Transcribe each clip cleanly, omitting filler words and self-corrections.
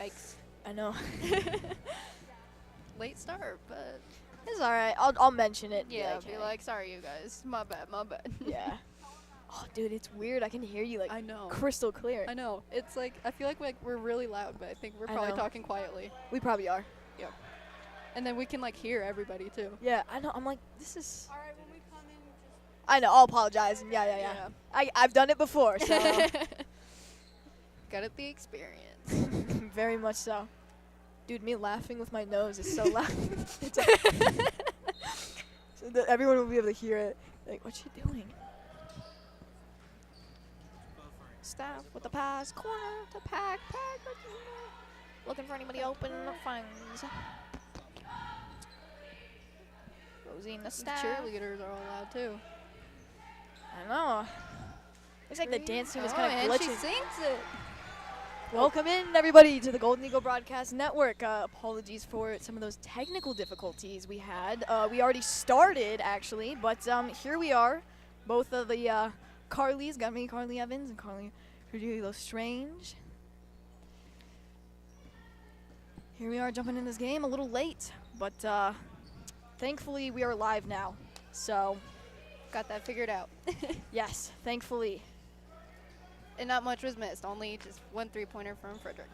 Yikes. I know. Late start, but It's all right. I'll mention it. yeah, okay. be like, sorry, you guys. My bad, my bad. Yeah. Oh, dude, it's weird. I can hear you like I know. crystal clear. I know. It's like, I feel like we're really loud, but I think we're I probably know. talking quietly. We probably are. Yep. And then we can, like, hear everybody, too. Yeah, I know. I'm like, this is. All right, when we come in, just I know. I'll apologize. Yeah. I've done it before, so Got it the experience. very much so. Dude, me laughing with my nose is so loud. It's so that everyone will be able to hear it. Like, what's she doing? Staff with the pass, corner to pack. Looking for anybody open, finds. Rosina staff. Cheerleaders are all loud, too. I know. Looks like the dance team is Oh, kind of and she glitching. sings it. Welcome in, everybody, to the Golden Eagle Broadcast Network. Apologies for some of those technical difficulties we had. We already started, actually, but here we are. Both of the Carlys, got me, Carly Evans and Carly Strange. Here we are jumping in this game a little late, but thankfully we are live now. So, Got that figured out. yes, thankfully. And not much was missed. Only just one three-pointer from Frederick.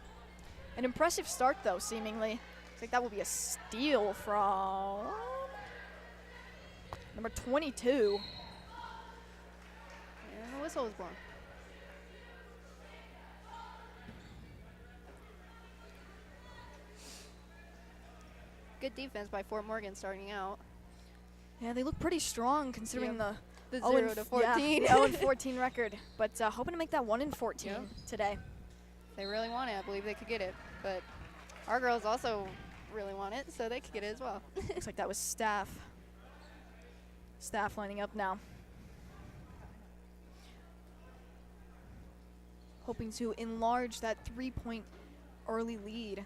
An impressive start, though, seemingly. Looks like that will be a steal from number 22. And the whistle was blown. Good defense by Fort Morgan starting out. Yeah, they look pretty strong considering Yep. The the 0 to 14. Yeah, the 0-14 record. But hoping to make that 1-14 Yep. today. If they really want it, I believe they could get it. But our girls also really want it, so they could get it as well. Looks like that was Staff. Staff lining up now. Hoping to enlarge that 3-point early lead.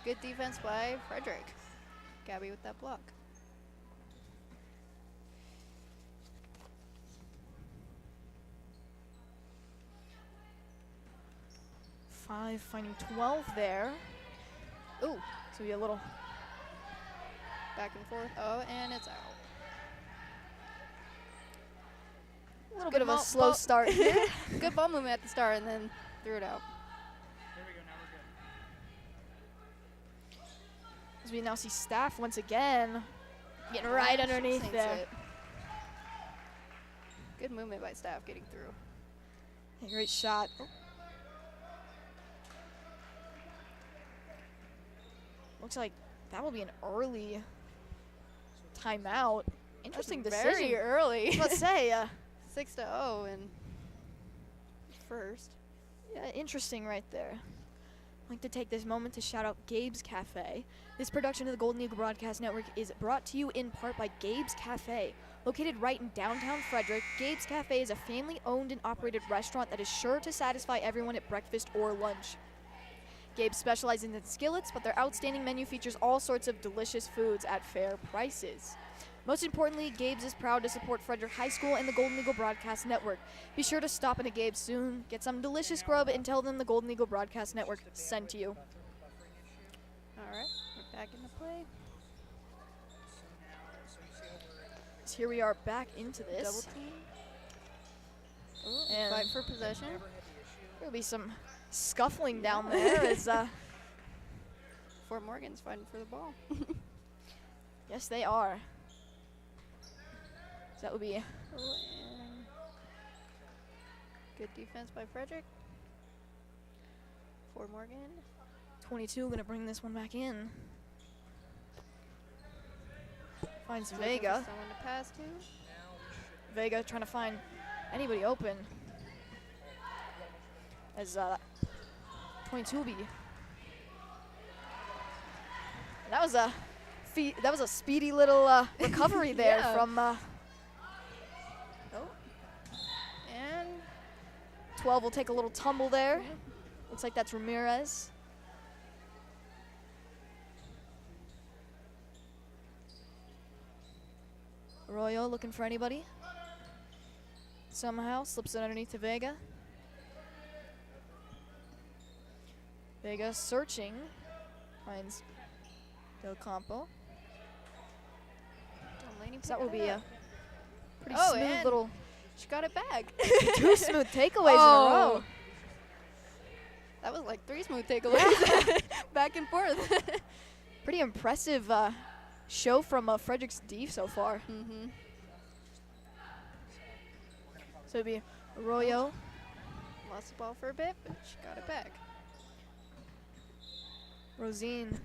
Good defense by Frederick. Gabby with that block. Five finding 12 there. Ooh, So be a little. back and forth. Oh, and it's out. A little Good bit of a ball- slow ball- start here. Good ball movement at the start and then threw it out. As we now see Staff once again getting right She underneath sinks there. it. Good movement by Staff getting through. A great shot. Oh. Looks like that will be an early timeout. Interesting That's decision. very early. Let's say, 6-0 and first. yeah, interesting right there. I'd like to take this moment to shout out Gabe's Cafe. This production of the Golden Eagle Broadcast Network is brought to you in part by Gabe's Cafe. Located right in downtown Frederick, Gabe's Cafe is a family-owned and operated restaurant that is sure to satisfy everyone at breakfast or lunch. Gabe's specializes in skillets, but their outstanding menu features all sorts of delicious foods at fair prices. Most importantly, Gabe's is proud to support Fredrick High School and the Golden Eagle Broadcast Network. Be sure to stop in at Gabe's soon, get some delicious grub, and tell them the Golden Eagle Broadcast Network sent you. All right, we're back into play. So here we are back into this. Double team. Ooh, And fight for possession. there'll be some scuffling down there as, Fort Morgan's fighting for the ball. yes, they are. So that would be Oh, and good defense by Frederick. Fort Morgan. 22, gonna bring this one back in. Finds Looking for Vega. someone to pass to. Vega trying to find anybody open. As 22 will be. That was a speedy little recovery there Yeah. from Oh. And 12. Will take a little tumble there. Looks like that's Ramirez. Arroyo looking for anybody. Somehow slips it underneath to Vega. Vega searching. Finds Del Campo. So that will be a pretty smooth and little she got it back. 2 smooth takeaways in a row. That was like 3 smooth takeaways. Back and forth. Pretty impressive show from Frederick's D so far. Mm-hmm. So it'd be Arroyo. Lost the ball for a bit, but she got it back. Rosine.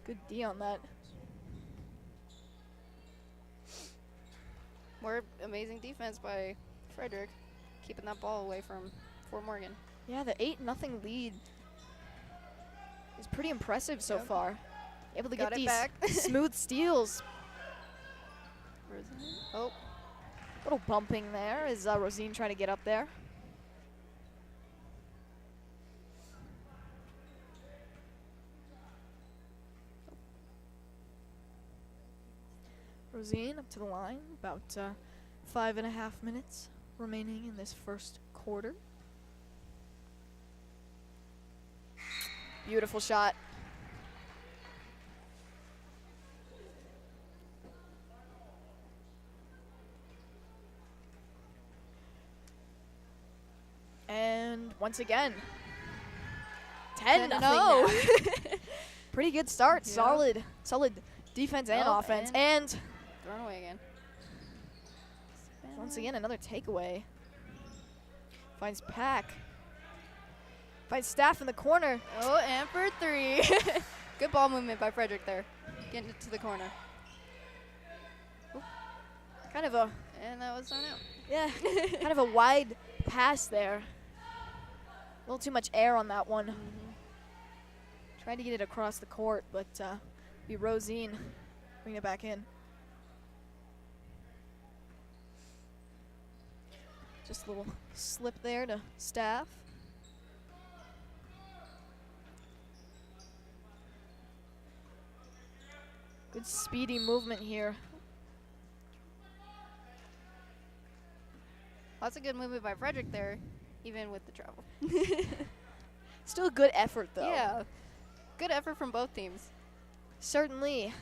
Good D on that. More amazing defense by Frederick, keeping that ball away from Fort Morgan. Yeah, the 8-0 lead is pretty impressive so far. Able to Got get it these back. smooth steals. Rosine. Oh, Little bumping there as Rosine trying to get up there. Rosine up to the line, about 5.5 minutes remaining in this first quarter. Beautiful shot. And once again, 10-0 now. Pretty good start. Yeah. Solid defense and Oh, offense. And thrown away again. once again, another takeaway. Finds Pack. Finds Staff in the corner. Oh, and for 3. Good ball movement by Frederick there. Getting it to the corner. Kind of a, And that was thrown out. yeah, kind of a wide pass there. A little too much air on that one. Tried to get it across the court, but be Rosine bring it back in. Just a little slip there to Staff. Good speedy movement here. Lots of good movement by Frederick there, even with the travel. Still a good effort, though. Yeah. Good effort from both teams. Certainly.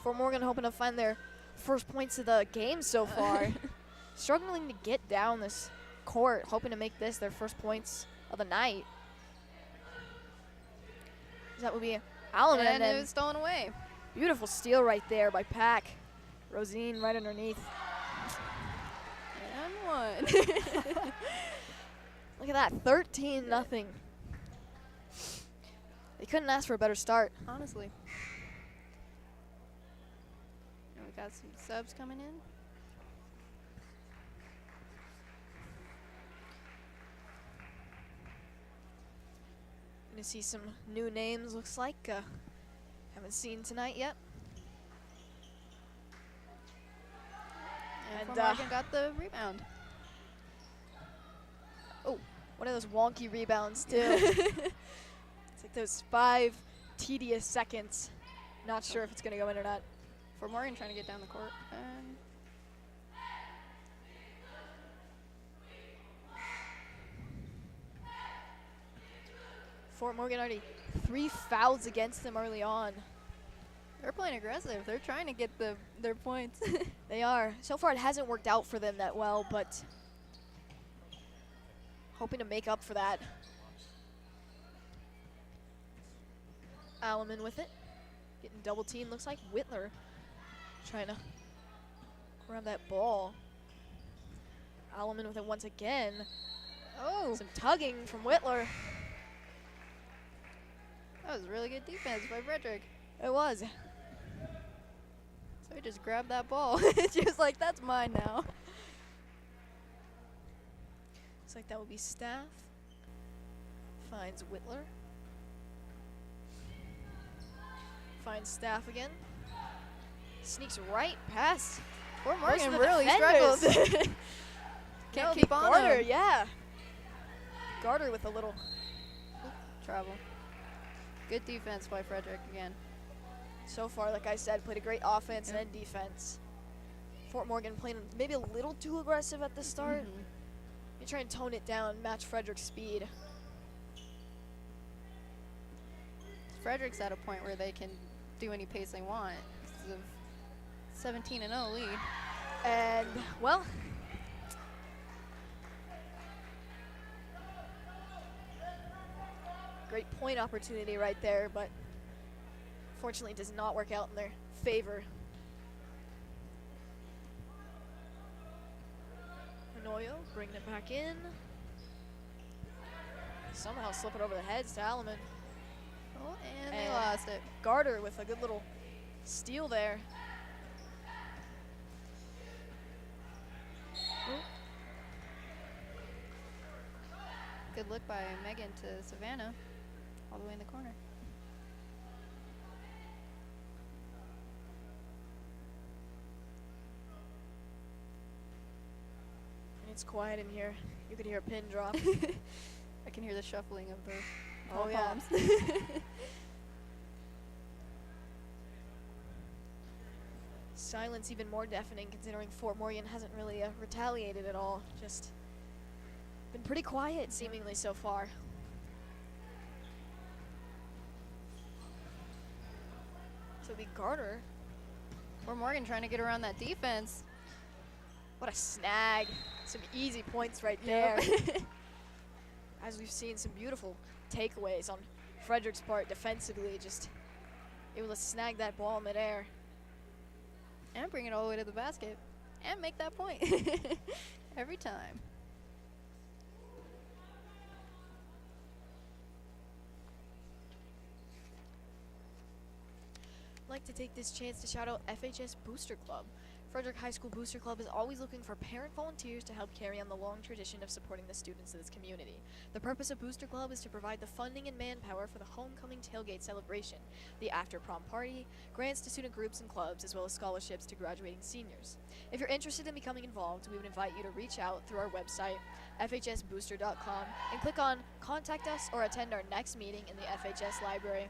Fort Morgan hoping to find their first points of the game so far. Struggling to get down this court, hoping to make this their first points of the night. That would be Alaman. And it was stolen away. Beautiful steal right there by Pack. Rosine right underneath. And 1. Look at that, 13-0. They couldn't ask for a better start. Honestly. And we got some subs coming in. Gonna see some new names, looks like. Haven't seen tonight yet. And And, Fort Morgan got the rebound. One of those wonky rebounds, too. It's like those 5 tedious seconds. Not sure if it's going to go in or not. Fort Morgan trying to get down the court. And Fort Morgan already 3 fouls against them early on. they're playing aggressive. They're trying to get their points. They are. So far, it hasn't worked out for them that well, but hoping to make up for that. Alaman with it. Getting double teamed, looks like Whitler trying to grab that ball. Alaman with it once again. Oh, Some tugging from Whitler. that was really good defense by Frederick. It was. So he just grabbed that ball. She was like, that's mine now. Looks like that will be Staff. Finds Whitler. Finds Staff again. Sneaks right past. Fort Most of Morgan the really defenders. struggled. Can't That'll keep be on Garter, him. yeah. Garter with a little. Travel. Good defense by Frederick again. So far, like I said, played a great offense and defense. Fort Morgan playing maybe a little too aggressive at the start. You try and tone it down, match Frederick's speed. Frederick's at a point where they can do any pace they want because of 17-0 lead. And, well, great point opportunity right there, but fortunately does not work out in their favor. Manoyo bringing it back in. Somehow slip it over the heads to Alaman. Oh, and they lost it. Garter with a good little steal there. Good look by Megan to Savannah, all the way in the corner. It's quiet in here. You could hear a pin drop. I can hear the shuffling of the Oh, yeah. palms. Silence even more deafening considering Fort Morgan hasn't really retaliated at all. Just been pretty quiet seemingly so far. So the Garter. Fort Morgan trying to get around that defense. What a snag. Some easy points right there. As we've seen some beautiful takeaways on Frederick's part defensively, just able to snag that ball midair. And bring it all the way to the basket. And make that point. Every time. I'd like to take this chance to shout out FHS Booster Club. Fredrick High School Booster Club is always looking for parent volunteers to help carry on the long tradition of supporting the students of this community. The purpose of Booster Club is to provide the funding and manpower for the homecoming tailgate celebration, the after-prom party, grants to student groups and clubs, as well as scholarships to graduating seniors. If you're interested in becoming involved, we would invite you to reach out through our website, fhsbooster.com, and click on Contact Us or attend our next meeting in the FHS library.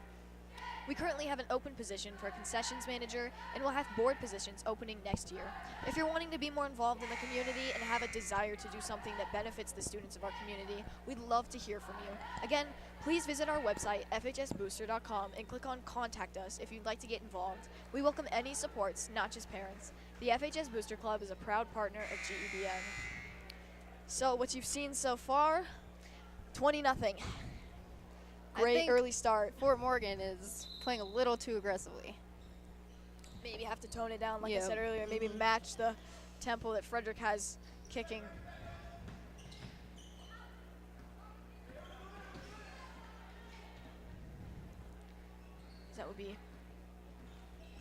We currently have an open position for a concessions manager, and we'll have board positions opening next year. If you're wanting to be more involved in the community and have a desire to do something that benefits the students of our community, we'd love to hear from you. Again, please visit our website, fhsbooster.com, and click on Contact Us if you'd like to get involved. We welcome any supports, not just parents. The FHS Booster Club is a proud partner of GEBN. So what you've seen so far, 20-0. Great early start. Fort Morgan is playing a little too aggressively. Maybe have to tone it down, like I said earlier. Maybe match the tempo that Frederick has kicking. That would be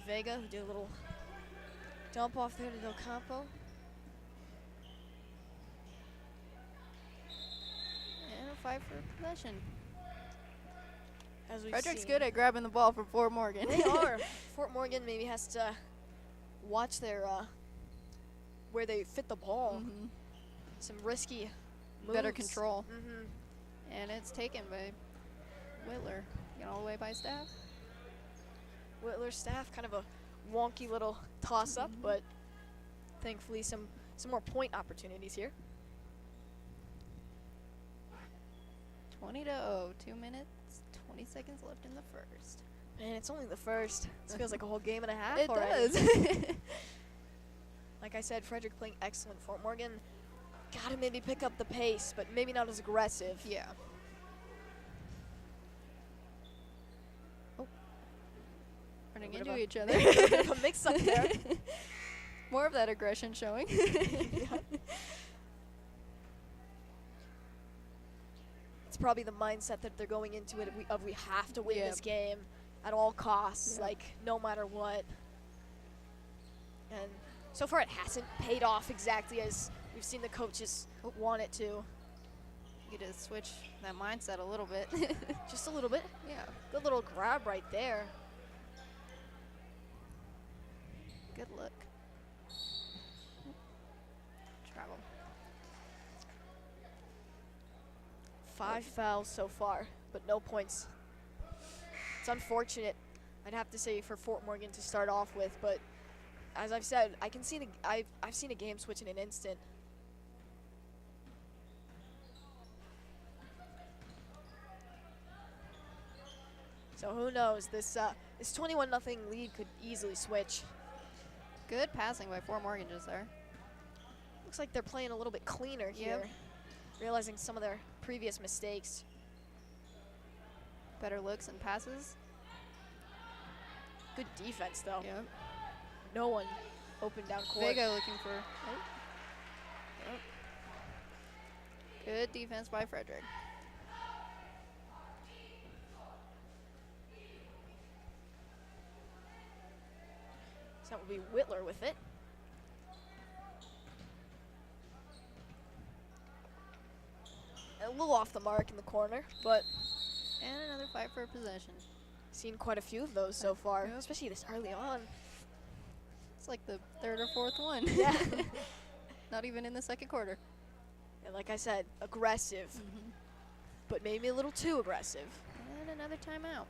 Vega, who did a little dump off there to Del Campo. And a fight for possession. As we've Frederick's seen. good at grabbing the ball from Fort Morgan. They are. Fort Morgan maybe has to watch their where they fit the ball. Some risky moves. Better control. And it's taken by Whitler. Getting all the way by Staff. Whitler's Staff, kind of a wonky little toss-up, but thankfully some more point opportunities here. 20-0, 2 minutes, 20 seconds left in the first. Man, it's only the first. This feels like a whole game and a half It already. does. Like I said, Frederick playing excellent. Fort Morgan gotta maybe pick up the pace, but maybe not as aggressive. Yeah. Oh. Running into each other. A bit of a mix-up there. More of that aggression showing. It's probably the mindset that they're going into it of we have to win this game at all costs, like no matter what. And so far it hasn't paid off exactly as we've seen the coaches want it to. You get to switch that mindset a little bit. Just a little bit. Yeah. Good little grab right there. Good look. Travel. 5 fouls so far, but no points. It's unfortunate, I'd have to say, for Fort Morgan to start off with, but as I've said, I've seen a game switch in an instant. So who knows? This 21-0 lead could easily switch. Good passing by Fort Morgan just there. Looks like they're playing a little bit cleaner here, realizing some of their previous mistakes. Better looks and passes. Good defense, though. Yep. No one open down court. Vega looking for. Oh. Yep. Good defense by Fredrick. So that will be Whitler with it. A little off the mark in the corner, but And another fight for possession. seen quite a few of those so far, Yep. especially this early on. It's like the third or fourth one. Yeah. Not even in the second quarter. And like I said, aggressive, but maybe a little too aggressive. And another timeout.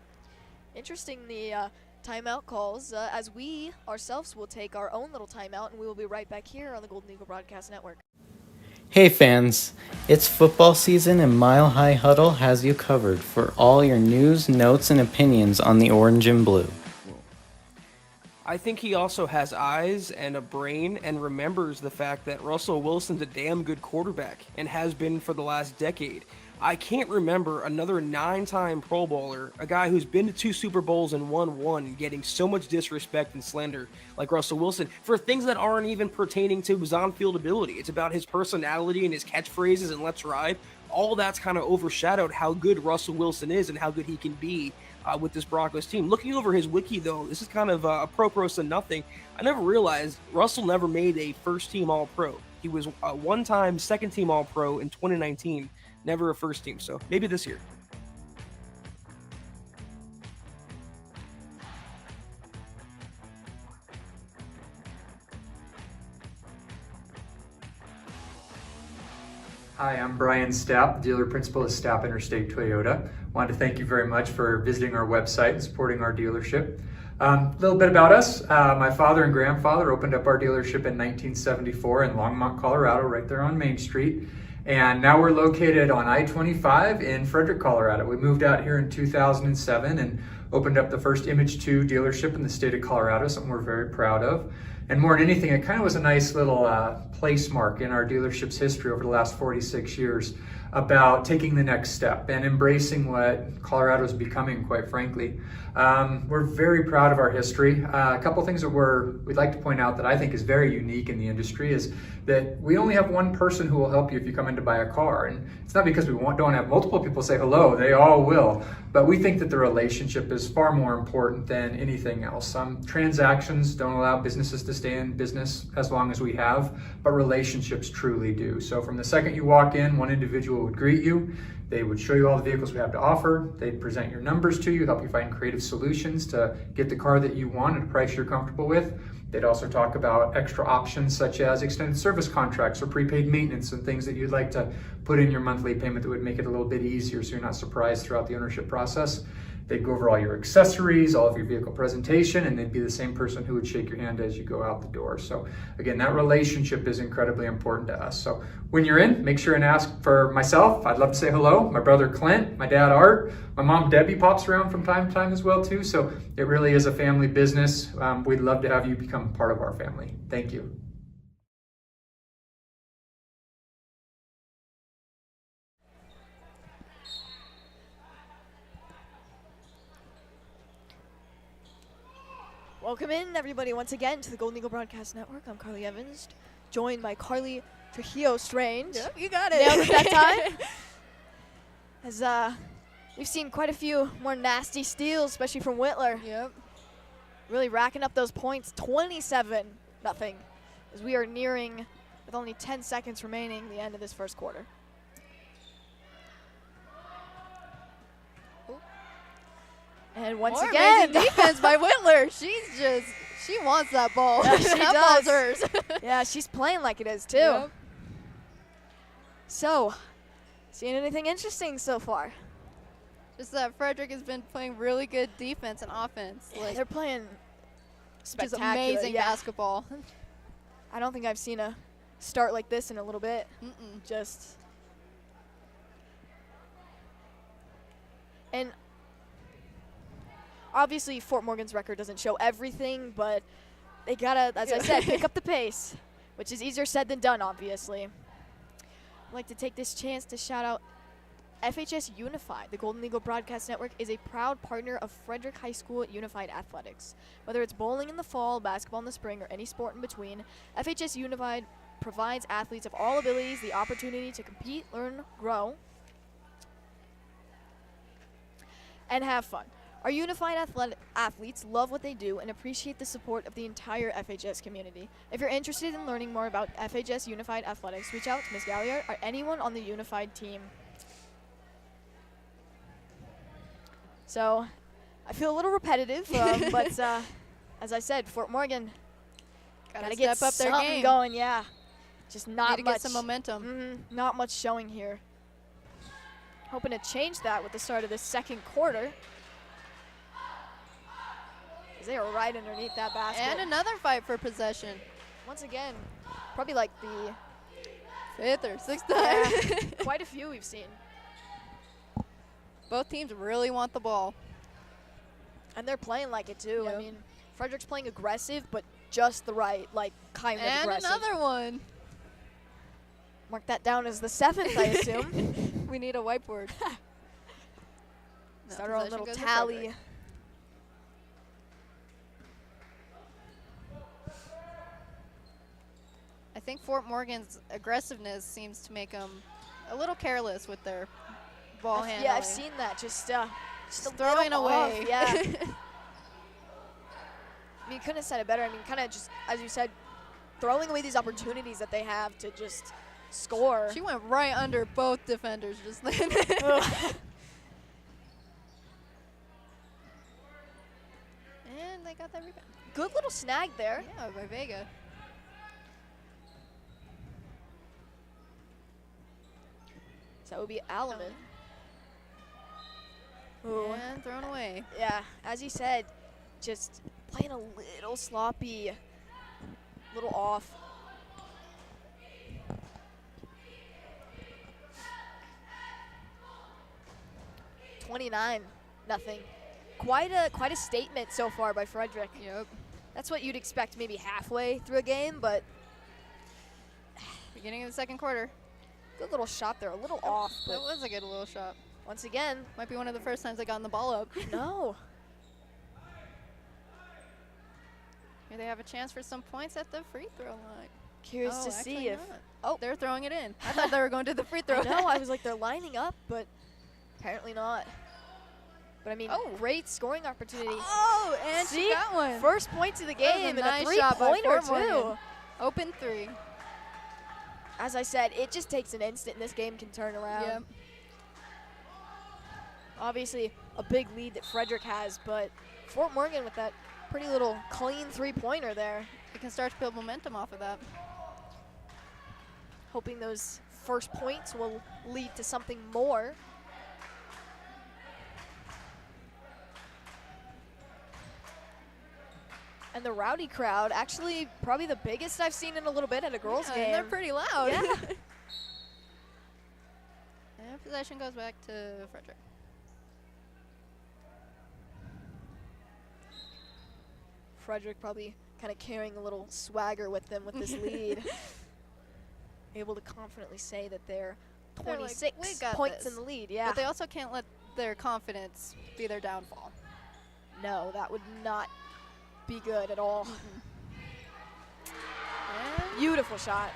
Interesting, the timeout calls, as we ourselves will take our own little timeout, and we will be right back here on the Golden Eagle Broadcast Network. Hey fans, it's football season and Mile High Huddle has you covered for all your news, notes, and opinions on the orange and blue. I think he also has eyes and a brain and remembers the fact that Russell Wilson's a damn good quarterback and has been for the last decade. I can't remember another 9-time Pro Bowler, a guy who's been to 2 Super Bowls and won 1, getting so much disrespect and slander like Russell Wilson for things that aren't even pertaining to his on-field ability. It's about his personality and his catchphrases and let's ride. All that's kind of overshadowed how good Russell Wilson is and how good he can be with this Broncos team. Looking over his wiki, though, this is kind of a pro to nothing. I never realized Russell never made a first-team All-Pro. He was a one-time second-team All-Pro in 2019. Never a first team, so maybe this year. Hi, I'm Brian Stapp, dealer principal of Stapp Interstate Toyota. Wanted to thank you very much for visiting our website and supporting our dealership. A little bit about us. My father and grandfather opened up our dealership in 1974 in Longmont, Colorado, right there on Main Street. And now we're located on I-25 in Frederick, Colorado. We moved out here in 2007 and opened up the first Image 2 dealership in the state of Colorado, something we're very proud of. And more than anything, it kind of was a nice little place mark in our dealership's history over the last 46 years about taking the next step and embracing what Colorado is becoming, quite frankly. We're very proud of our history. A couple things that we'd like to point out that I think is very unique in the industry is that we only have one person who will help you if you come in to buy a car. And it's not because we don't have multiple people say hello, they all will. But we think that the relationship is far more important than anything else. Transactions don't allow businesses to stay in business as long as we have, but relationships truly do. So from the second you walk in, one individual would greet you. They would show you all the vehicles we have to offer. They'd present your numbers to you, help you find creative solutions to get the car that you want at a price you're comfortable with. They'd also talk about extra options such as extended service contracts or prepaid maintenance and things that you'd like to put in your monthly payment that would make it a little bit easier so you're not surprised throughout the ownership process. They'd go over all your accessories, all of your vehicle presentation, and they'd be the same person who would shake your hand as you go out the door. So again, that relationship is incredibly important to us. So when you're in, make sure and ask for myself. I'd love to say hello. My brother Clint, my dad Art, my mom Debbie pops around from time to time as well too. So it really is a family business. We'd love to have you become part of our family. Thank you. Welcome in, everybody, once again to the Golden Eagle Broadcast Network. I'm Carly Evans, joined by Carly Trujillo Strange. Yep, you got it. Nailed it that time. As we've seen quite a few more nasty steals, especially from Whitler. Yep. Really racking up those points. 27-0, as we are nearing, with only 10 seconds remaining, the end of this first quarter. And once More again, amazing defense by Whitler. She wants that ball. Yeah, she that does. ball's hers. yeah, she's playing like it is too. Yep. So, seeing anything interesting so far? Just that Frederick has been playing really good defense and offense. Yeah, Like, they're playing Just spectacular. amazing yeah. basketball. I don't think I've seen a start like this in a little bit. Mm-mm. Just. And obviously Fort Morgan's record doesn't show everything, but they gotta, as I said, pick up the pace, which is easier said than done, obviously. I'd like to take this chance to shout out FHS Unified. The Golden Eagle Broadcast Network is a proud partner of Fredrick High School Unified Athletics. Whether it's bowling in the fall, basketball in the spring, or any sport in between, FHS Unified provides athletes of all abilities the opportunity to compete, learn, grow, and have fun. Our Unified athletes love what they do and appreciate the support of the entire FHS community. If you're interested in learning more about FHS Unified Athletics, reach out to Ms. Galliard or anyone on the Unified team. So, I feel a little repetitive, but as I said, Fort Morgan gotta get step up their something game. going. Yeah, just not Need to much. get some momentum. Not much showing here. Hoping to change that with the start of the second quarter. They are right underneath that basket. And another fight for possession. Once again, probably like the 5th or 6th time. yeah, quite a few we've seen. Both teams really want the ball. And they're playing like it too. Yep. I mean, Frederick's playing aggressive, but just the right, like kind of And aggressive. another one. Mark that down as the 7th, I assume. We need a whiteboard. No, Start our own possession little goes to tally. Frederick. I think Fort Morgan's aggressiveness seems to make them a little careless with their ball handling. Yeah, I've seen that. Just a throwing little away. off, yeah. I mean, you couldn't have said it better. I mean, kind of just, as you said, throwing away these opportunities that they have to just score. She went right under both defenders just then. And they got that rebound. Good little snag there. Yeah, by Vega. So that would be Alleman. Ooh. And thrown away. Yeah, as you said, just playing a little sloppy, little off. $29-0. Quite a statement so far by Frederick. Yep. That's what you'd expect maybe halfway through a game, but Beginning of the second quarter. good little shot there, a little off. That But was a good little shot. once again, Might be one of the first times I gotten the ball up. no. Here they have a chance for some points at the free throw line. Curious Oh, to see actually if. not. Oh, They're throwing it in. I thought they were going to the free throw. I know. I was like, they're lining up, but apparently not. But I mean, Oh. great scoring opportunity. Oh, and See? she got one. First points of the That was a game and nice a shot by three-pointer Fort Morgan. too. Open three. As I said, it just takes an instant and this game can turn around. Yep. Obviously, a big lead that Frederick has, but Fort Morgan with that pretty little clean three-pointer there. We can start to build momentum off of that. Hoping those first points will lead to something more. And the rowdy crowd, actually probably the biggest I've seen in a little bit at a girls' Yeah, game. and they're pretty loud. Yeah. And possession goes back to Frederick. Frederick probably kind of carrying a little swagger with them with this lead. Able to confidently say that they're They're like, 26 "We got points this." in the lead. Yeah. But they also can't let their confidence be their downfall. No, that would not be good at all. And Beautiful shot.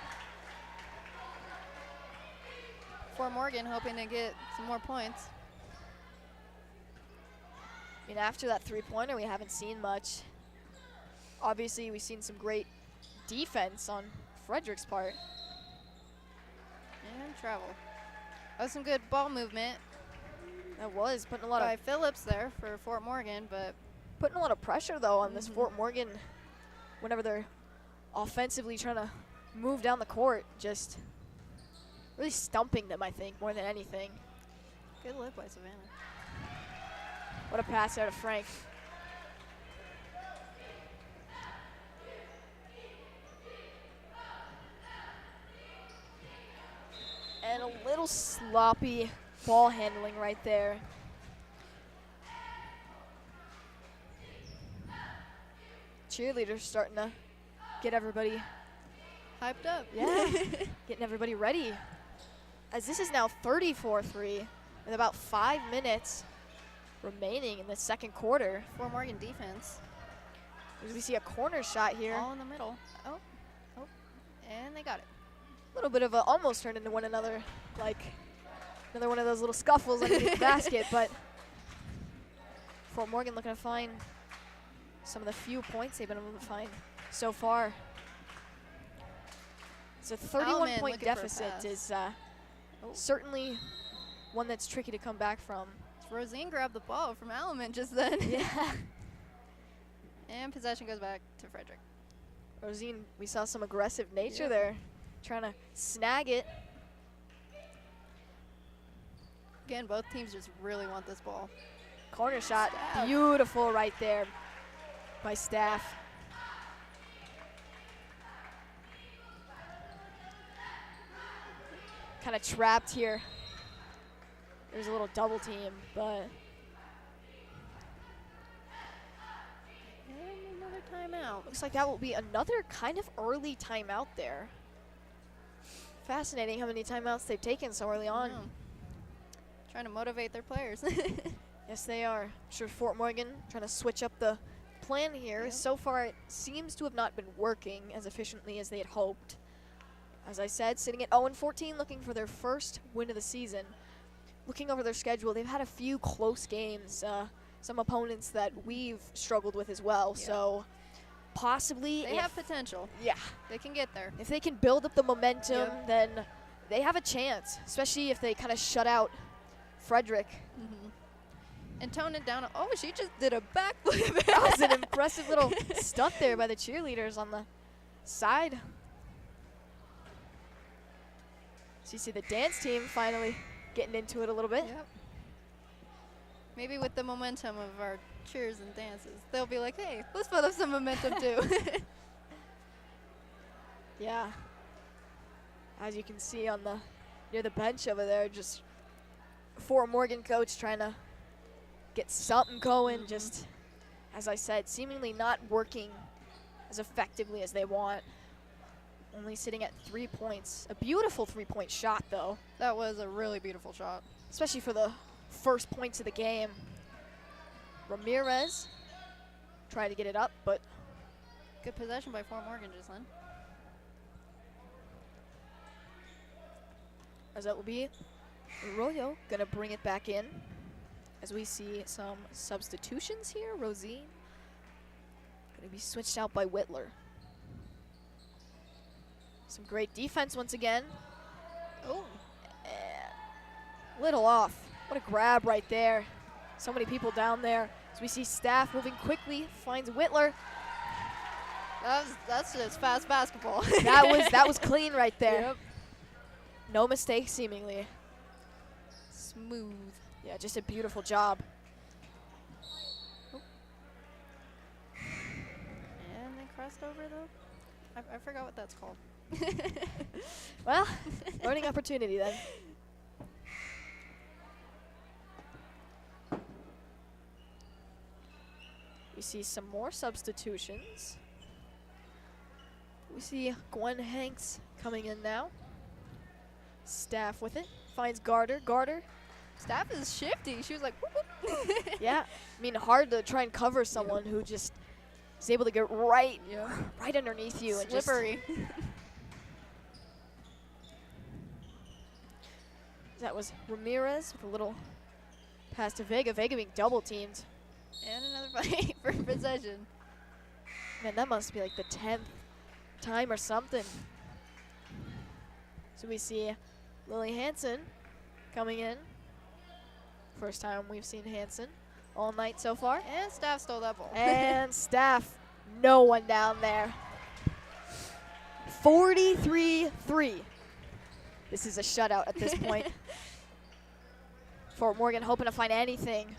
Fort Morgan hoping to get some more points. I mean, after that three-pointer, we haven't seen much. Obviously, we've seen some great defense on Frederick's part. And travel. That was some good ball movement That was putting a lot by of Phillips there for Fort Morgan, but pressure though on this Fort Morgan. Whenever they're offensively trying to move down the court, just really stumping them, I think, more than anything. good lift by Savannah. What a pass out of Frank. And a little sloppy ball handling right there. Cheerleaders starting to get everybody Hyped up. Yeah, getting everybody ready. As this is now 34-3 with about 5 minutes remaining in the second quarter. Fort Morgan defense. As we see a corner shot here. All in the middle. Oh, and they got it. A little bit of a almost turned into one another, like another one of those little scuffles underneath the basket, but Fort Morgan looking to find some of the few points they've been able to find so far. It's a 31-point deficit is certainly one that's tricky to come back from. Rosine grabbed the ball from Alaman just then. Yeah. And possession goes back to Frederick. Rosine, we saw some aggressive nature there, trying to snag it. Again, both teams just really want this ball. Corner shot, Staff. beautiful right there by Staff. Kind of trapped here. There's a little double team, but. And another timeout. Looks like that will be another kind of early timeout there. Fascinating how many timeouts they've taken so early on. Trying to motivate their players. Yes, they are. I'm sure Fort Morgan trying to switch up the plan here. Yep. So far, it seems to have not been working as efficiently as they had hoped. As I said, sitting at 0-14, looking for their first win of the season. Looking over their schedule, they've had a few close games, some opponents that we've struggled with as well. Yeah. So possibly, They have potential. yeah, They can get there. if they can build up the momentum, Yep. then they have a chance, especially if they kind of shut out Frederick. And tone it down. Oh, she just did a backflip. That was an impressive little stunt there by the cheerleaders on the side. So you see the dance team finally getting into it a little bit. Yep. Maybe with the momentum of our cheers and dances, they'll be like, hey, let's put up some momentum too. Yeah. As you can see on the near the bench over there, just Fort Morgan coach trying to get something going. Just as I said, seemingly not working as effectively as they want. Only sitting at 3 points. A beautiful 3-point shot though, That was a really beautiful shot. especially for the first points of the game. Ramirez tried to get it up, but Good possession by Fort Morgan just then. as that will be Arroyo gonna bring it back in as we see some substitutions here. Rosine gonna be switched out by Whitler. Some great defense once again. Oh, Little off. What a grab right there. So many people down there. As we see Staff moving quickly, finds Whitler. that's just fast basketball. That was clean right there. Yep. No mistake seemingly. Smooth. Yeah, just a beautiful job. And they crossed over though. I forgot what that's called. Well, learning opportunity then. We see some more substitutions. We see Gwen Hanks coming in now. Staff with it. Finds Garter. Garter. Staff is shifty. She was like, whoop, whoop. Yeah. I mean, hard to try and cover someone who just is able to get right underneath you. And just Slippery. that was Ramirez with a little pass to Vega. Vega being double teamed. And another fight for possession. Man, that must be like the 10th time or something. So we see Lily Hansen coming in. First time we've seen Hansen all night so far. And Staff stole that ball. And Staff, no one down there. 43-3. This is a shutout at this point. Fort Morgan hoping to find anything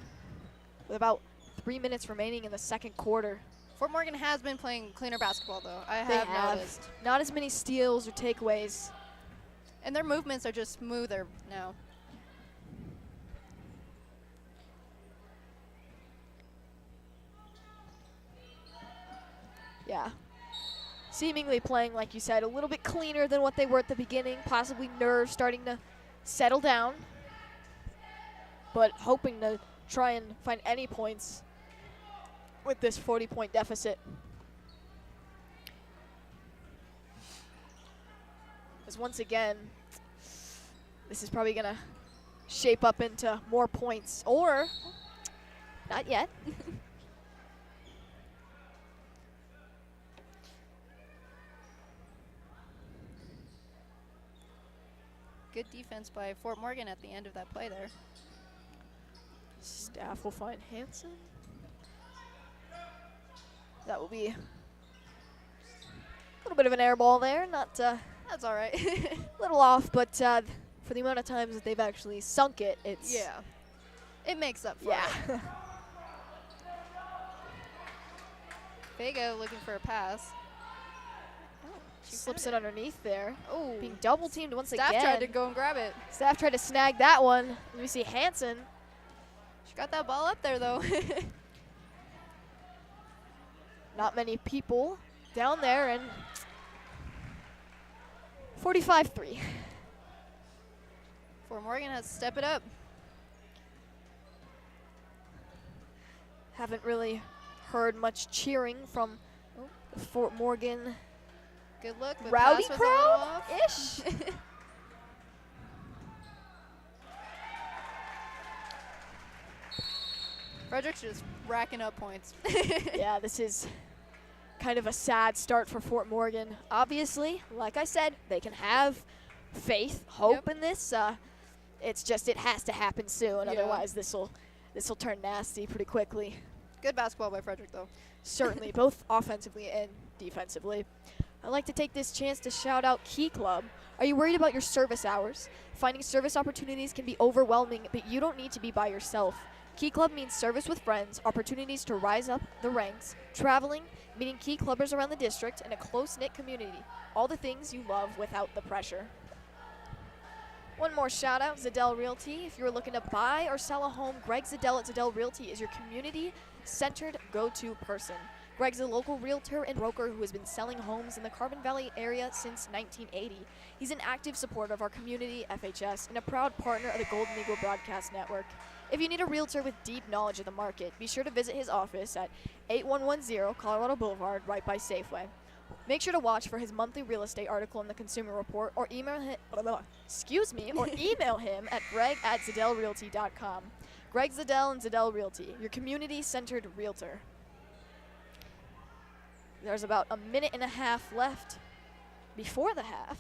with about 3 minutes remaining in the second quarter. Fort Morgan has been playing cleaner basketball though. I They have noticed. not as many steals or takeaways. And their movements are just smoother now. Yeah. Seemingly playing, like you said, a little bit cleaner than what they were at the beginning. Possibly nerves starting to settle down. But hoping to try and find any points with this 40-point deficit. As once again, this is probably going to shape up into more points. Or, not yet. Good defense by Fort Morgan at the end of that play there. Staff will find Hansen. That will be a little bit of an air ball there. Not That's all right. a little off, but for the amount of times that they've actually sunk it, it's Yeah. It makes up for yeah. it. Vega looking for a pass. She Slips found it underneath there. Oh, Being double teamed once Staff again. tried to go and grab it. Staff tried to snag that one. We see Hansen. She got that ball up there though. Not many people down there, and 45-3. Fort Morgan has to step it up. Haven't really heard much cheering from the Fort Morgan Good look. But rowdy pass was a little off. crowd-ish. Frederick's just racking up points. Yeah, this is kind of a sad start for Fort Morgan. Obviously, like I said, they can have faith, hope in this. It's just it has to happen soon, Yeah. otherwise this will turn nasty pretty quickly. Good basketball by Frederick though. Certainly, both offensively and defensively. I'd like to take this chance to shout out Key Club. Are you worried about your service hours? Finding service opportunities can be overwhelming, but you don't need to be by yourself. Key Club means service with friends, opportunities to rise up the ranks, traveling, meeting key clubbers around the district, and a close-knit community. All the things you love without the pressure. One more shout out, Zadell Realty. If you're looking to buy or sell a home, Greg Zadell at Zadell Realty is your community-centered go-to person. Greg's a local realtor and broker who has been selling homes in the Carbon Valley area since 1980. He's an active supporter of our community, FHS, and a proud partner of the Golden Eagle Broadcast Network. If you need a realtor with deep knowledge of the market, be sure to visit his office at 8110 Colorado Boulevard, right by Safeway. Make sure to watch for his monthly real estate article in the Consumer Report, or email him, email him at greg@zadellrealty.com. Greg Zadell and Zadell Realty, your community-centered realtor. There's about a minute and a half left before the half.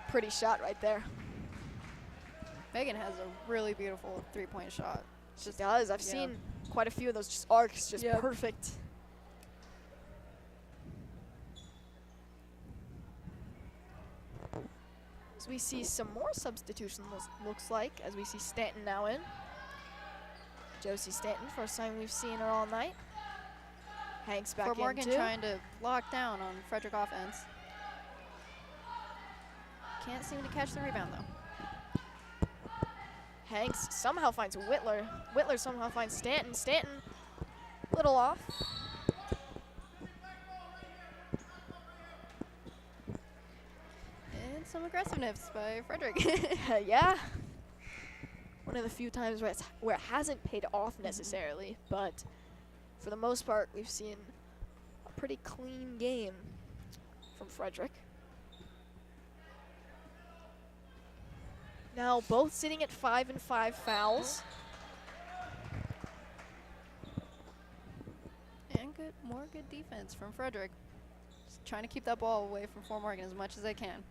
Pretty shot right there. Megan has a really beautiful three-point shot. She does. I've yeah. seen quite a few of those just arcs, just Yep. perfect. As we see some more substitution, looks like, as we see Stanton now in. Josie Stanton, first time we've seen her all night. Hanks back Fort in Morgan too. trying to lock down on Frederick offense. Can't seem to catch the rebound though. Hanks somehow finds Whitler. Whitler somehow finds Stanton. Stanton, little off. And some aggressiveness by Frederick. Yeah. One of the few times where it hasn't paid off necessarily, but for the most part, we've seen a pretty clean game from Frederick. Now both sitting at 5 and 5 fouls. And more good defense from Frederick. Just trying to keep that ball away from Fort Morgan as much as they can.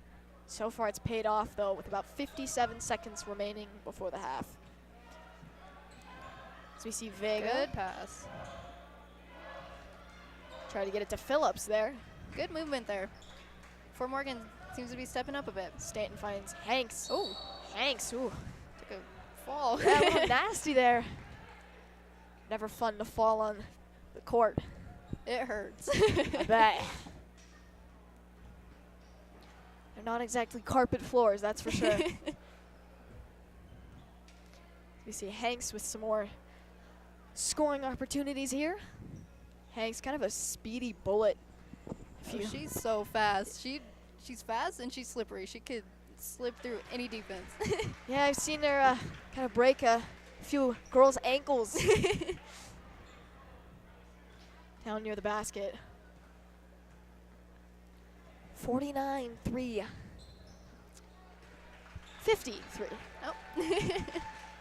So far it's paid off though, with about 57 seconds remaining before the half. So we see Vega Good pass. try to get it to Phillips there. Good movement there. Fort Morgan seems to be stepping up a bit. Stanton finds Hanks. Oh, Hanks, ooh. took a fall. Yeah, a little nasty there. Never fun to fall on the court. It hurts. I bet. They're not exactly carpet floors, that's for sure. We see Hanks with some more scoring opportunities here. Hanks, kind of a speedy bullet. Oh, she's so fast. She's fast and she's slippery. She could slip through any defense. Yeah, I've seen her kind of break a few girls' ankles down near the basket. 49-3. 53. Oh.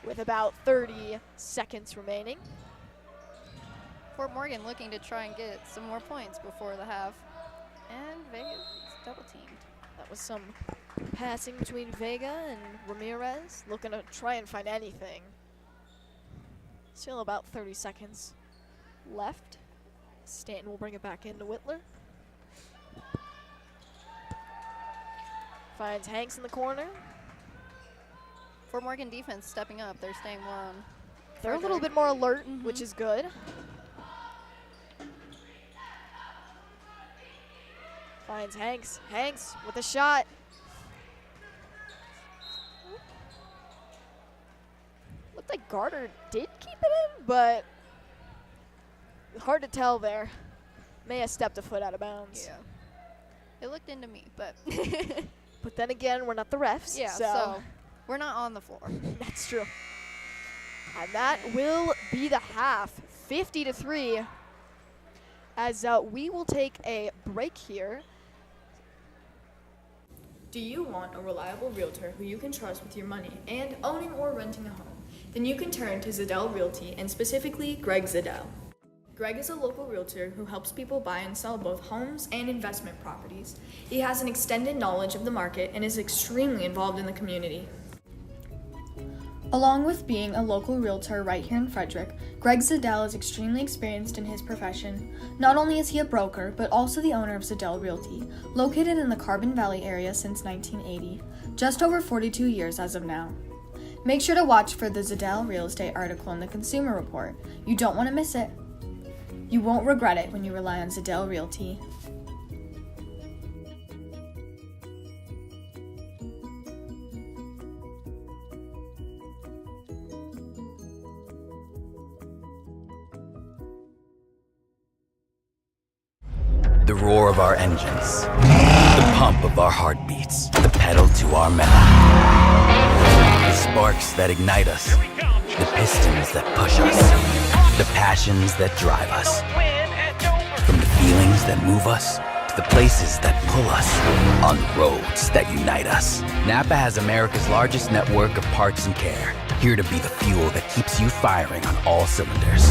With about 30 seconds remaining. Fort Morgan looking to try and get some more points before the half. And Vega's double teamed. That was some passing between Vega and Ramirez, looking to try and find anything. Still about 30 seconds left. Stanton will bring it back into Whitler. Finds Hanks in the corner. Fort Morgan defense stepping up. They're staying more on. They're a little bit more alert, Mhm. which is good. Finds Hanks. Hanks with a shot. Looked like Garter did keep it in, but hard to tell there. May have stepped a foot out of bounds. Yeah. It looked into me, but But then again, we're not the refs. yeah, so we're not on the floor. That's true. And that will be the half, 50-3. As we will take a break here. Do you want a reliable realtor who you can trust with your money and owning or renting a home? Then you can turn to Zadell Realty and specifically Greg Zadell. Greg is a local realtor who helps people buy and sell both homes and investment properties. He has an extended knowledge of the market and is extremely involved in the community. Along with being a local realtor right here in Frederick, Greg Zadell is extremely experienced in his profession. Not only is he a broker, but also the owner of Zadell Realty, located in the Carbon Valley area since 1980, just over 42 years as of now. Make sure to watch for the Zadell Real Estate article in the Consumer Report. You don't want to miss it. You won't regret it when you rely on Zadell Realty. The roar of our engines, the pump of our heartbeats, the pedal to our metal. The sparks that ignite us, the pistons that push us, the passions that drive us. From the feelings that move us to the places that pull us, on the roads that unite us. Napa has America's largest network of parts and care, here to be the fuel that keeps you firing on all cylinders.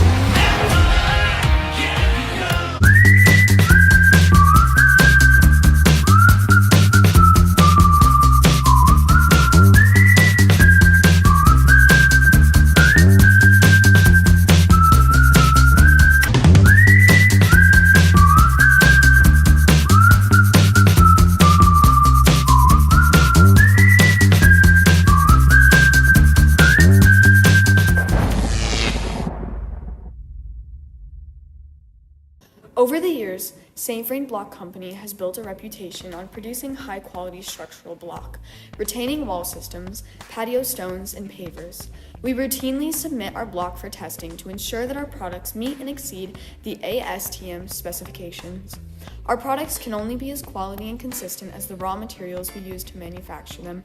Over the years, St. Vrain Block Company has built a reputation on producing high-quality structural block, retaining wall systems, patio stones, and pavers. We routinely submit our block for testing to ensure that our products meet and exceed the ASTM specifications. Our products can only be as quality and consistent as the raw materials we use to manufacture them.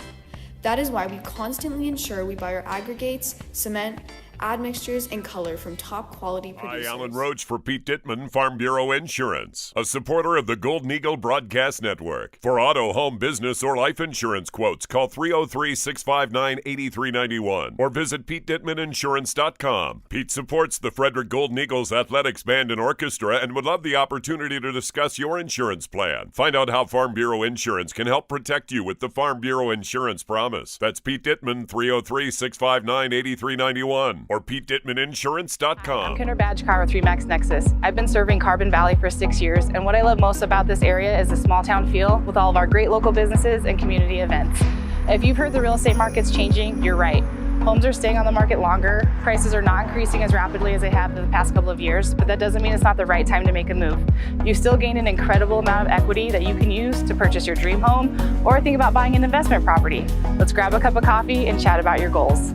That is why we constantly ensure we buy our aggregates, cement, admixtures, and color from top quality producers. Hi, Alan Roach for Pete Dittman, Farm Bureau Insurance, a supporter of the Golden Eagle Broadcast Network. For auto, home, business, or life insurance quotes, call 303-659-8391 or visit PeteDittmanInsurance.com. Pete supports the Frederick Golden Eagles Athletics Band and Orchestra and would love the opportunity to discuss your insurance plan. Find out how Farm Bureau Insurance can help protect you with the Farm Bureau Insurance Promise. That's Pete Dittman, 303-659-8391 or PeteDittmanInsurance.com. I'm Kendra Badgekar with Remax Nexus. I've been serving Carbon Valley for 6 years, and what I love most about this area is the small town feel with all of our great local businesses and community events. If you've heard the real estate market's changing, you're right. Homes are staying on the market longer, prices are not increasing as rapidly as they have in the past couple of years, but that doesn't mean it's not the right time to make a move. You still gain an incredible amount of equity that you can use to purchase your dream home or think about buying an investment property. Let's grab a cup of coffee and chat about your goals.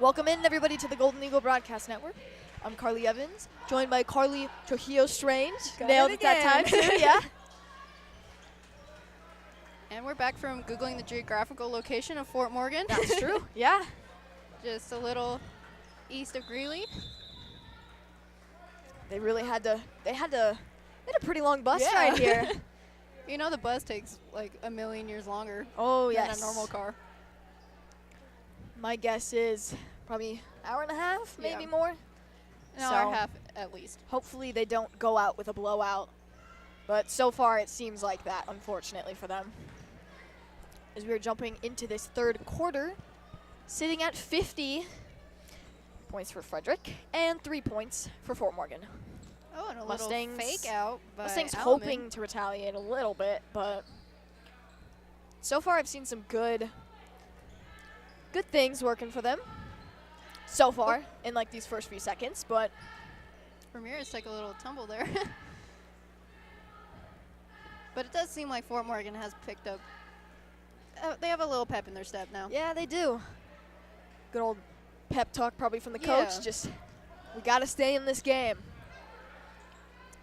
Welcome in, everybody, to the Golden Eagle Broadcast Network. I'm Carly Evans, joined by Carly Trujillo Strange. Nailed it that time, too, yeah. And we're back from Googling the geographical location of Fort Morgan. That's true, yeah. Just a little east of Greeley. They really had to, they had a pretty long bus Yeah. ride here. You know the bus takes like a million years longer Oh, than yes. a normal car. My guess is probably hour and a half, maybe Yeah. more. An hour and a half at least. Hopefully they don't go out with a blowout. But so far it seems like that, unfortunately for them. As we are jumping into this third quarter, sitting at 50 points for Frederick and 3 points for Fort Morgan. Oh, and a Mustangs- little fake out by Mustangs Alleman. hoping to retaliate a little bit, but so far I've seen some good things working for them so far in like these first few seconds, but Ramirez took a little tumble there. But it does seem like Fort Morgan has picked up. They have a little pep in their step now. yeah, they do. Good old pep talk probably from the Yeah. coach, just we got to stay in this game.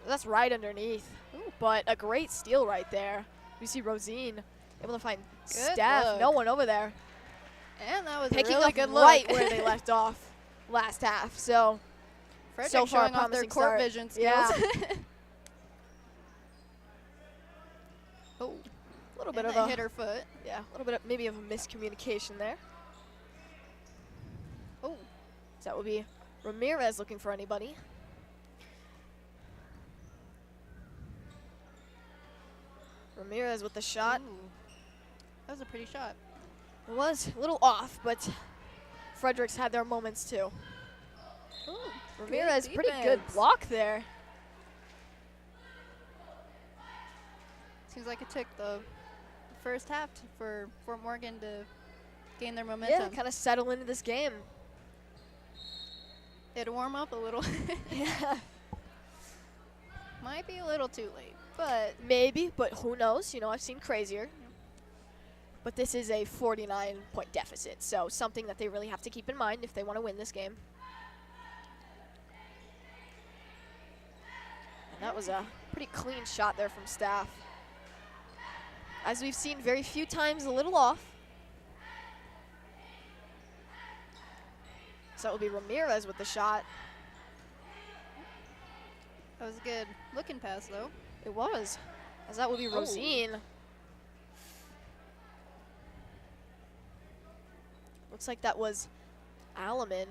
That's right underneath. Ooh, but a great steal right there. We see Rosine able to find Good Staff, look. no one over there. And that was Picking a really up good look. right where they left off last half. So Frederick so far showing off their promising court start. vision skills. Yeah. Oh, A little bit and of that a hit her foot. yeah, a little bit of maybe of a miscommunication there. Oh, So that would be Ramirez looking for anybody. Ramirez with the shot. ooh. That was a pretty shot. It was a little off, but Fredericks had their moments too. Ooh, Ramirez, good pretty good defense. block there. Seems like it took the first half for Fort Morgan to gain their momentum. Yeah, kind of settle into this game. They had to warm up a little. Yeah. Might be a little too late, but Maybe, but who knows? You know, I've seen crazier. But this is a 49-point deficit, so something that they really have to keep in mind if they want to win this game. And that was a pretty clean shot there from Staff. As we've seen very few times, a little off. So it will be Ramirez with the shot. that was a good looking pass, though. It was. As that will be Rosine. Looks like that was Alleman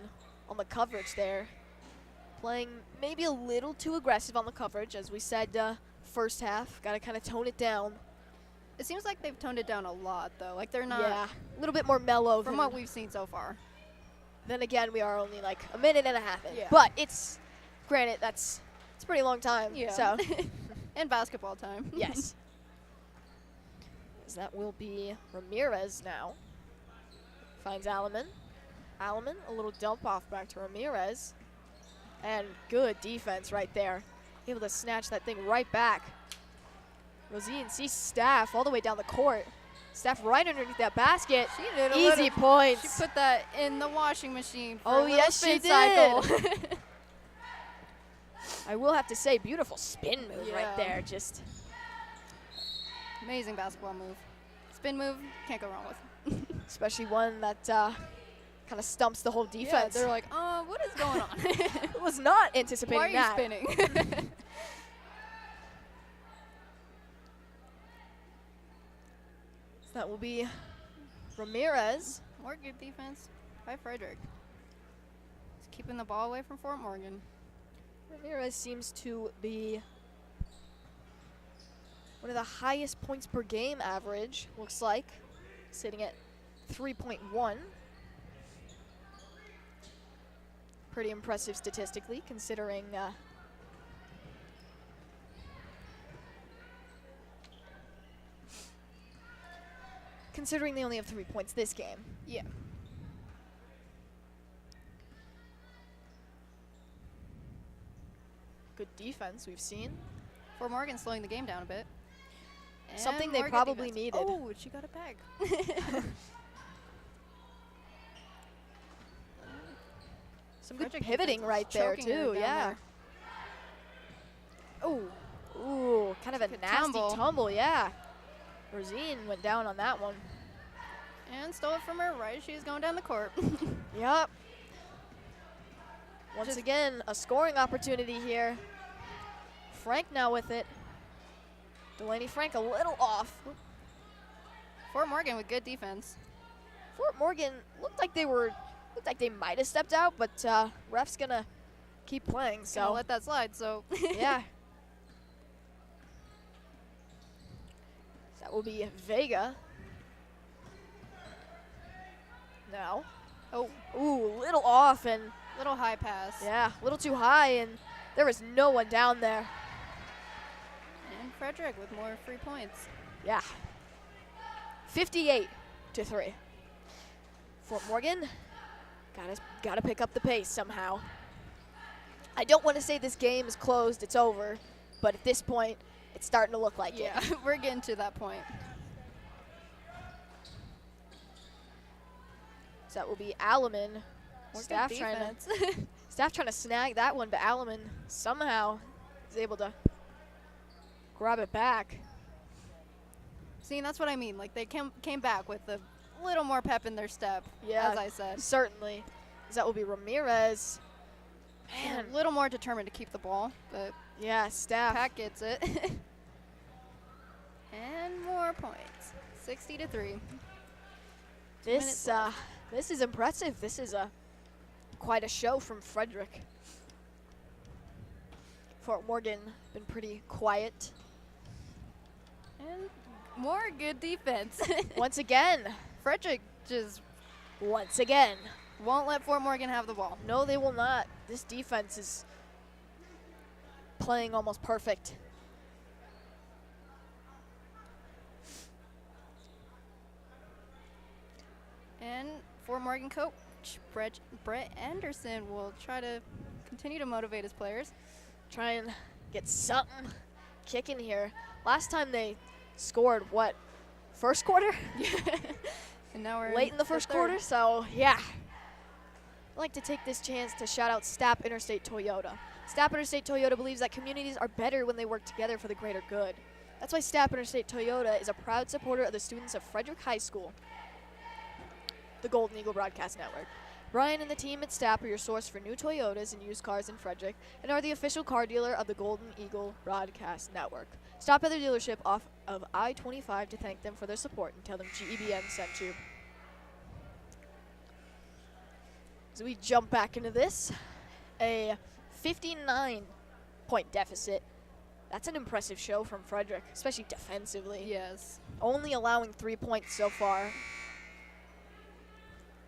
on the coverage there. Playing maybe a little too aggressive on the coverage. As we said, first half, got to kind of tone it down. It seems like they've toned it down a lot, though. Like they're not, Yeah, a little bit more mellow from than what we've seen so far. Then again, we are only like a minute and a half in. Yeah. But it's, granted, it's a pretty long time. Yeah. So, And basketball time. yes. As that will be Ramirez now. Finds Alleman. Alleman, a little dump off back to Ramirez. And good defense right there. Able to snatch that thing right back. Rosine sees Staff all the way down the court. Staff right underneath that basket. She did a Easy little, points. She put that in the washing machine for Oh, a little yes, she spin cycle. I will have to say, beautiful spin move right Yeah. there. Just Amazing basketball move. Spin move, can't go wrong with. especially one that kind of stumps the whole defense. Yeah, they're like, what is going on? was not anticipating Why are you that. spinning? So that will be Ramirez. More good defense by Frederick. Just keeping the ball away from Fort Morgan. Ramirez seems to be one of the highest points per game average, looks like, sitting at 3.1. Pretty impressive statistically, considering considering they only have 3 points this game. Yeah. Good defense we've seen. Fort Morgan slowing the game down a bit. Something And they more good probably defense. needed. Oh, she got it back. Some good Fredrick pivoting defense is right there, choking her too. down Yeah. there. Ooh, kind of a Took a nasty tumble. tumble, yeah. Rosine went down on that one. And stole it from her right as she was going down the court. Yep. Once again, a scoring opportunity here. Frank now with it. Delaney Frank a little off. Fort Morgan with good defense. Fort Morgan looked like they might have stepped out, but ref's gonna keep playing. Gonna So let that slide, so. yeah. That will be Vega. Now. Oh, Ooh, little off and little high pass. yeah, a little too high, and there was no one down there. And Fredrick with more free points. Yeah. 58-3. Fort Morgan, gotta pick up the pace somehow. I don't want to say this game is closed, it's over, but at this point, it's starting to look like Yeah, it. we're getting to that point. So that will be Alleman. More Staff good trying defense. Staff trying to snag that one, but Alleman somehow is able to grab it back. See, that's what I mean. Like, they came back with a little more pep in their step, Yeah, as I said. certainly. That will be Ramirez. And Man, a little more determined to keep the ball, but yeah, Staff. Pat gets it. And more points. 60-3. This left. this is impressive. This is quite a show from Frederick. Fort Morgan been pretty quiet. And more good defense. Once again, Fredrick just once again. won't let Fort Morgan have the ball. No, they will not. This defense is playing almost perfect. And Fort Morgan coach Brett Anderson will try to continue to motivate his players. Try and get something kicking here. Last time they scored, what, first quarter? And now we're Late in the first quarter, so yeah. I'd like to take this chance to shout out Stapp Interstate Toyota. Stapp Interstate Toyota believes that communities are better when they work together for the greater good. That's why Stapp Interstate Toyota is a proud supporter of the students of Fredrick High School, the Golden Eagle Broadcast Network. Brian and the team at Stapp are your source for new Toyotas and used cars in Frederick and are the official car dealer of the Golden Eagle Broadcast Network. Stop at their dealership off of I-25 to thank them for their support and tell them GEBN sent you. So we jump back into this. A 59-point deficit. That's an impressive show from Frederick, especially defensively. Yes. Only allowing 3 points so far.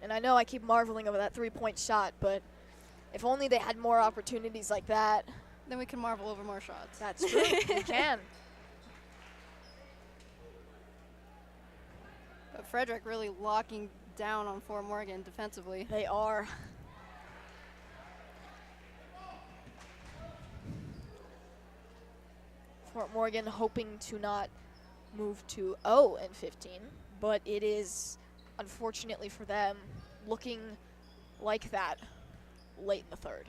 And I know I keep marveling over that 3-point shot, but if only they had more opportunities like that. Then we can marvel over more shots. That's true. We can. But Frederick really locking down on Fort Morgan defensively. They are. Fort Morgan hoping to not move to 0-15, but it is, unfortunately for them, looking like that late in the third.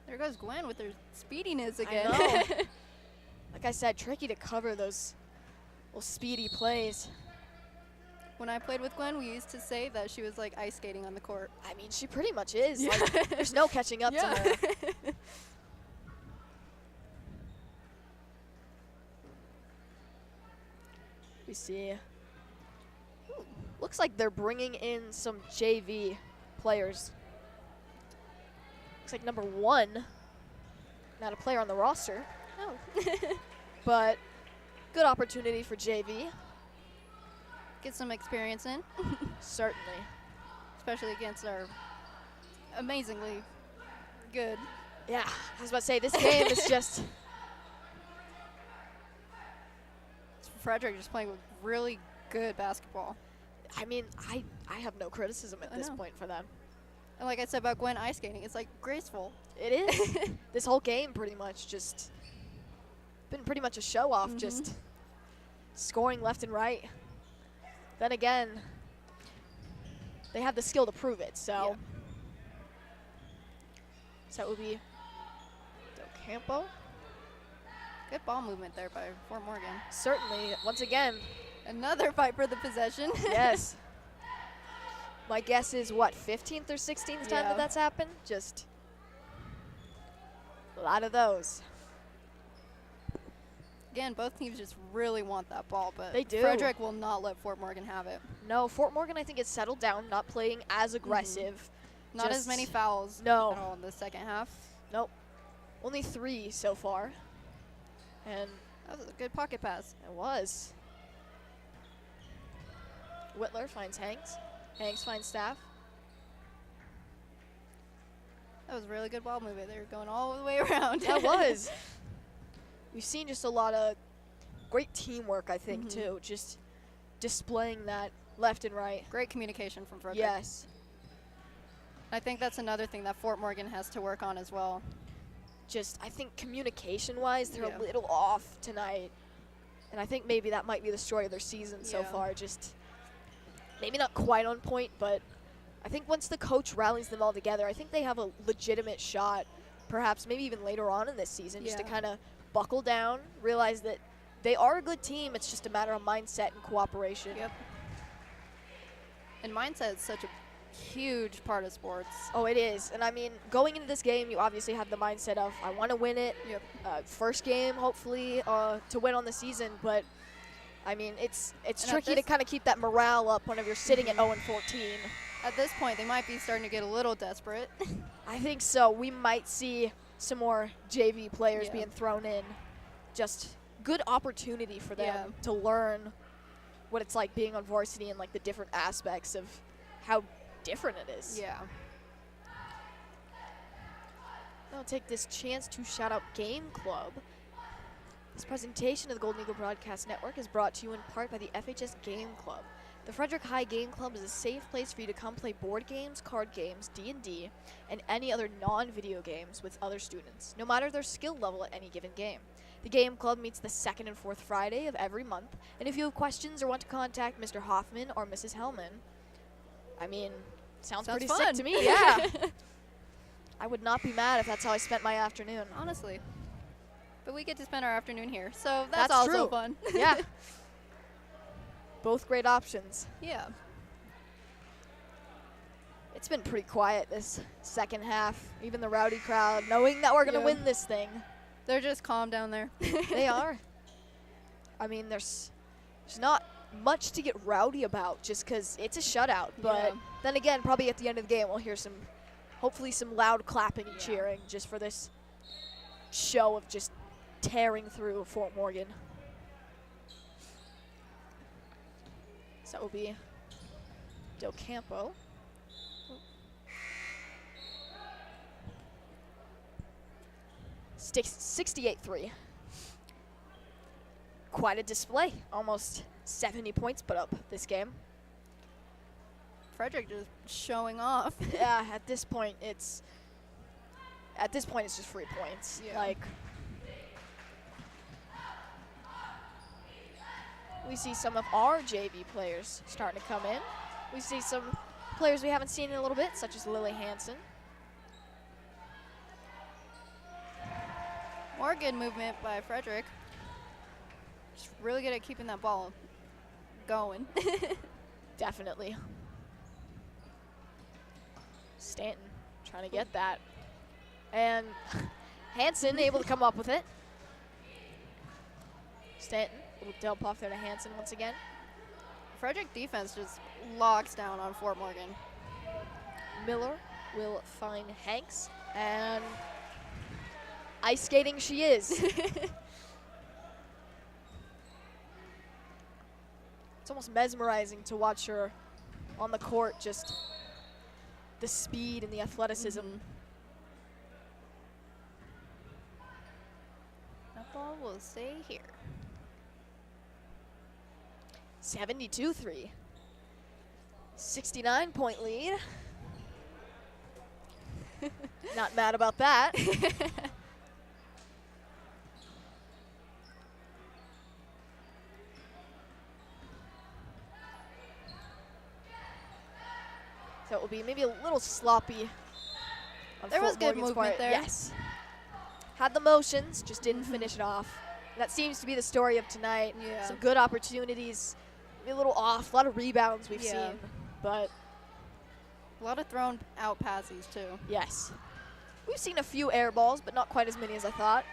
There goes Gwen with her speediness again. I know. Like I said, tricky to cover those little speedy plays. When I played with Gwen, we used to say that she was like ice skating on the court. I mean, she pretty much is. Yeah. Like, there's no catching up to her. We see. Looks like they're bringing in some JV players. Looks like number 1, not a player on the roster, Oh. but good opportunity for JV. Get some experience in, Certainly. especially against our amazingly good. Yeah, I was about to say, this game is just, Frederick just playing with really good basketball. I mean, I have no criticism at I this know. point for them. And like I said about Gwen ice skating, it's like graceful. It is. This whole game pretty much just been pretty much a show off, just scoring left and right. Then again, they have the skill to prove it, so So that would be Del Campo. Good ball movement there by Fort Morgan. Certainly, once again. Another fight for the possession. Yes. My guess is, what, 15th or 16th time that that's happened? Just a lot of those. Again, both teams just really want that ball, but they do. Frederick will not let Fort Morgan have it. No, Fort Morgan, I think, is settled down, not playing as aggressive. Not as many fouls at all in the second half. Nope. Only 3 so far. And that was a good pocket pass. It was. Whitler finds Hanks. Hanks finds Staff. That was a really good ball movement. They were going all the way around. That was. We've seen just a lot of great teamwork, I think, too. Just displaying that left and right. Great communication from Frederick. Yes. I think that's another thing that Fort Morgan has to work on as well. Just, I think communication-wise, they're a little off tonight. And I think maybe that might be the story of their season so far. Just maybe not quite on point, but I think once the coach rallies them all together, I think they have a legitimate shot, perhaps maybe even later on in this season, just to kind of buckle down, realize that they are a good team. It's just a matter of mindset and cooperation. Yep. And mindset is such a huge part of sports. Oh, it is. And I mean, going into this game, you obviously have the mindset of, I want to win it. Yep. First game, hopefully, to win on the season. But I mean, it's tricky to kind of keep that morale up whenever you're sitting at 0-14. At this point, they might be starting to get a little desperate. I think so. We might see some more JV players being thrown in. Just good opportunity for them to learn what it's like being on varsity and like the different aspects of how different it is. Yeah. I'll take this chance to shout out Game Club. This presentation of the Golden Eagle Broadcast Network is brought to you in part by the FHS Game Club. The Fredrick High Game Club is a safe place for you to come play board games, card games, D&D, and any other non-video games with other students, no matter their skill level at any given game. The Game Club meets the second and fourth Friday of every month, and if you have questions or want to contact Mr. Hoffman or Mrs. Hellman, I mean, sounds pretty fun. sick to me, yeah. I would not be mad if that's how I spent my afternoon. Honestly. But we get to spend our afternoon here, so that's also also fun. Yeah. Both great options. Yeah. It's been pretty quiet this second half. Even the rowdy crowd, knowing that we're going to win this thing. They're just calm down there. They are. I mean, there's not much to get rowdy about just because it's a shutout. But then again, probably at the end of the game, we'll hear hopefully some loud clapping and cheering just for this show of just tearing through Fort Morgan. So that will be Del Campo. 68-3. Quite a display. Almost 70 points put up this game. Frederick just showing off. Yeah, at this point it's just free points. Yeah. Like, we see some of our JV players starting to come in. We see some players we haven't seen in a little bit, such as Lily Hansen. More good movement by Frederick. Just really good at keeping that ball going. Definitely. Stanton trying to get that. And Hansen able to come up with it. Stanton, little dump off there to Hansen once again. Frederick defense just locks down on Fort Morgan. Miller will find Hanks, and ice skating she is. It's almost mesmerizing to watch her on the court, just the speed and the athleticism. That ball will stay here. 72-3. 69-point lead. Not mad about that. So it will be maybe a little sloppy on There was Fort good Morgan's movement part. there. Yes. Had the motions, just didn't finish it off. That seems to be the story of tonight. Yeah. Some good opportunities, maybe a little off, a lot of rebounds we've Yeah. seen, but A lot of thrown out passes, too. yes. We've seen a few air balls, but not quite as many as I thought.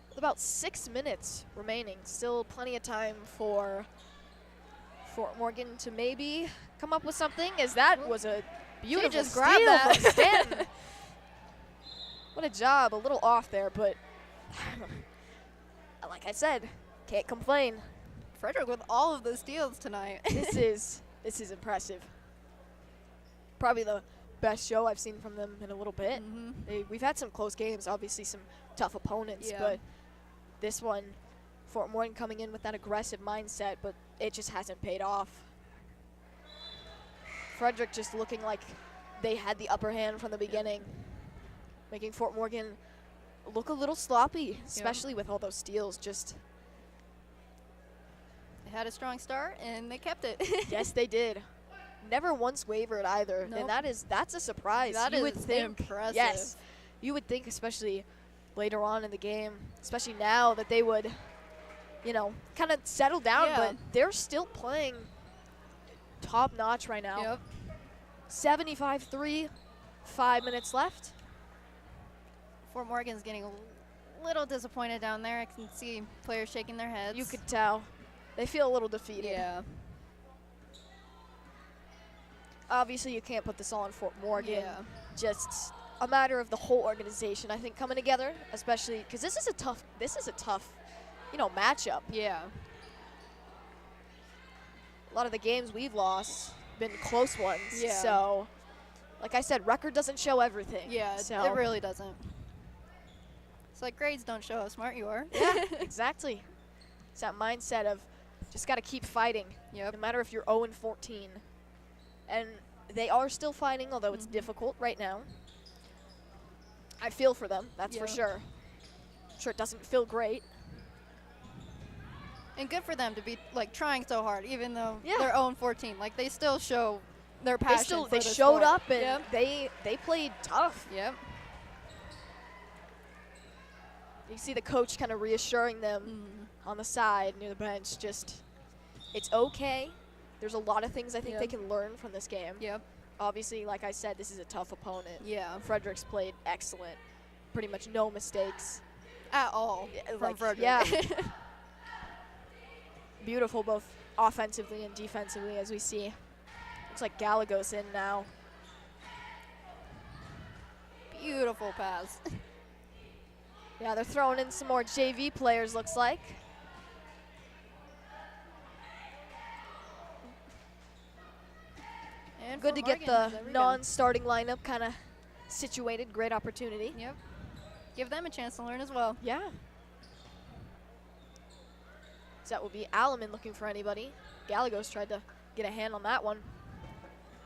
With about 6 minutes remaining, still plenty of time for Fort Morgan to maybe come up with something, as that was a beautiful just steal grabbed that. from Stanton. What a job, a little off there, but like I said, can't complain. Frederick with all of the steals tonight. This is impressive. Probably the best show I've seen from them in a little bit. We've had some close games, obviously some tough opponents, Yeah. but this one, Fort Morgan coming in with that aggressive mindset, but it just hasn't paid off. Frederick just looking like they had the upper hand from the beginning, making Fort Morgan look a little sloppy, especially with all those steals. Just They had a strong start, and they kept it. yes, they did. Never once wavered either, Nope. and that's a surprise. That you would is think, impressive. Yes, you would think, especially later on in the game, especially now, that they would, kind of settle down. Yeah. But they're still playing top notch right now. Yep. 75-3, 5 minutes left. Fort Morgan's getting a little disappointed down there. I can see players shaking their heads. You could tell they feel a little defeated. Yeah. Obviously, you can't put this all on Fort Morgan. Yeah. Just a matter of the whole organization, I think, coming together, especially because this is a tough, matchup. Yeah. A lot of the games we've lost been close ones. Yeah. So, like I said, record doesn't show everything. Yeah, So it really doesn't. It's like grades don't show how smart you are. yeah, exactly. It's that mindset of just got to keep fighting. Yep. No matter if you're 0-14. And they are still fighting, although it's difficult right now. I feel for them, that's for Yeah. sure. Sure, it doesn't feel great. And good for them to be trying so hard, even though Yeah. they're 0-14. Like they still show their passion. They for the showed sport. up and Yep. they played tough. Yep. You see the coach kind of reassuring them on the side near the bench. Just, it's okay. There's a lot of things I think Yep. they can learn from this game. Yep. Obviously, like I said, this is a tough opponent. Yeah. Frederick's played excellent. Pretty much no mistakes. At all. Yeah, From like, Frederick. yeah. Beautiful both offensively and defensively, as we see. Looks like Gallegos in now. Beautiful pass. Yeah, they're throwing in some more JV players, looks like. And Good to Fort get Morgan, the there we go. non-starting lineup kind of situated. Great opportunity. Yep. Give them a chance to learn as well. Yeah. So that will be Alaman looking for anybody. Gallegos tried to get a hand on that one.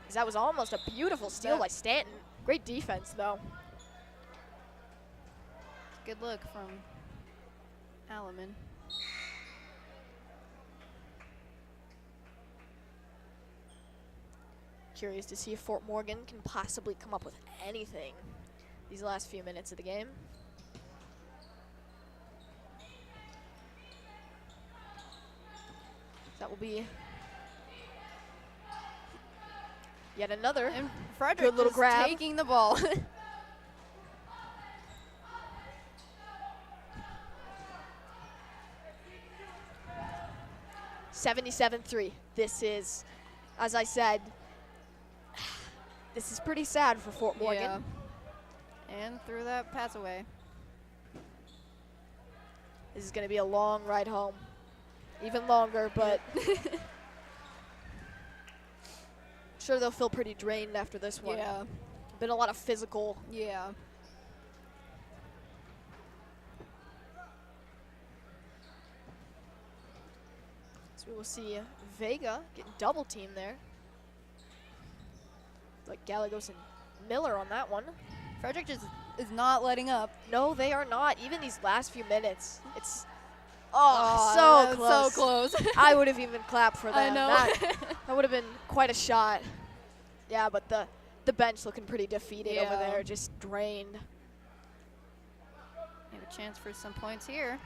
'Cause that was almost a beautiful steal Yeah. by Stanton. Great defense, though. Good look from Alaman. Curious to see if Fort Morgan can possibly come up with anything these last few minutes of the game. That will be yet another And Frederick good little just grab. taking the ball. 77-3. This is, as I said, this is pretty sad for Fort Morgan. Yeah. And threw that pass away. This is going to be a long ride home. Even longer, but sure they'll feel pretty drained after this one. Yeah. Been a lot of physical. Yeah. So we will see Vega getting double teamed there. Like Gallegos and Miller on that one. Frederick just is not letting up. No, they are not. Even these last few minutes, it's Oh, so close. So close. I would have even clapped for them. I know. That would have been quite a shot. Yeah, but the bench looking pretty defeated over Yeah. there, just drained. We have a chance for some points here.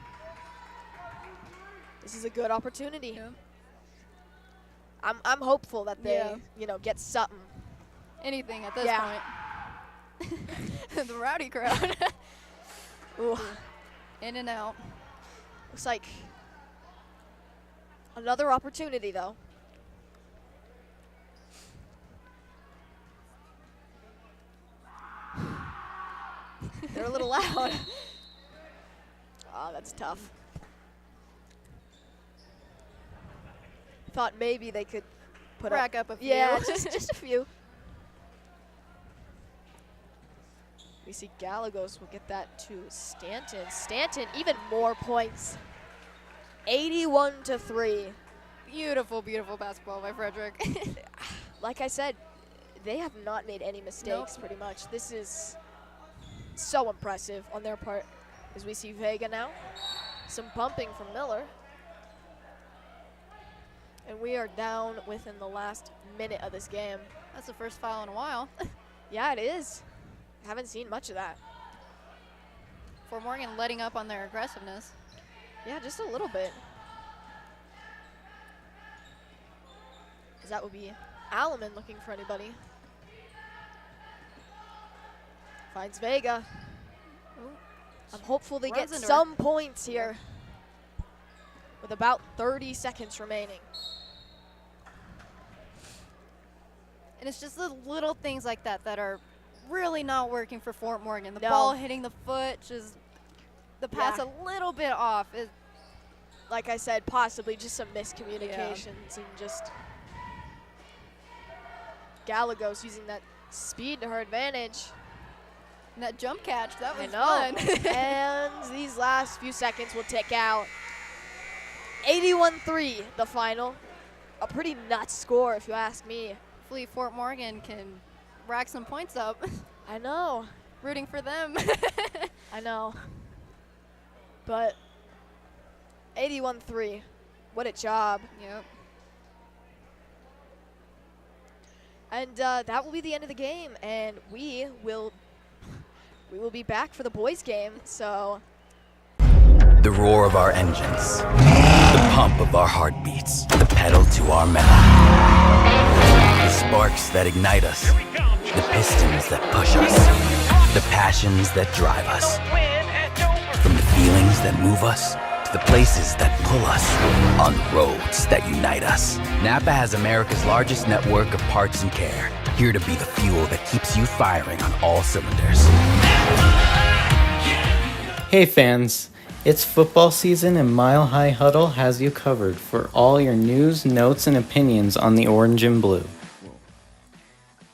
This is a good opportunity. Yeah. I'm hopeful that they, Yeah. get something. Anything at this Yeah. point. The rowdy crowd. Ooh. In and out. Looks like another opportunity, though. They're a little loud. Oh, that's tough. Thought maybe they could put Rack up a few. Yeah, just a few. We see Gallegos will get that to Stanton. Stanton, even more points. 81-3. Beautiful, beautiful basketball by Frederick. Like I said, they have not made any mistakes pretty much. This is so impressive on their part. As we see Vega now. Some bumping from Miller. And we are down within the last minute of this game. That's the first foul in a while. Yeah, it is. Haven't seen much of that. Fort Morgan letting up on their aggressiveness. Yeah, just a little bit. As that would be Alleman looking for anybody. Finds Vega. Ooh. I'm hopeful they get Runs into her. some points here. With about 30 seconds remaining. And it's just the little things like that that are really not working for Fort Morgan. The No. ball hitting the foot, just the pass Yeah. a little bit off. Like I said, possibly just some miscommunications and just Gallegos using that speed to her advantage. And that jump catch, that I was know. fun. And these last few seconds will tick out. 81-3, the final. A pretty nuts score, if you ask me. Hopefully Fort Morgan can rack some points up. I know. Rooting for them. I know. But 81-3. What a job. Yep. And that will be the end of the game. And we will be back for the boys' game. So The roar of our engines, the pump of our heartbeats, the pedal to our metal. The sparks that ignite us, the pistons that push us, the passions that drive us. From the feelings that move us to the places that pull us, on roads that unite us. Napa has America's largest network of parts and care, here to be the fuel that keeps you firing on all cylinders. Hey fans, it's football season and Mile High Huddle has you covered for all your news, notes, and opinions on the orange and blue.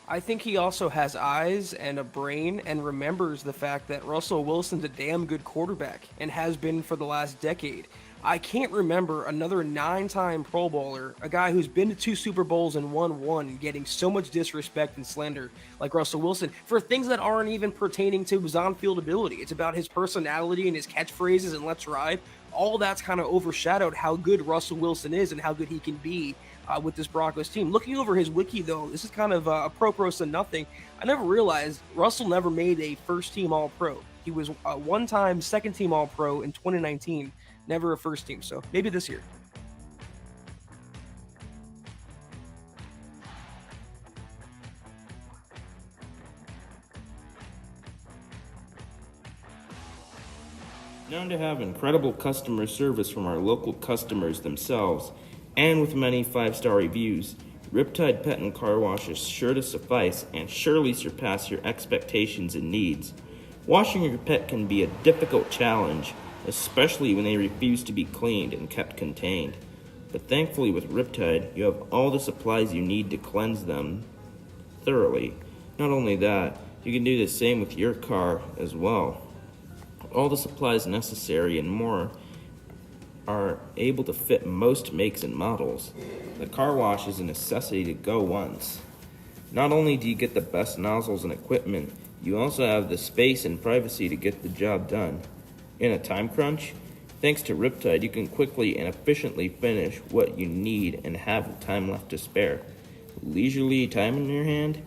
I think he also has eyes and a brain and remembers the fact that Russell Wilson's a damn good quarterback and has been for the last decade. I can't remember another 9-time Pro Bowler, a guy who's been to 2 Super Bowls and won 1, getting so much disrespect and slander like Russell Wilson for things that aren't even pertaining to his on-field ability. It's about his personality and his catchphrases and let's ride. All that's kind of overshadowed how good Russell Wilson is and how good he can be with this Broncos team. Looking over his wiki, though, this is kind of a pro-pros and nothing. I never realized Russell never made a first-team All-Pro. He was a one-time second-team All-Pro in 2019. Never a first team, so maybe this year. Known to have incredible customer service from our local customers themselves, and with many 5-star reviews, Riptide Pet and Car Wash is sure to suffice and surely surpass your expectations and needs. Washing your pet can be a difficult challenge, especially when they refuse to be cleaned and kept contained. But thankfully with Riptide, you have all the supplies you need to cleanse them thoroughly. Not only that, you can do the same with your car as well. All the supplies necessary and more are able to fit most makes and models. The car wash is a necessity to go once. Not only do you get the best nozzles and equipment, you also have the space and privacy to get the job done. In a time crunch, Thanks to Riptide, you can quickly and efficiently finish what you need and have time left to spare. Leisurely time in your hand?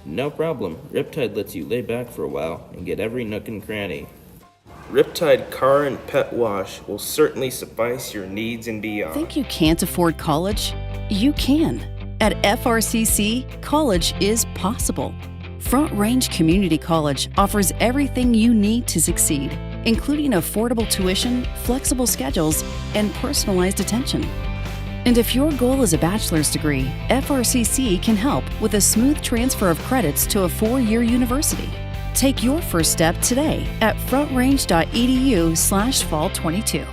No problem. Riptide lets you lay back for a while and get every nook and cranny. Riptide Car and Pet Wash will certainly suffice your needs and beyond. Think you can't afford college? You can. At FRCC, college is possible. Front Range Community College offers everything you need to succeed, including affordable tuition, flexible schedules, and personalized attention. And if your goal is a bachelor's degree, FRCC can help with a smooth transfer of credits to a 4-year university. Take your first step today at frontrange.edu/fall22.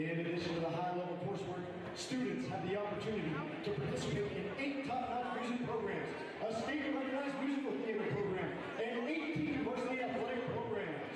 In addition to the high-level coursework, students have the opportunity to participate in 8 top-notch music programs, a state-recognized musical theater program, and 18 varsity athletic programs.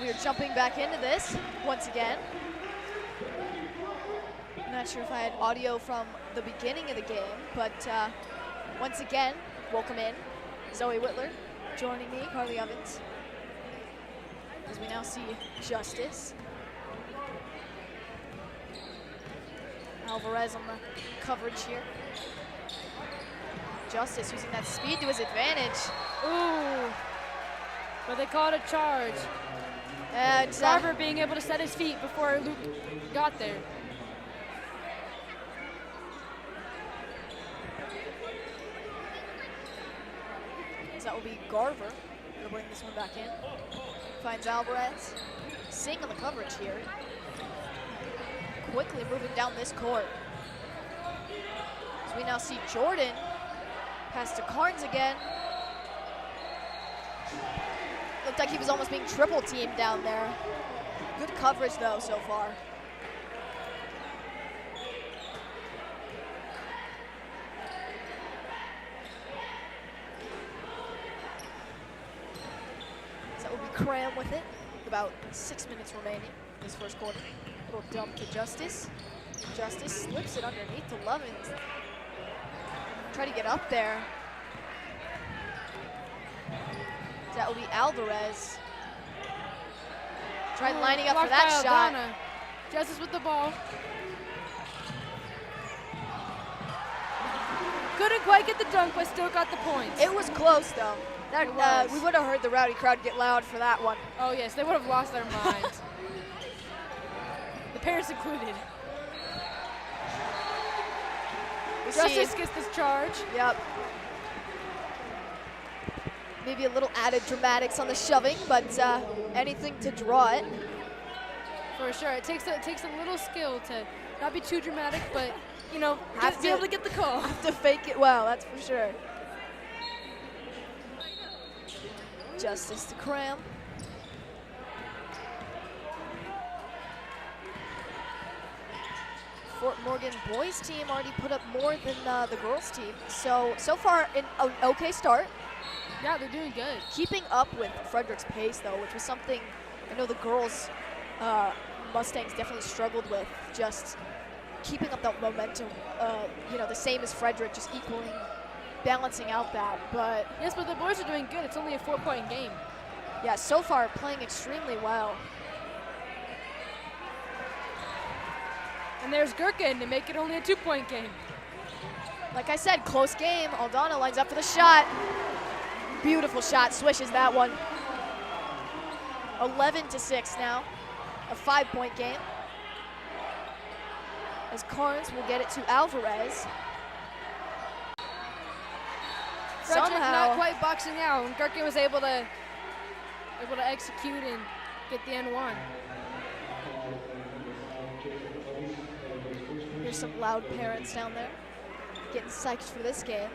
we are jumping back into this once again. I'm not sure if I had audio from the beginning of the game, but once again, welcome in Zoe Whitler, joining me, Carly Evans, as we now see Justice. Alvarez on the coverage here. Justice using that speed to his advantage. Ooh, but they called a charge. And Garver being able to set his feet before Luke got there. So that will be Garver. Gonna bring this one back in. Finds Alvarez. Singh on the coverage here. Quickly moving down this court. So we now see Jordan pass to Carnes again. Looked like he was almost being triple teamed down there. Good coverage though so far. So that will be Cram with it. About 6 minutes remaining in this first quarter. Little dump to Justice. Justice slips it underneath to Lovins. Try to get up there. That will be Alvarez. Tried lining up for Blocked that by shot. Aldana. Justice with the ball. Couldn't quite get the dunk, but still got the points. It was close though. That, It was. we would have heard the rowdy crowd get loud for that one. Oh yes, they would have lost their minds. The parents included. We Justice see, gets this charge. yep. Maybe a little added dramatics on the shoving, but anything to draw it. For sure, it takes a little skill to not be too dramatic, but you know, Have be to- able to get the call. Have to fake it well, that's for sure. Justice to Cram. Fort Morgan boys team already put up more than the girls team. So far an okay start. Yeah, they're doing good. Keeping up with Frederick's pace though, which was something I know the girls Mustangs definitely struggled with, just keeping up that momentum. You know, the same as Frederick, just equaling, balancing out that. But Yes, but the boys are doing good. It's only a 4-point game. yeah, so far playing extremely well. And there's Gherkin to make it only a 2-point game. Like I said, close game. Aldana lines up for the shot. Beautiful shot, swishes that one. 11-6 now, a 5-point game. As Carnes will get it to Alvarez. Frederick Somehow, not quite boxing out, and Gherkin was able to execute and get the N1. here's some loud parents down there getting psyched for this game.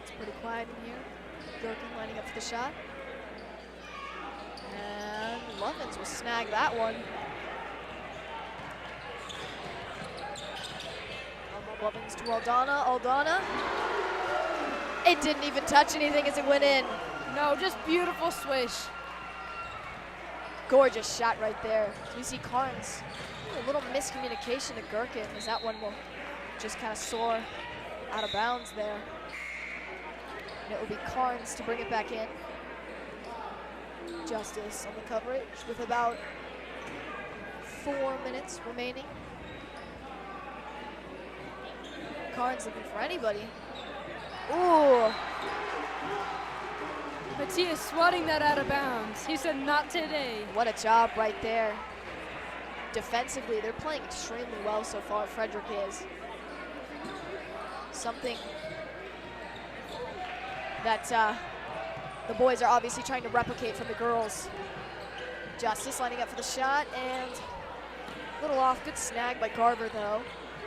It's pretty quiet in here. Gherkin lining up for the shot. And Lovins will snag that one. Lovins to Aldana. Aldana. It didn't even touch anything as it went in. No, just beautiful swish. Gorgeous shot right there. So we see Carnes. A little miscommunication to Gherkin as that one will just kind of soar out of bounds there. And it will be Carnes to bring it back in. Justice on the coverage with about 4 minutes remaining. Carnes looking for anybody. Ooh. Matias swatting that out of bounds. He said, not today. What a job right there. Defensively, they're playing extremely well so far, Frederick is. Something that the boys are obviously trying to replicate from the girls. Justice lining up for the shot, and a little off. Good snag by Garver, though.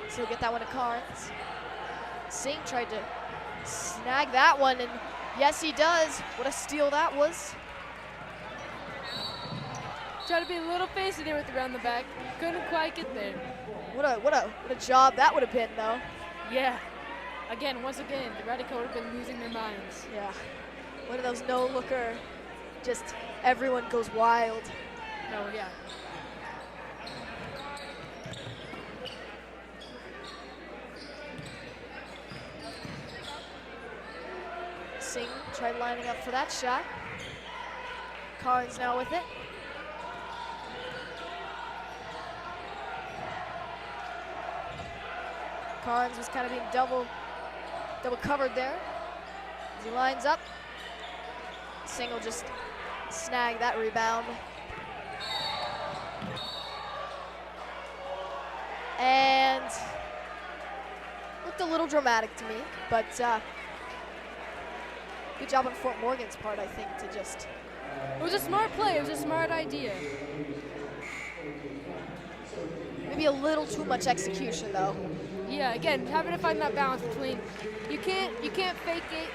So he'll get that one to Carnes. Singh tried to snag that one, and yes, he does. What a steal that was. Tried to be a little fancy there with the around the back. Couldn't quite get there. What a job that would have been, though. Yeah. Once again, the Red Dakota have been losing their minds. Yeah. One of those no-looker, just everyone goes wild. No, yeah. Singh tried lining up for that shot. Carnes now with it. Carnes was kind of being double covered there. As he lines up, Singh will just snag that rebound. And looked a little dramatic to me, but good job on Fort Morgan's part, I think, to just... It was a smart play. It was a smart idea. Maybe a little too much execution, though. Yeah, again, having to find that balance between you can't fake it,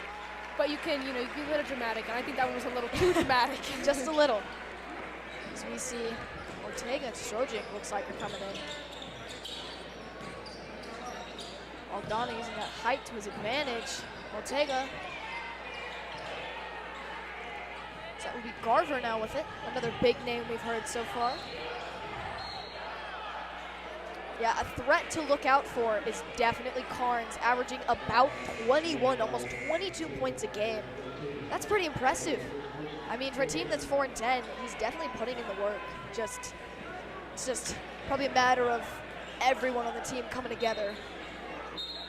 but you can, you can be a little dramatic, and I think that one was a little too dramatic. Just a little. As we see Ortega and Strojic looks like are coming in. Aldana using that height to his advantage. Ortega. So that would be Garver now with it. Another big name we've heard so far. Yeah, a threat to look out for is definitely Carnes, averaging about 21, almost 22 points a game. That's pretty impressive. I mean, for a team that's 4-10, he's definitely putting in the work. It's just probably a matter of everyone on the team coming together.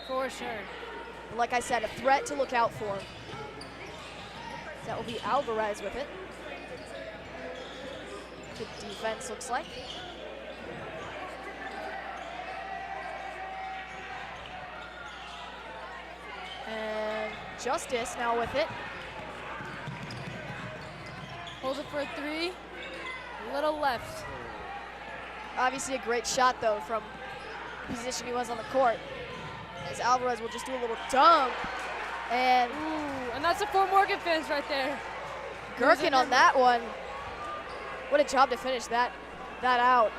For sure. But like I said, a threat to look out for. That will be Alvarez with it. Good defense, looks like. And Justice now with it. Holds it for a three. A little left. Obviously a great shot, though, from the position he was on the court. As Alvarez will just do a little dunk. And and that's the Fort Morgan fans right there. Gherkin on that one. What a job to finish that out.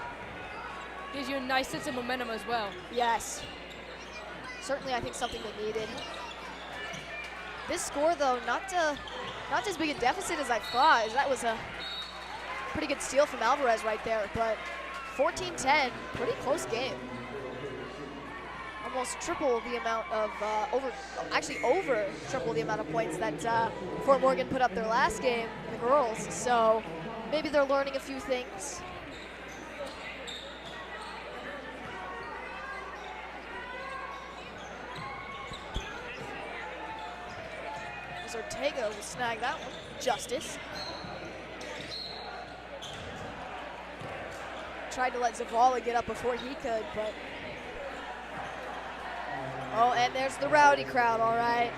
Gives you a nice sense of momentum as well. Yes. Certainly, I think something they needed. This score, though, not as big a deficit as I thought. As that was a pretty good steal from Alvarez right there. But 14-10, pretty close game. Almost triple the amount of, over triple the amount of points that Fort Morgan put up their last game, the girls. So maybe they're learning a few things. As Ortega will snag that one. Justice. Tried to let Zavala get up before he could, but... Oh, and there's the rowdy crowd, all right.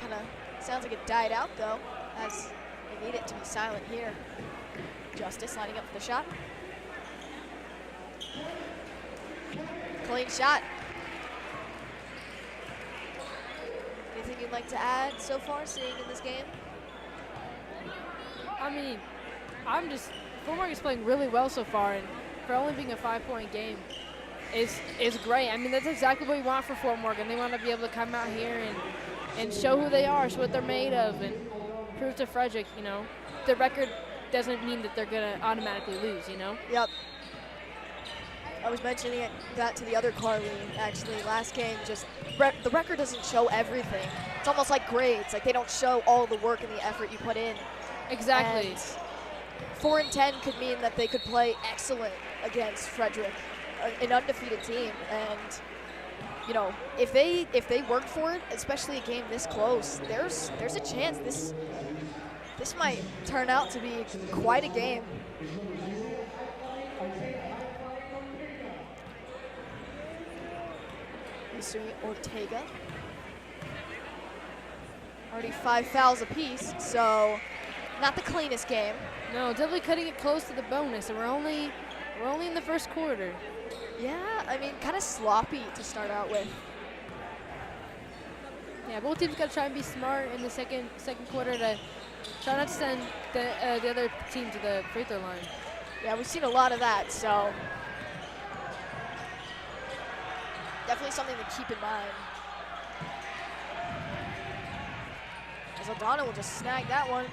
Kind of sounds like it died out, though, as they need it to be silent here. Justice lining up for the shot. Clean shot. Anything you'd like to add so far, seeing in this game? I mean, Fort Morgan's playing really well so far, and for only being a 5-point game is great. I mean, that's exactly what we want for Fort Morgan. They want to be able to come out here and show who they are, show what they're made of, and prove to Frederick, the record doesn't mean that they're going to automatically lose, Yep. I was mentioning that to the other Carly, actually, last game. Just the record doesn't show everything. It's almost like grades. Like, they don't show all the work and the effort you put in. Exactly. And 4-10 could mean that they could play excellent against Frederick, an undefeated team. And, if they work for it, especially a game this close, there's a chance this might turn out to be quite a game. Mr. Ortega. Already 5 fouls apiece, so not the cleanest game. No, definitely cutting it close to the bonus, and we're only in the first quarter. Yeah, I mean, kind of sloppy to start out with. Yeah, both teams got to try and be smart in the second quarter to try not to send the other team to the free throw line. Yeah, we've seen a lot of that, so definitely something to keep in mind. As Aldana will just snag that one.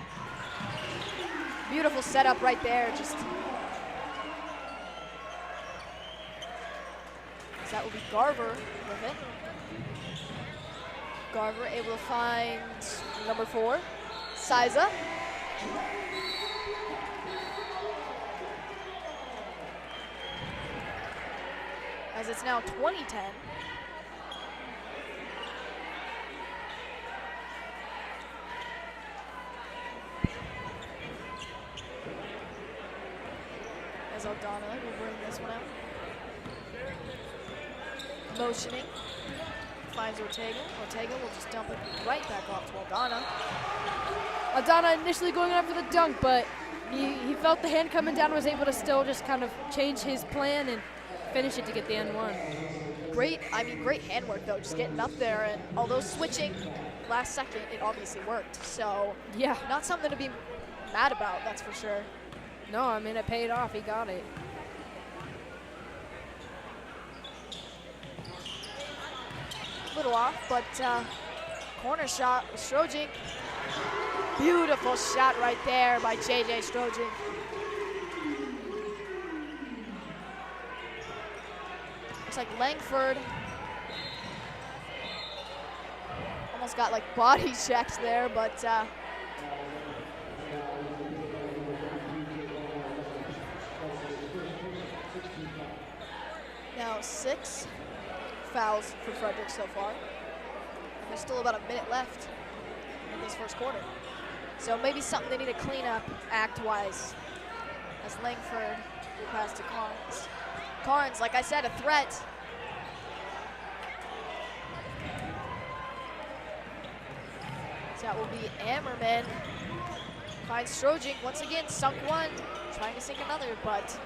Beautiful setup right there. Just that will be Garver with it. Garver able to find number 4, Siza. As it's now 20-10. As Aldana will bring this one out. Motioning. Finds Ortega. Ortega will just dump it right back off to Aldana. Aldana initially going after the dunk, but he felt the hand coming down and was able to still just kind of change his plan and finish it to get the N1. Great handwork though, just getting up there, and although switching last second, it obviously worked. So yeah, not something to be mad about, that's for sure. No, I mean, it paid off. He got it. A little off, but corner shot with Strojink. Beautiful shot right there by JJ Strojink. Looks like Langford almost got like body checked there, but now 6 fouls for Frederick so far. And there's still about a minute left in this first quarter. So maybe something they need to clean up act-wise. As Langford will pass to Carnes. Carnes, like I said, a threat. So that will be Ammerman. Finds Strojink once again, sunk one, trying to sink another, but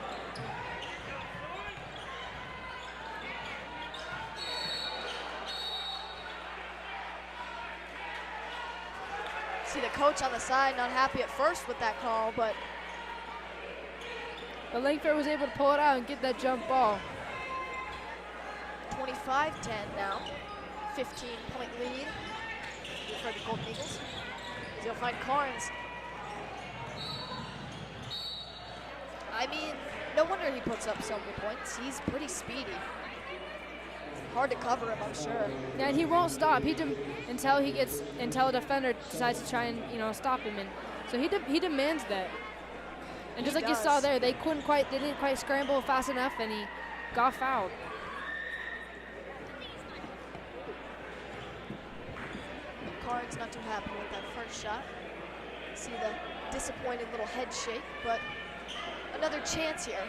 see the coach on the side, not happy at first with that call, but Langford was able to pull it out and get that jump ball. 25-10 now. 15-point lead for the Golden Eagles. He'll find Carnes. I mean, no wonder he puts up so many points. He's pretty speedy. Hard to cover him, I'm sure. Yeah, and he won't stop. Until a defender decides to try and stop him, and so he demands that. And just like you saw there, they didn't quite scramble fast enough, and he got fouled. Carnes not too happy with that first shot. See the disappointed little head shake, but another chance here.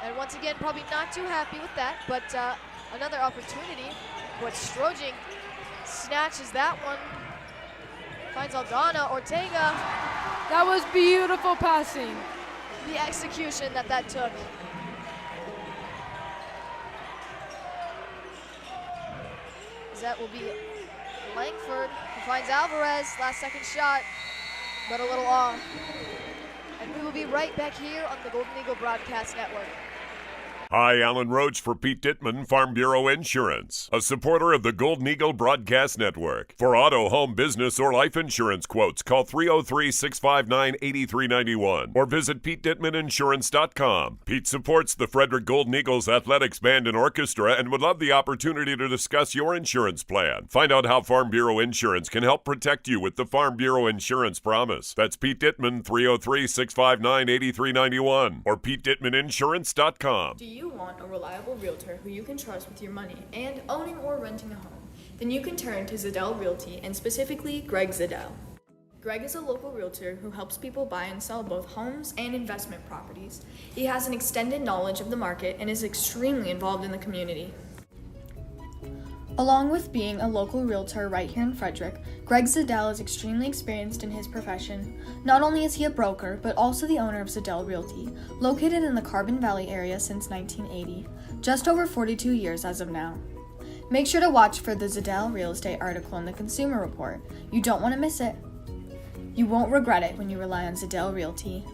And once again, probably not too happy with that, but another opportunity. But Strojink snatches that one. Finds Aldana, Ortega. That was beautiful passing. The execution that took. That will be Langford, who finds Alvarez, last second shot, but a little off. And we will be right back here on the Golden Eagle Broadcast Network. Hi, Alan Roach for Pete Dittman, Farm Bureau Insurance, a supporter of the Golden Eagle Broadcast Network. For auto, home, business, or life insurance quotes, call 303-659-8391 or visit PeteDittmanInsurance.com. Pete supports the Frederick Golden Eagles Athletics Band and Orchestra and would love the opportunity to discuss your insurance plan. Find out how Farm Bureau Insurance can help protect you with the Farm Bureau Insurance Promise. That's Pete Dittman, 303-659-8391 or PeteDittmanInsurance.com. Do you want a reliable realtor who you can trust with your money and owning or renting a home? Then you can turn to Zadell Realty, and specifically Greg Zadell. Greg is a local realtor who helps people buy and sell both homes and investment properties. He has an extended knowledge of the market and is extremely involved in the community. Along with being a local realtor right here in Frederick, Greg Zadell is extremely experienced in his profession. Not only is he a broker, but also the owner of Zadell Realty, located in the Carbon Valley area since 1980, just over 42 years as of now. Make sure to watch for the Zadell Real Estate article in the Consumer Report. You don't want to miss it. You won't regret it when you rely on Zadell Realty.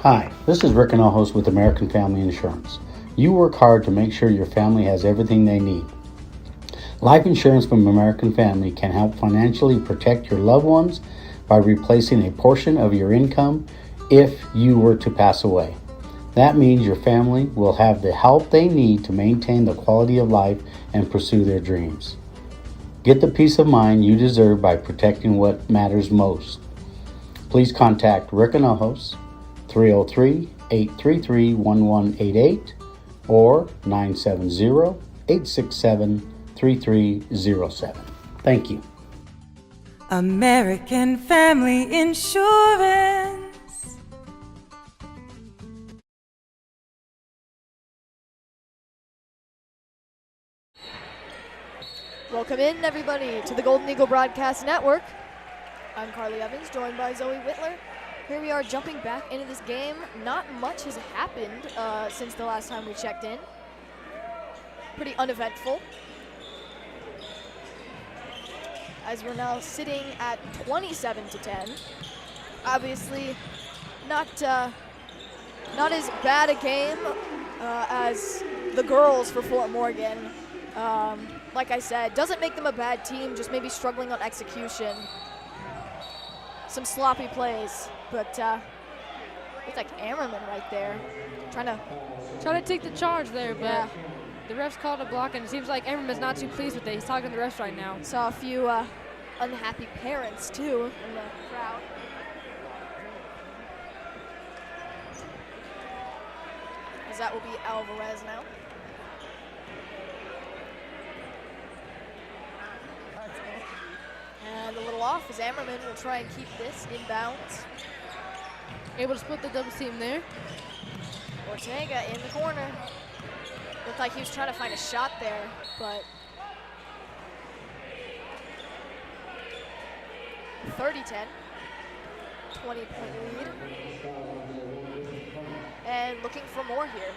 Hi, this is Rick Anojos with American Family Insurance. You work hard to make sure your family has everything they need. Life insurance from American Family can help financially protect your loved ones by replacing a portion of your income if you were to pass away. That means your family will have the help they need to maintain the quality of life and pursue their dreams. Get the peace of mind you deserve by protecting what matters most. Please contact Rick Anojos, 303-833-1188 or 970-867-3307. Thank you. American Family Insurance. Welcome in, everybody, to the Golden Eagle Broadcast Network. I'm Carly Evans, joined by Zoe Whitler. Here we are jumping back into this game. Not much has happened since the last time we checked in. Pretty uneventful. As we're now sitting at 27-10. Obviously, not as bad a game as the girls for Fort Morgan. Like I said, doesn't make them a bad team, just maybe struggling on execution. Some sloppy plays, but it's like Ammerman right there, trying to take the charge there, but the refs called a block, and it seems like Ammerman's not too pleased with it. He's talking to the refs right now. Saw a few unhappy parents too in the crowd. As that will be Alvarez now. And a little off as Ammerman will try and keep this inbounds. Able to split the double team there. Ortega in the corner. Looked like he was trying to find a shot there, but 30-10. 20-point lead. And looking for more here.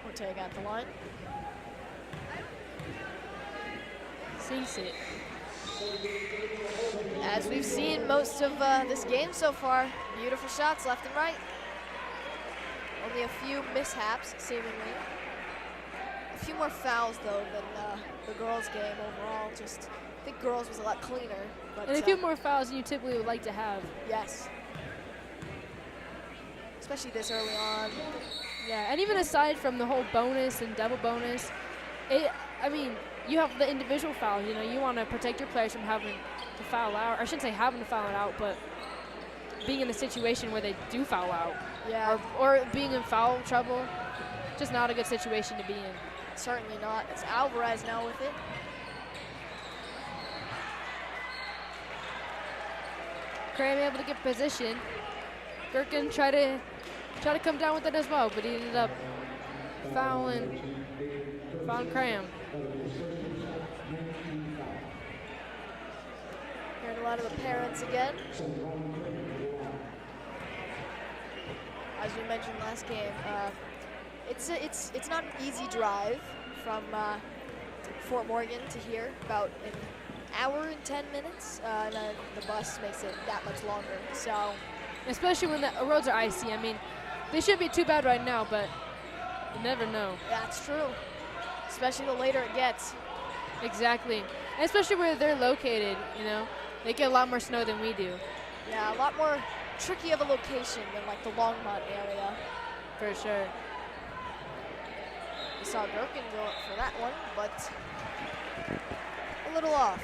Ortega at the line. Sees it. As we've seen most of this game so far, beautiful shots left and right. Only a few mishaps, seemingly. A few more fouls, though, than the girls' game overall. Just, I think girls was a lot cleaner. But, And a few more fouls than you typically would like to have. Yes. Especially this early on. Yeah, and even aside from the whole bonus and double bonus, I mean, you have the individual fouls. You know, you want to protect your players from having to foul out. Or I shouldn't say having to foul it out, but being in a situation where they do foul out. Yeah. Or being in foul trouble. Just not a good situation to be in. Certainly not. It's Alvarez now with it. Graham able to get position. Gherkin tried to come down with it as well, but he ended up fouling Cram. Hearing a lot of the parents again. As we mentioned last game, it's not an easy drive from Fort Morgan to here, about an hour and 10 minutes, and the bus makes it that much longer. So, especially when the roads are icy. I mean, they shouldn't be too bad right now, but you never know. That's true. Especially the later it gets. Exactly. And especially where they're located, you know. They get a lot more snow than we do. Yeah, a lot more tricky of a location than like the Longmont area. For sure. We saw Gherkin go up for that one, but a little off.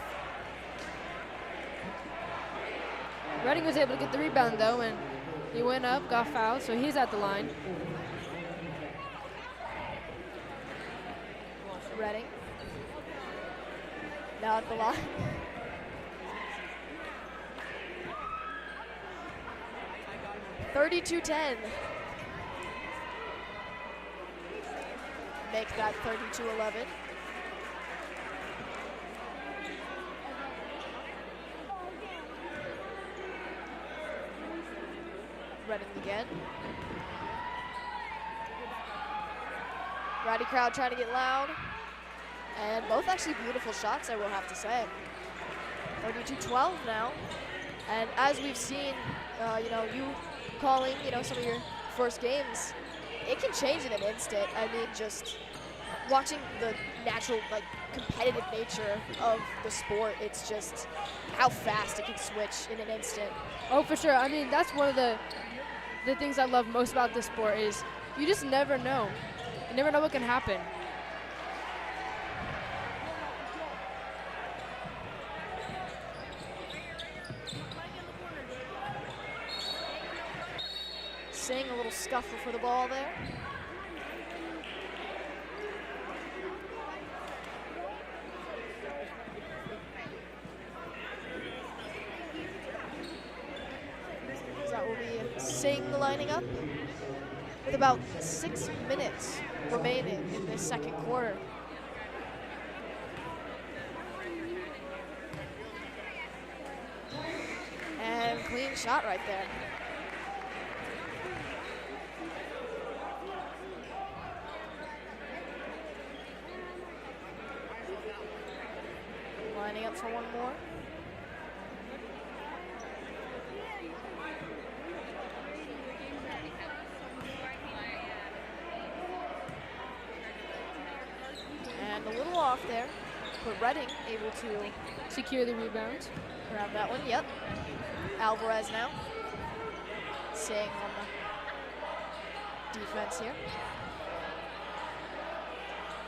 Redding was able to get the rebound though, and he went up, got fouled, so he's at the line. Redding. Now at the line. (32-10). Make that 32-11. Redding again. Rowdy crowd trying to get loud. And both actually beautiful shots, I will have to say. 32-12 now. And as we've seen, you calling, some of your first games, it can change in an instant. I mean, just watching the natural, competitive nature of the sport, it's just how fast it can switch in an instant. Oh, for sure. I mean, that's one of the things I love most about this sport is you just never know. You never know what can happen. Seeing a little scuffle for the ball there. That will be Singh lining up with about 6 minutes remaining in this second quarter. And clean shot right there. Lining up for one more. And a little off there, but Redding able to secure the rebound. Grab that one, yep. Alvarez now. Singh on the defense here.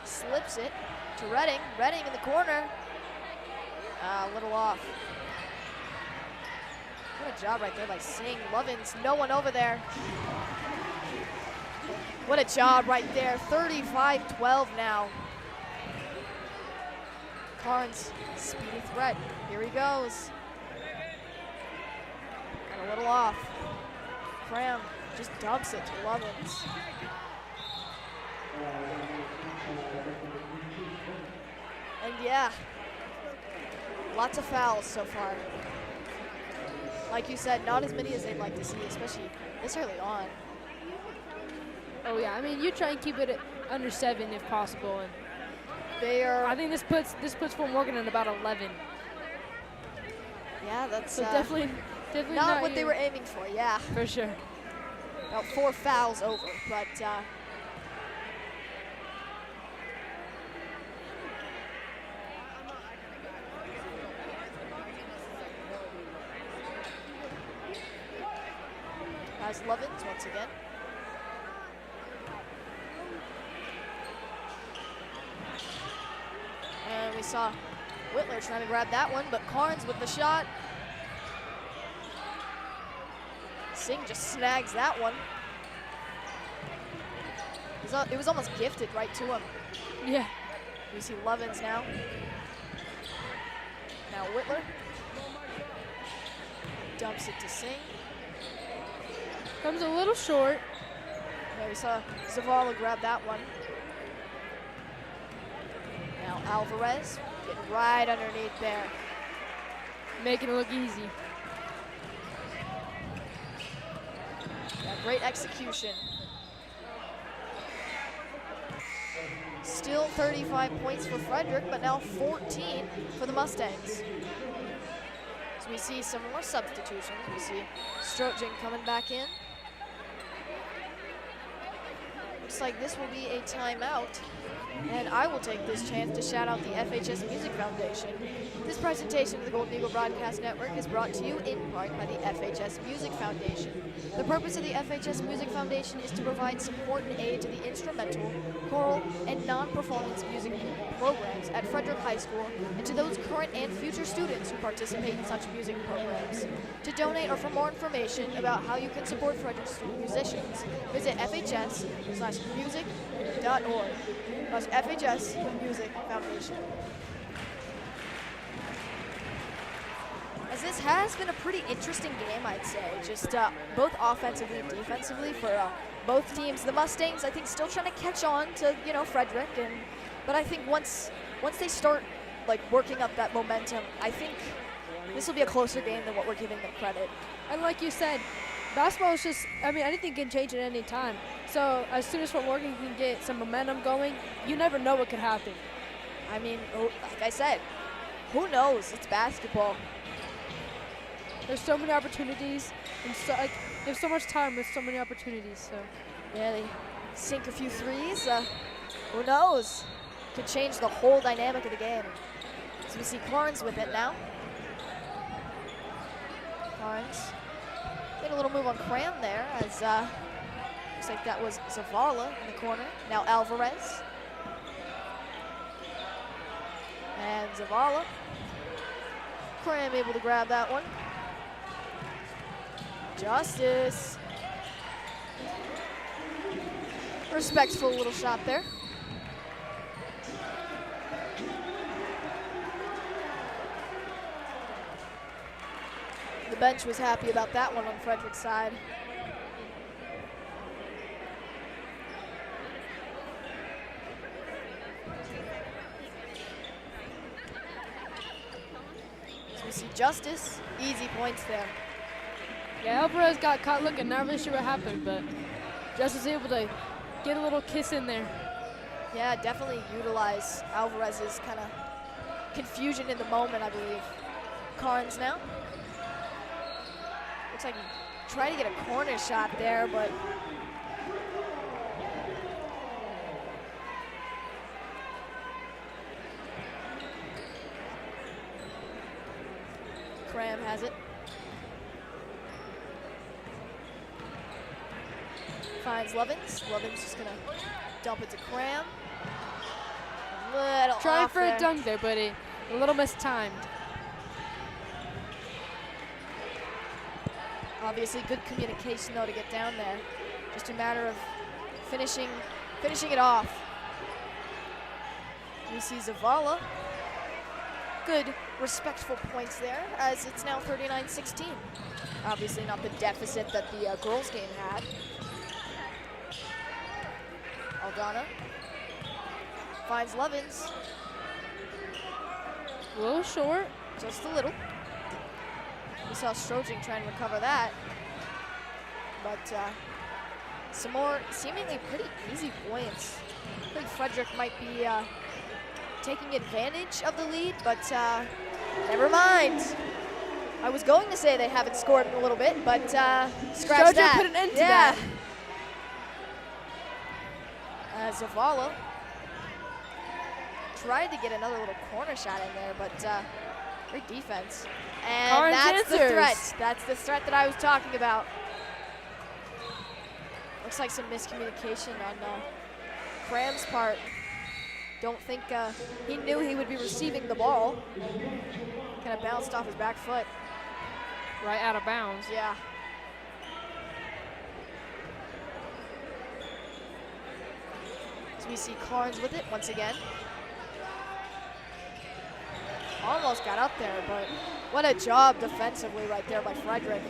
Slips it to Redding. Redding in the corner. A little off. What a job right there by Singh. Lovins, no one over there. What a job right there. 35-12 now. Carnes, speedy threat. Here he goes. And a little off. Cram just dumps it to Lovins. And yeah, lots of fouls so far. Like you said, not as many as they'd like to see, especially this early on. Oh yeah, I mean, you try and keep it at under 7 if possible, and they are. I think this puts Fort Morgan at about 11. Yeah, that's so definitely not what they were aiming for. Yeah, for sure. About 4 fouls over, but. Has Lovins once again. And we saw Whitler trying to grab that one, but Carnes with the shot. Singh just snags that one. It was almost gifted right to him. Yeah. We see Lovins now. Now Whitler. Dumps it to Singh. Comes a little short. Yeah, we saw Zavala grab that one. Now Alvarez getting right underneath there. Making it look easy. Yeah, great execution. Still 35 points for Frederick, but now 14 for the Mustangs. So we see some more substitutions. We see Strojan coming back in. Looks like this will be a timeout, and I will take this chance to shout out the FHS Music Foundation. This presentation of the Golden Eagle Broadcast Network is brought to you in part by the FHS Music Foundation. The purpose of the FHS Music Foundation is to provide support and aid to the instrumental, choral, and non-performance music programs at Fredrick High School and to those current and future students who participate in such music programs. To donate or for more information about how you can support Frederick student musicians, visit FHS.org/music/FHS Music Foundation. As this has been a pretty interesting game, I'd say, just both offensively and defensively for both teams. The Mustangs, I think, still trying to catch on to, Frederick, but I think once they start working up that momentum, I think this will be a closer game than what we're giving them credit. And like you said, basketball is just, anything can change at any time. So as soon as Fort Morgan can get some momentum going, you never know what could happen. I mean, like I said, who knows? It's basketball. There's so many opportunities, and there's so much time with so many opportunities. So yeah, they sink a few threes. Who knows? Could change the whole dynamic of the game. So we see Carnes with it now. Carnes made a little move on Cram there, as looks like that was Zavala in the corner. Now Alvarez. And Zavala. Cram able to grab that one. Justice. Respectful little shot there. The bench was happy about that one on Frederick's side. So we see Justice, easy points there. yeah, Alvarez got caught looking, not really sure what happened, but Justice was able to get a little kiss in there. Yeah, definitely utilize Alvarez's kind of confusion in the moment, I believe. Carnes now. Looks like he tried to get a corner shot there, but Cram has it. Finds Lovins. Lovins just gonna dump it to Cram. A little Trying off for there. a dunk there, but a little mistimed. Obviously good communication though to get down there. Just a matter of finishing it off. We see Zavala. Good respectful points there, as it's now 39-16. Obviously not the deficit that the girls game had. Aldana finds Lovins. A little short. Just a little. We saw Strojing try and recover that. But some more seemingly pretty easy points. I think Frederick might be taking advantage of the lead, but never mind. I was going to say they haven't scored in a little bit, but scratch Strojing that. put an end to that. Zavala tried to get another little corner shot in there, but great defense. And Carnes that's the answers. threat. That's the threat that I was talking about. Looks like some miscommunication on Cram's part. Don't think he knew he would be receiving the ball. Kind of bounced off his back foot. Right out of bounds. Yeah. So we see Carnes with it once again. Almost got up there, but what a job defensively right there by Frederick.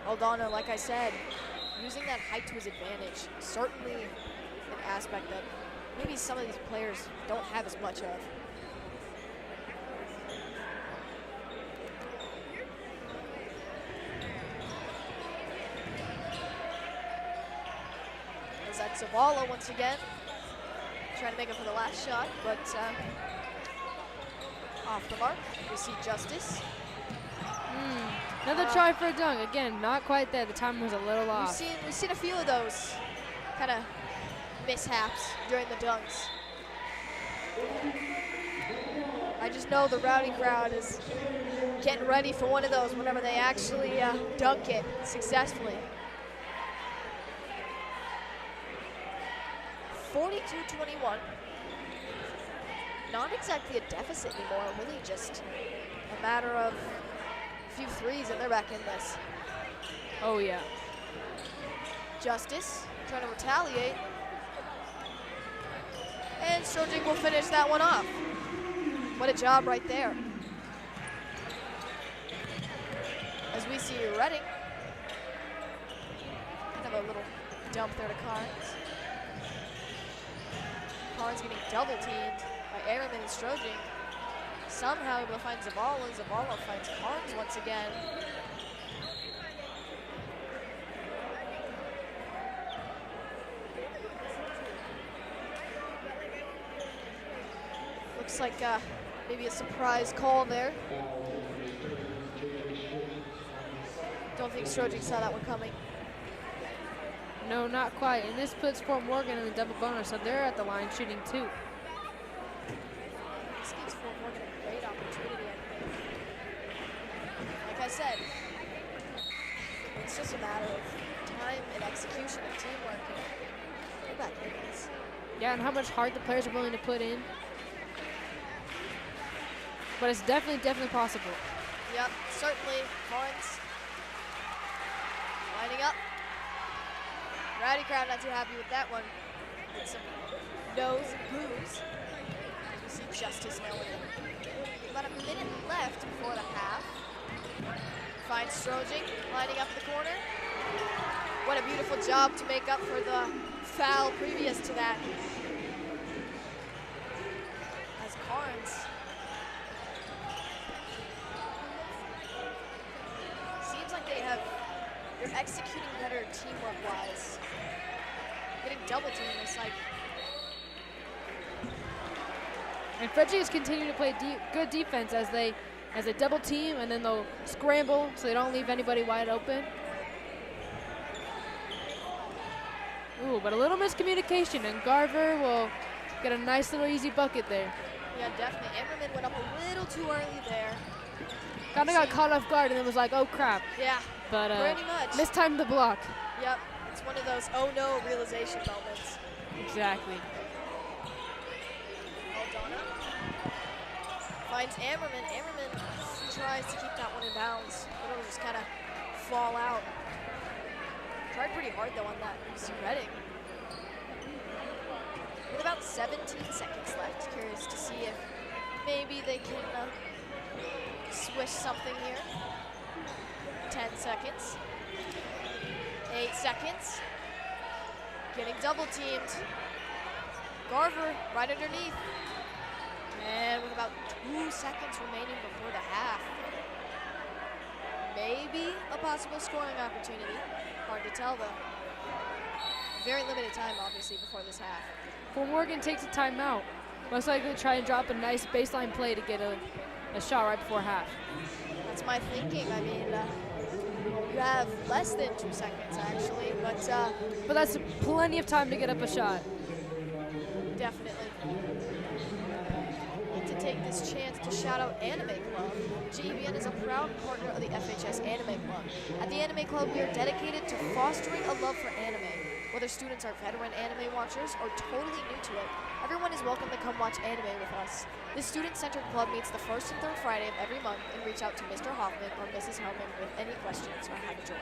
Aldana, like I said, using that height to his advantage. Certainly an aspect that maybe some of these players don't have as much of. As that's Zavala once again, trying to make it for the last shot, but off the mark. We see Justice. Another try for a dunk. Again, not quite there. The timing was a little off. We've seen a few of those kind of mishaps during the dunks. I just know the rowdy crowd is getting ready for one of those whenever they actually dunk it successfully. 42-21. Not exactly a deficit anymore, really just a matter of a few threes and they're back in this. Oh, yeah. Justice trying to retaliate. And Strojing will finish that one off. What a job right there. As we see Redding. Kind of a little dump there to Carnes. Carnes getting double teamed by Airman and Strojing. Somehow able to find Zavala. Zavala finds Carnes once again. Looks like maybe a surprise call there. Don't think Fredrick saw that one coming. No, not quite. And this puts Fort Morgan in the double bonus, so they're at the line shooting 2. This gives Fort Morgan a great opportunity, I think. Like I said, it's just a matter of time and execution and teamwork. Go back in this. Yeah, and how much heart the players are willing to put in. But it's definitely possible. Yep, certainly. Barnes lining up. Rowdy crowd not too happy with that one. With some no's and boos. As we see Justice now with about a minute left before the half. Finds Fredrick lining up the corner. What a beautiful job to make up for the foul previous to that. As Carnes seems like they're executing better teamwork-wise. Getting double teamed, it's like. And Fredrick is continuing to play good defense as they double team, and then they'll scramble so they don't leave anybody wide open. Ooh, but a little miscommunication, and Garver will get a nice little easy bucket there. Yeah, definitely. Emmerman went up a little too early there. Kind of got caught off guard and then was like, oh crap. Yeah, but pretty much. Mistimed the block. Yep, it's one of those oh no realization moments. Exactly. Aldana finds Ammerman. Ammerman tries to keep that one in bounds, but it'll just kind of fall out. Tried pretty hard though on that UC Reading. With about 17 seconds left, curious to see if maybe they can swish something here. 10 seconds. 8 seconds. Getting double teamed. Garver right underneath. And with about 2 seconds remaining before the half. Maybe a possible scoring opportunity. Hard to tell though. Very limited time obviously before this half. Fort Morgan takes a timeout. Most likely try and drop a nice baseline play to get a shot right before half. That's my thinking. I mean, you have less than 2 seconds actually, but that's plenty of time to get up a shot. Definitely. To take this chance to shout out Anime Club. GBN is a proud partner of the FHS Anime Club. At the Anime Club, we are dedicated to fostering a love for anime. Whether students are veteran anime watchers or totally new to it, everyone is welcome to come watch anime with us. This student-centered club meets the first and third Friday of every month and reach out to Mr. Hoffman or Mrs. Hellman with any questions on how to join.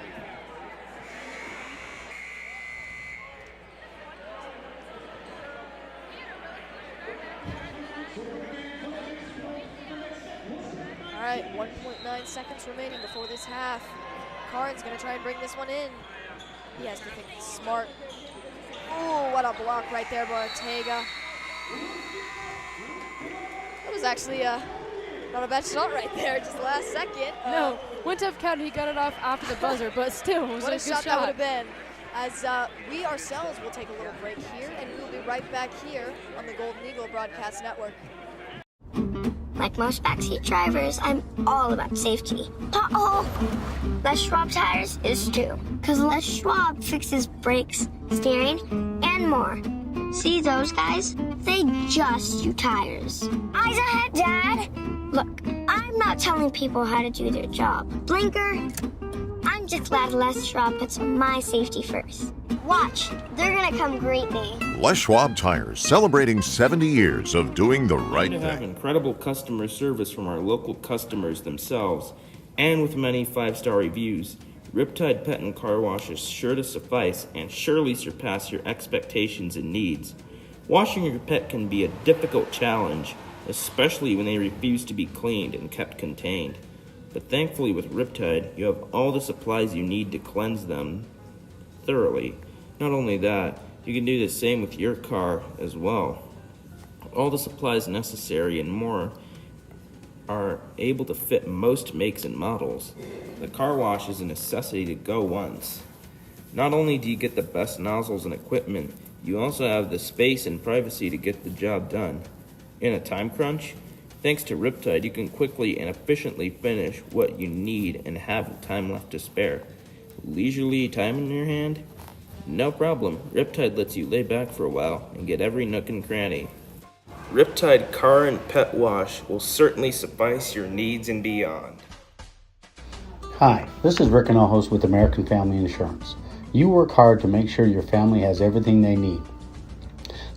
All right, 1.9 seconds remaining before this half. Karn's gonna try and bring this one in. He has to think smart. Oh, what a block right there by Ortega. That was actually not a bad shot right there, just last second. No, went to have counted, he got it off after the buzzer, but still, it was what a a good shot that would have been. As we ourselves will take a little break here, and we will be right back here on the Golden Eagle Broadcast Network. Like most backseat drivers, I'm all about safety. Uh-oh! Les Schwab Tires is too. Because Les Schwab fixes brakes, steering, and more. See those guys? They just do tires. Eyes ahead, Dad! Look, I'm not telling people how to do their job. Blinker, I'm just glad Les Schwab puts my safety first. Watch, they're gonna come greet me. Les Schwab Tires, celebrating 70 years of doing the right We have thing. incredible customer service from our local customers themselves, and with many 5-star reviews, Riptide Pet and Car Wash is sure to suffice and surely surpass your expectations and needs. Washing your pet can be a difficult challenge, especially when they refuse to be cleaned and kept contained. But thankfully with Riptide, you have all the supplies you need to cleanse them thoroughly. Not only that, you can do the same with your car as well. All the supplies necessary and more are able to fit most makes and models. The car wash is a necessity to go once. Not only do you get the best nozzles and equipment, you also have the space and privacy to get the job done. In a time crunch? Thanks to Riptide, you can quickly and efficiently finish what you need and have time left to spare. Leisurely time in your hand? No problem. Riptide lets you lay back for a while and get every nook and cranny. Riptide Car and Pet Wash will certainly suffice your needs and beyond. Hi, this is Rick and host with American Family Insurance. You work hard to make sure your family has everything they need.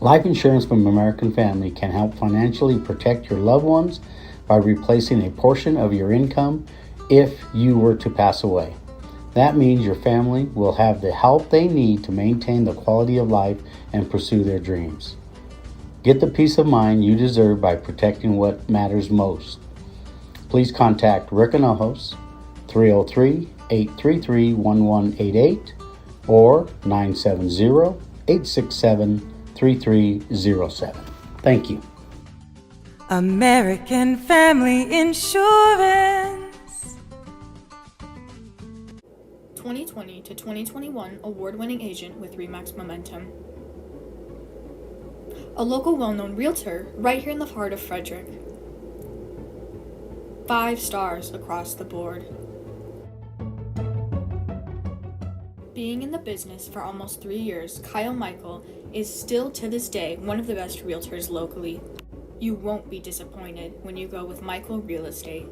Life insurance from American Family can help financially protect your loved ones by replacing a portion of your income if you were to pass away. That means your family will have the help they need to maintain the quality of life and pursue their dreams. Get the peace of mind you deserve by protecting what matters most. Please contact Rick and host 303-833-1188 or 970-867-3307. Thank you. American Family Insurance. 2020 to 2021 award-winning agent with RE/MAX Momentum. A local well-known realtor right here in the heart of Frederick. 5 stars across the board. Being in the business for almost 3 years, Kyle Michael is still to this day one of the best realtors locally. You won't be disappointed when you go with Michael Real Estate.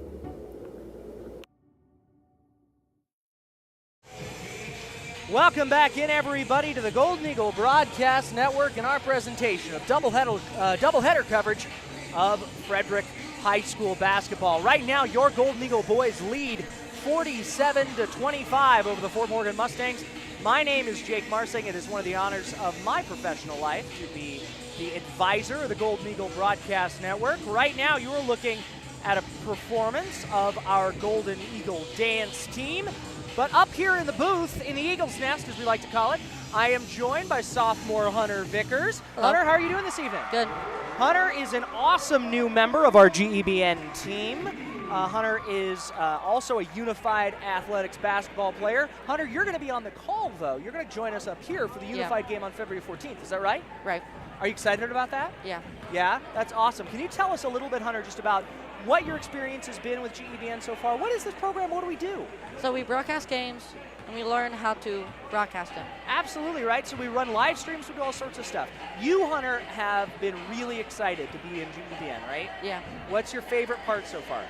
Welcome back in, everybody, to the Golden Eagle Broadcast Network and our presentation of doubleheader coverage of Fredrick High School basketball. Right now, your Golden Eagle boys lead 47-25 over the Fort Morgan Mustangs. My name is Jake Marsing. It is one of the honors of my professional life to be the advisor of the Golden Eagle Broadcast Network. Right now, you are looking at a performance of our Golden Eagle dance team. But up here in the booth, in the Eagle's Nest, as we like to call it, I am joined by sophomore Hunter Vickers. Hello. Hunter, how are you doing this evening? Good. Hunter is an awesome new member of our GEBN team. Hunter is also a unified athletics basketball player. Hunter, you're going to be on the call, though. You're going to join us up here for the unified game on February 14th. Is that right? Right. Are you excited about that? Yeah. Yeah? That's awesome. Can you tell us a little bit, Hunter, just about what your experience has been with GEBN so far? What is this program? What do we do? So we broadcast games, and we learn how to broadcast them. Absolutely, right? So we run live streams, we do all sorts of stuff. You, Hunter, have been really excited to be in GEBN, right? Yeah. What's your favorite part so far?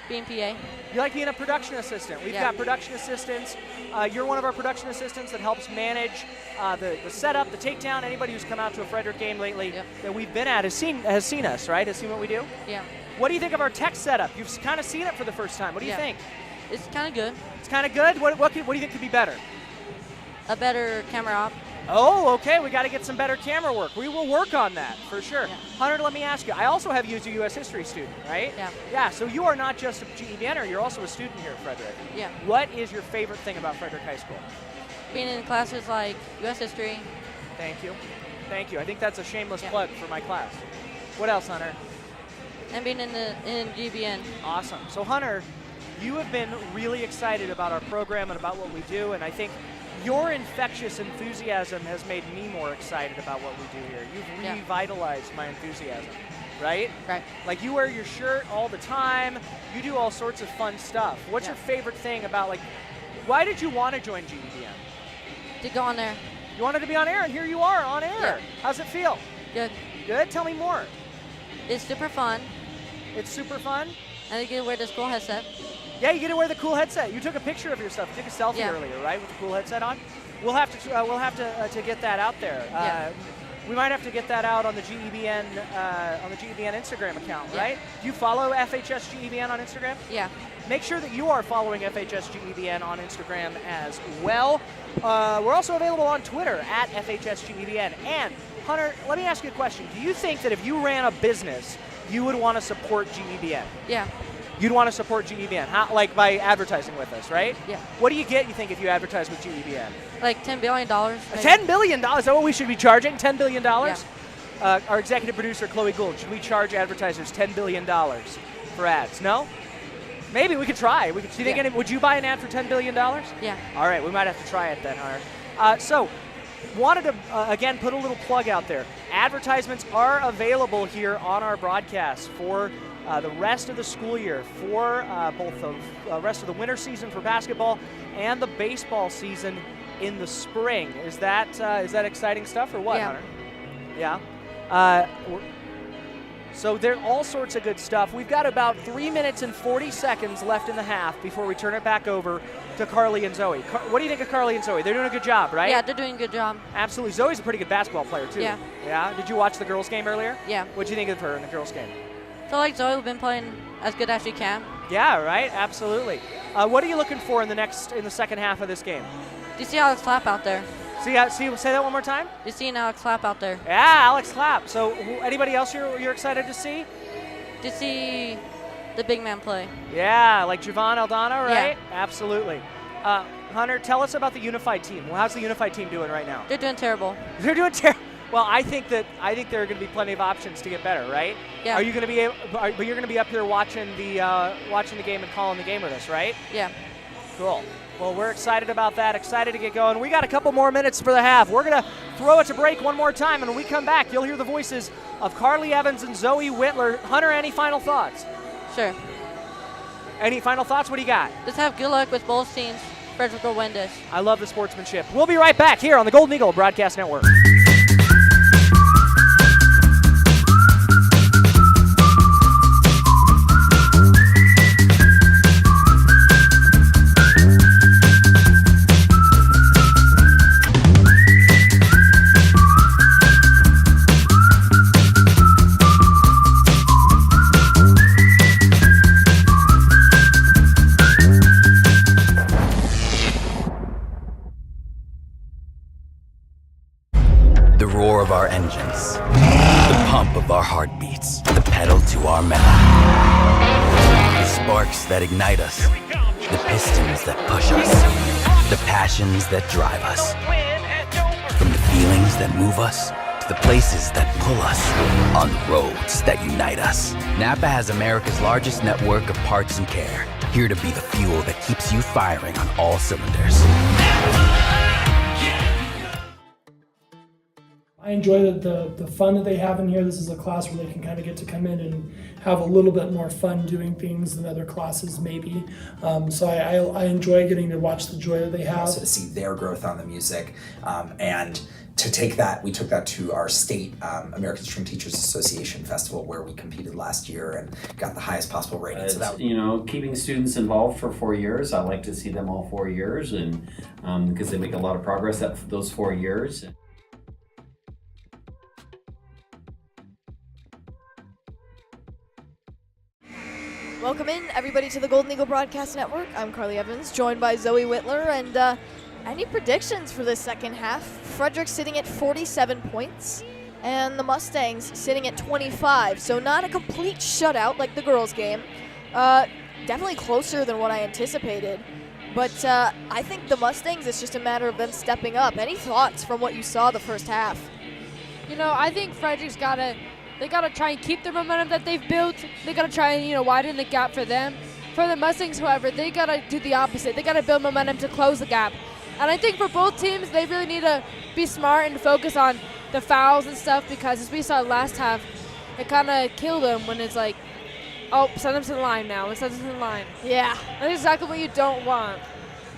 Being PA. You like being a production assistant. We've got production assistants. You're one of our production assistants that helps manage the setup, the takedown. Anybody who's come out to a Frederick game lately that we've been at has seen us, right? Has seen what we do? Yeah. What do you think of our tech setup? You've kind of seen it for the first time. What do you think? It's kind of good. It's kind of good? What do you think could be better? A better camera op. Oh, okay. We got to get some better camera work. We will work on that for sure. Yeah. Hunter, let me ask you. I also have you as a U.S. history student, right? Yeah. Yeah, so you are not just a GEBNer, you're also a student here at Frederick. Yeah. What is your favorite thing about Frederick High School? Being in classes like U.S. history. Thank you. Thank you. I think that's a shameless plug for my class. What else, Hunter? And being in GBN. Awesome. So, Hunter, you have been really excited about our program and about what we do, and I think your infectious enthusiasm has made me more excited about what we do here. You've revitalized my enthusiasm, right? Right. Like, you wear your shirt all the time. You do all sorts of fun stuff. What's your favorite thing about, like, why did you want to join GEBN? To go on air. You wanted to be on air, and here you are on air. Yeah. How's it feel? Good. Good? Tell me more. It's super fun. It's super fun? And you get to wear this cool headset. Yeah, you get to wear the cool headset. You took a picture of yourself. You took a selfie earlier, right, with the cool headset on? We'll have to get that out there. We might have to get that out on the GEBN Instagram account, right? Do you follow FHS GEBN on Instagram? Yeah. Make sure that you are following FHS GEBN on Instagram as well. We're also available on Twitter at FHS GEBN. And Hunter, let me ask you a question. Do you think that if you ran a business, you would want to support GEBN? Yeah. You'd want to support GEBN, like by advertising with us, right? Yeah. What do you get, you think, if you advertise with GEBN? Like $10 billion. $10 billion? Is that what we should be charging? $10 billion? Yeah. Our executive producer, Chloe Gould, should we charge advertisers $10 billion for ads? No? Maybe we could try. Do you think would you buy an ad for $10 billion? Yeah. All right, we might have to try it then, Hunter. So, wanted to, again, put a little plug out there. Advertisements are available here on our broadcast for the rest of the school year, for both the rest of the winter season for basketball and the baseball season in the spring. Is that exciting stuff or what, Yeah. Hunter? Yeah. So there's all sorts of good stuff. We've got about 3 minutes and 40 seconds left in the half before we turn it back over to Carly and Zoe. What do you think of Carly and Zoe? They're doing a good job, right? Yeah, they're doing a good job. Absolutely. Zoe's a pretty good basketball player, too. Yeah. Yeah? Did you watch the girls' game earlier? Yeah. What'd you think of her in the girls' game? I feel like Zoe's been playing as good as she can. Yeah, right? Absolutely. What are you looking for in the second half of this game? Do you see Alex Clapp out there? Say that one more time? You see Alex Clapp out there? Yeah, Alex Clapp. So anybody else you're excited to see? To see the big man play. Yeah, like Javon Aldana, right? Yeah. Absolutely. Hunter, tell us about the Unified team. Well, how's the Unified team doing right now? They're doing terrible. They're doing terrible. Well, I think there are going to be plenty of options to get better, right? Yeah. Are you going to be but you're going to be up here watching the game and calling the game with us, right? Yeah. Cool. Well, we're excited about that. Excited to get going. We got a couple more minutes for the half. We're going to throw it to break one more time, and when we come back, you'll hear the voices of Carly Evans and Zoe Whitler. Hunter, any final thoughts? Sure. Any final thoughts? What do you got? Just have good luck with both teams. Frederick will win this. I love the sportsmanship. We'll be right back here on the Golden Eagle Broadcast Network. The roar of our engines, the pump of our heartbeats, the pedal to our metal. The sparks that ignite us, the pistons that push us, the passions that drive us. From the feelings that move us to the places that pull us, on the roads that unite us. Napa has America's largest network of parts and care, here to be the fuel that keeps you firing on all cylinders. I enjoy the fun that they have in here. This is a class where they can kind of get to come in and have a little bit more fun doing things than other classes maybe. So I enjoy getting to watch the joy that they have. Also to see their growth on the music, and to take that, we took that to our state American String Teachers Association festival where we competed last year and got the highest possible rating. So that, keeping students involved for 4 years. I like to see them all 4 years, and because they make a lot of progress at those 4 years. Welcome in, everybody, to the Golden Eagle Broadcast Network. I'm Carly Evans, joined by Zoe Whitler. And any predictions for this second half? Frederick sitting at 47 points, and the Mustangs sitting at 25. So not a complete shutout like the girls' game. Definitely closer than what I anticipated. But I think the Mustangs, it's just a matter of them stepping up. Any thoughts from what you saw the first half? I think Frederick's they got to try and keep the momentum that they've built. They got to try and, widen the gap for them. For the Mustangs, however, they got to do the opposite. They got to build momentum to close the gap. And I think for both teams, they really need to be smart and focus on the fouls and stuff, because as we saw last half, it kind of killed them when it's like, oh, send them to the line now. Send them to the line. Yeah. That's exactly what you don't want.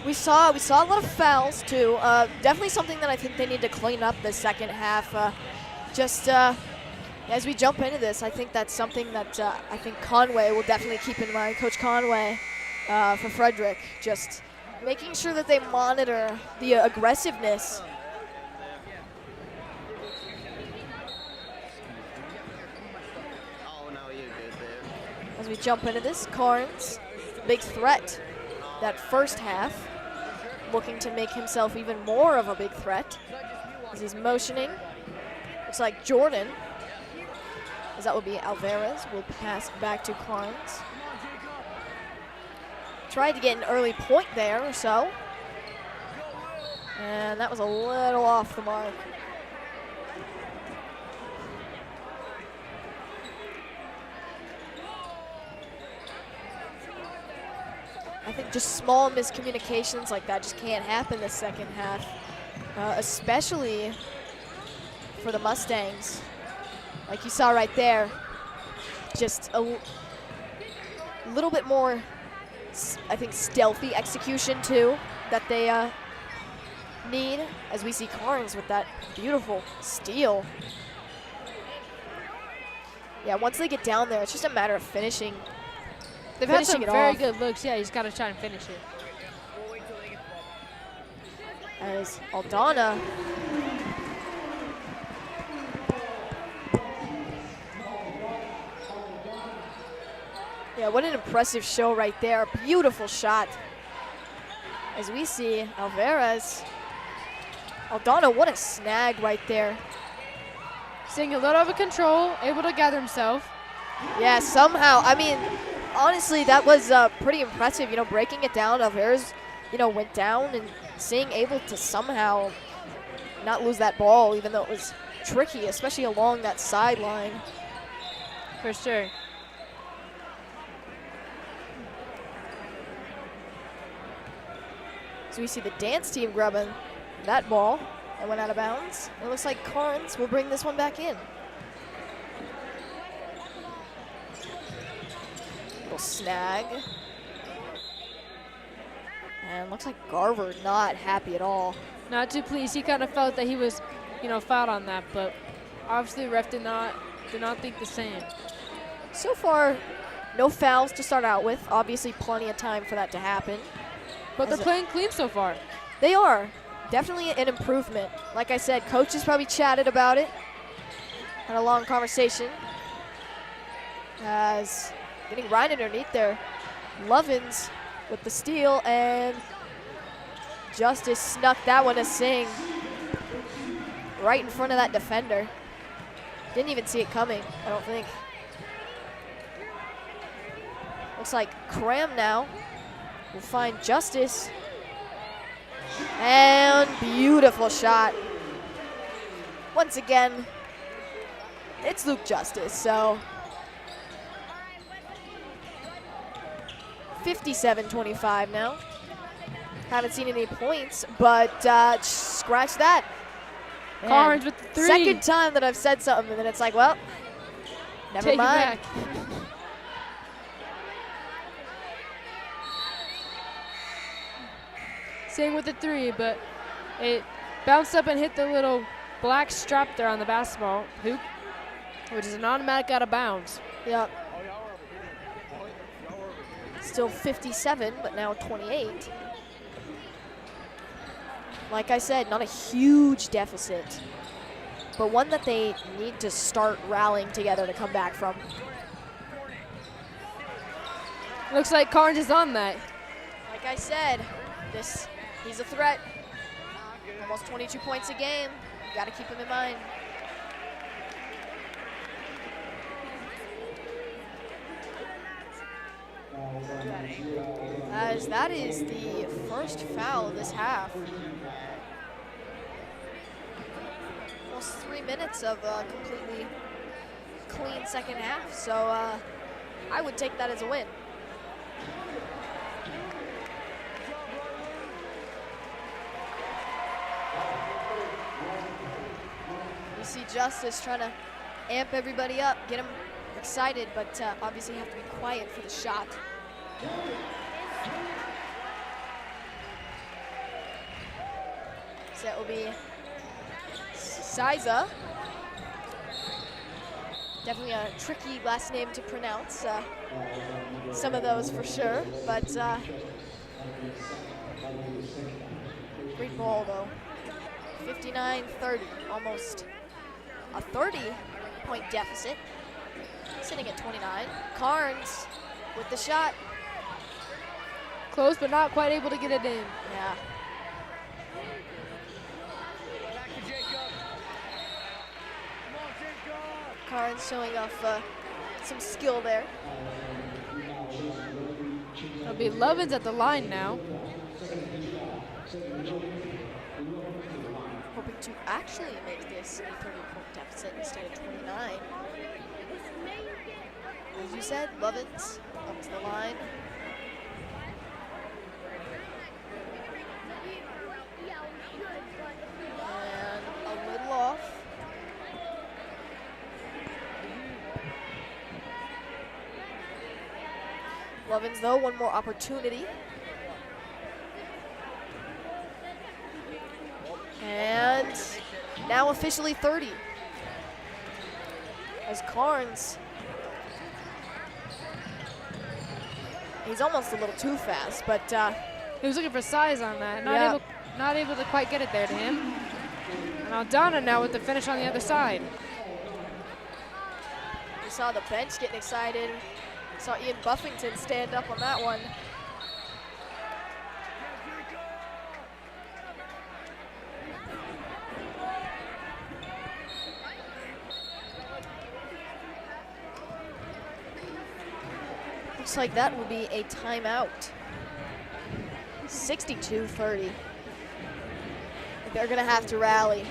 We saw a lot of fouls, too. Definitely something that I think they need to clean up the second half. As we jump into this, I think that's something that I think Conway will definitely keep in mind. Coach Conway for Frederick, just making sure that they monitor the aggressiveness. As we jump into this, Carnes, big threat that first half, looking to make himself even more of a big threat as he's motioning. Looks like Jordan, as that will be Alvarez, will pass back to Carnes. Tried to get an early point there or so, and that was a little off the mark. I think just small miscommunications like that just can't happen the second half. especially for the Mustangs. Like you saw right there, just a little bit more, I think, stealthy execution too that they need, as we see Carnes with that beautiful steal. Yeah, once they get down there, it's just a matter of finishing. They've had some very off. good looks. Yeah, you just got to try and finish it. As Aldana yeah, what an impressive show right there. Beautiful shot. As we see Alvarez. Aldana, what a snag right there. Staying a little out of control, able to gather himself. Yeah, somehow. I mean, honestly, that was pretty impressive. You know, breaking it down. Alvarez, you know, went down and staying able to somehow not lose that ball, even though it was tricky, especially along that sideline. For sure. So we see the dance team grabbing that ball that went out of bounds. It looks like Carnes will bring this one back in. Little snag. And looks like Garver not happy at all. Not too pleased. He kind of felt that he was, you know, fouled on that, but obviously the ref did not think the same. So far, no fouls to start out with. Obviously, plenty of time for that to happen. But they're playing clean so far. They are. Definitely an improvement. Like I said, coaches probably chatted about it. Had a long conversation. As getting right underneath there. Lovins with the steal, and Justice snuck that one to Singh. Right in front of that defender. Didn't even see it coming, I don't think. Looks like Cram now will find Justice. And beautiful shot. Once again, it's Luke Justice, so 57-25 now. Haven't seen any points, but scratch that. Man, Carnes with the three. Second time that I've said something, and then it's like, well, never Take mind. it back. Same with the three, but it bounced up and hit the little black strap there on the basketball hoop, which is an automatic out of bounds. Yep. Still 57, but now 28. Like I said, not a huge deficit, but one that they need to start rallying together to come back from. Looks like Carnes is on that. Like I said, he's a threat. Almost 22 points a game. You got to keep him in mind. As that is the first foul of this half. Almost 3 minutes of a completely clean second half, so I would take that as a win. We see Justice trying to amp everybody up, get them excited, but obviously have to be quiet for the shot. So that will be Siza. Definitely a tricky last name to pronounce. Some of those for sure, but great ball though. 59-30, almost a 30-point deficit. Sitting at 29. Carnes with the shot. Close, but not quite able to get it in. Yeah. Carnes showing off some skill there. It'll be Lovins at the line now. Hoping to actually make this a 30-point deficit instead of 29. As you said, Lovins up to the line. Lovins, though, one more opportunity. And now officially 30. As Carnes, he's almost a little too fast, but he was looking for size on that. Not able to quite get it there to him. And Aldana now with the finish on the other side. We saw the bench getting excited. Saw Ian Buffington stand up on that one. Looks like that will be a timeout. 62-30. They're gonna have to rally.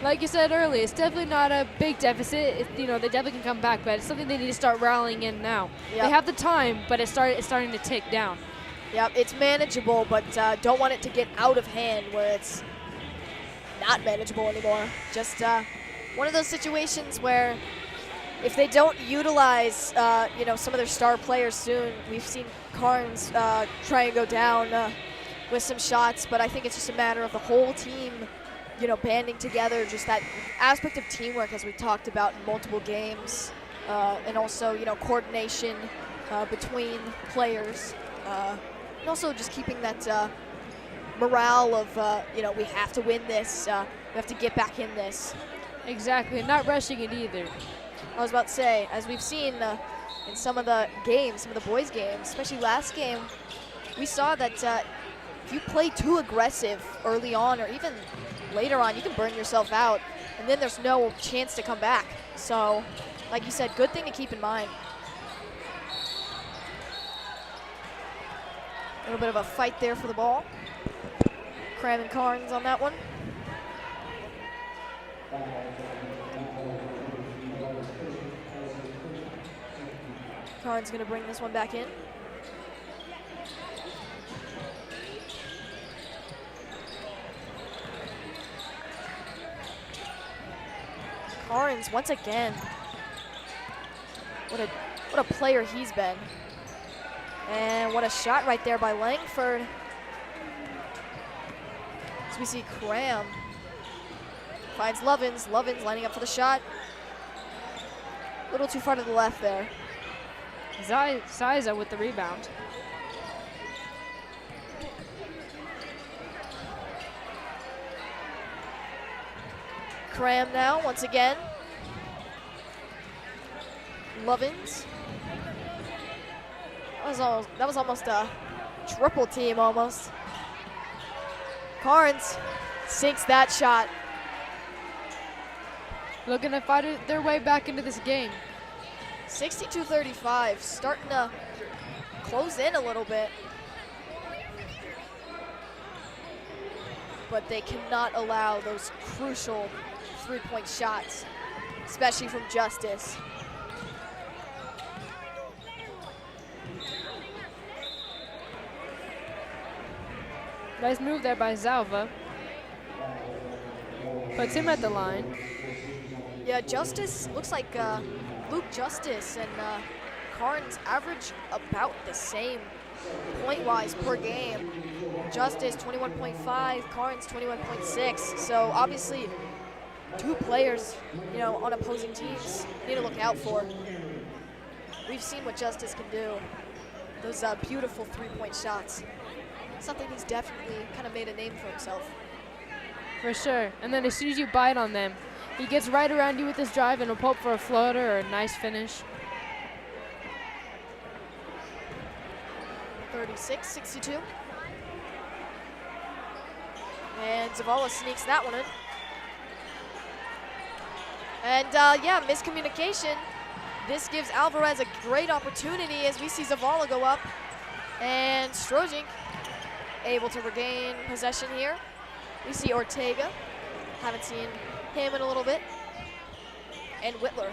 Like you said earlier, it's definitely not a big deficit. They definitely can come back, but it's something they need to start rallying in now. Yep. They have the time, but it's starting to tick down. Yep, it's manageable, but don't want it to get out of hand where it's not manageable anymore. Just one of those situations where if they don't utilize, some of their star players soon, we've seen Carnes try and go down with some shots, but I think it's just a matter of the whole team, banding together, just that aspect of teamwork as we talked about in multiple games, and also, coordination between players, and also just keeping that morale of, we have to win this, we have to get back in this. Exactly, not rushing it either. I was about to say, as we've seen in some of the games, some of the boys' games, especially last game, we saw that if you play too aggressive early on or even later on, you can burn yourself out, and then there's no chance to come back. So, like you said, good thing to keep in mind. A little bit of a fight there for the ball. Cram and Carnes on that one. Carnes gonna bring this one back in. Carnes once again. What a player he's been. And what a shot right there by Langford. As we see Cram finds Lovins. Lovins lining up for the shot. A little too far to the left there. Siza with the rebound. Cram now, once again. Lovins. That was almost a triple team almost. Carnes sinks that shot. Looking to fight their way back into this game. 62-35, starting to close in a little bit. But they cannot allow those crucial three-point shots, especially from Justice. Nice move there by Zalva. Puts him at the line. Yeah, Justice looks like Luke Justice and Carnes average about the same point-wise per game. Justice 21.5, Carnes 21.6. So obviously, two players, on opposing teams need to look out for. We've seen what Justice can do. Those beautiful three-point shots. Something he's definitely kind of made a name for himself. For sure. And then as soon as you bite on them, he gets right around you with his drive and will pull up for a floater or a nice finish. 36-62. And Zavala sneaks that one in. And miscommunication. This gives Alvarez a great opportunity as we see Zavala go up. And Strojink able to regain possession here. We see Ortega. Haven't seen him in a little bit. And Whitler.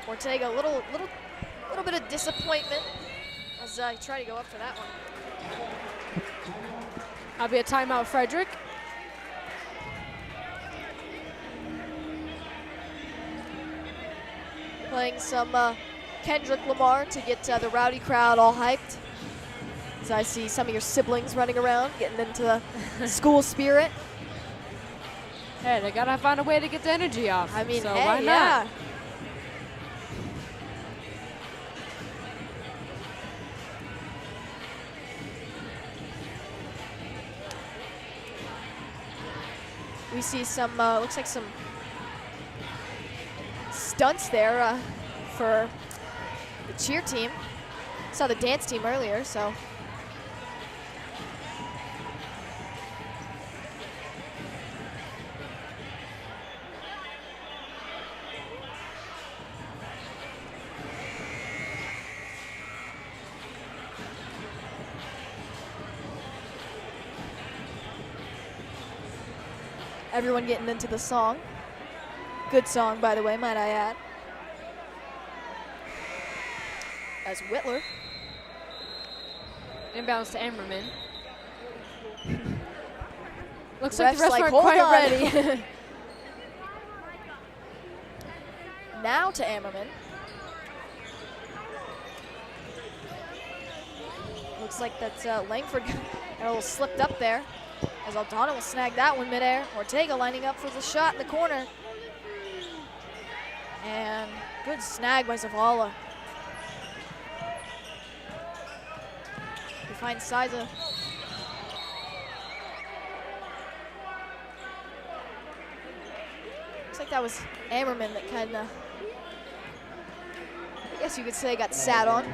Ortega, a little bit of disappointment as I try to go up for that one. That'll be a timeout, Frederick. Playing some Kendrick Lamar to get the rowdy crowd all hyped. As I see some of your siblings running around, getting into the school spirit. Hey, they gotta find a way to get the energy off. I mean, so hey, why not? yeah. We see some, looks like some stunts there for the cheer team. Saw the dance team earlier, so. Everyone getting into the song. Good song, by the way, might I add. As Whitler. Inbounds to Ammerman. Looks Ref's like the refs aren't hold quite on. ready. Now to Ammerman. Looks like that's Langford got a little slipped up there. As Aldana will snag that one midair. Ortega lining up for the shot in the corner. And good snag by Zavala. He finds Siza. Looks like that was Ammerman that kind of, I guess you could say, got sat on.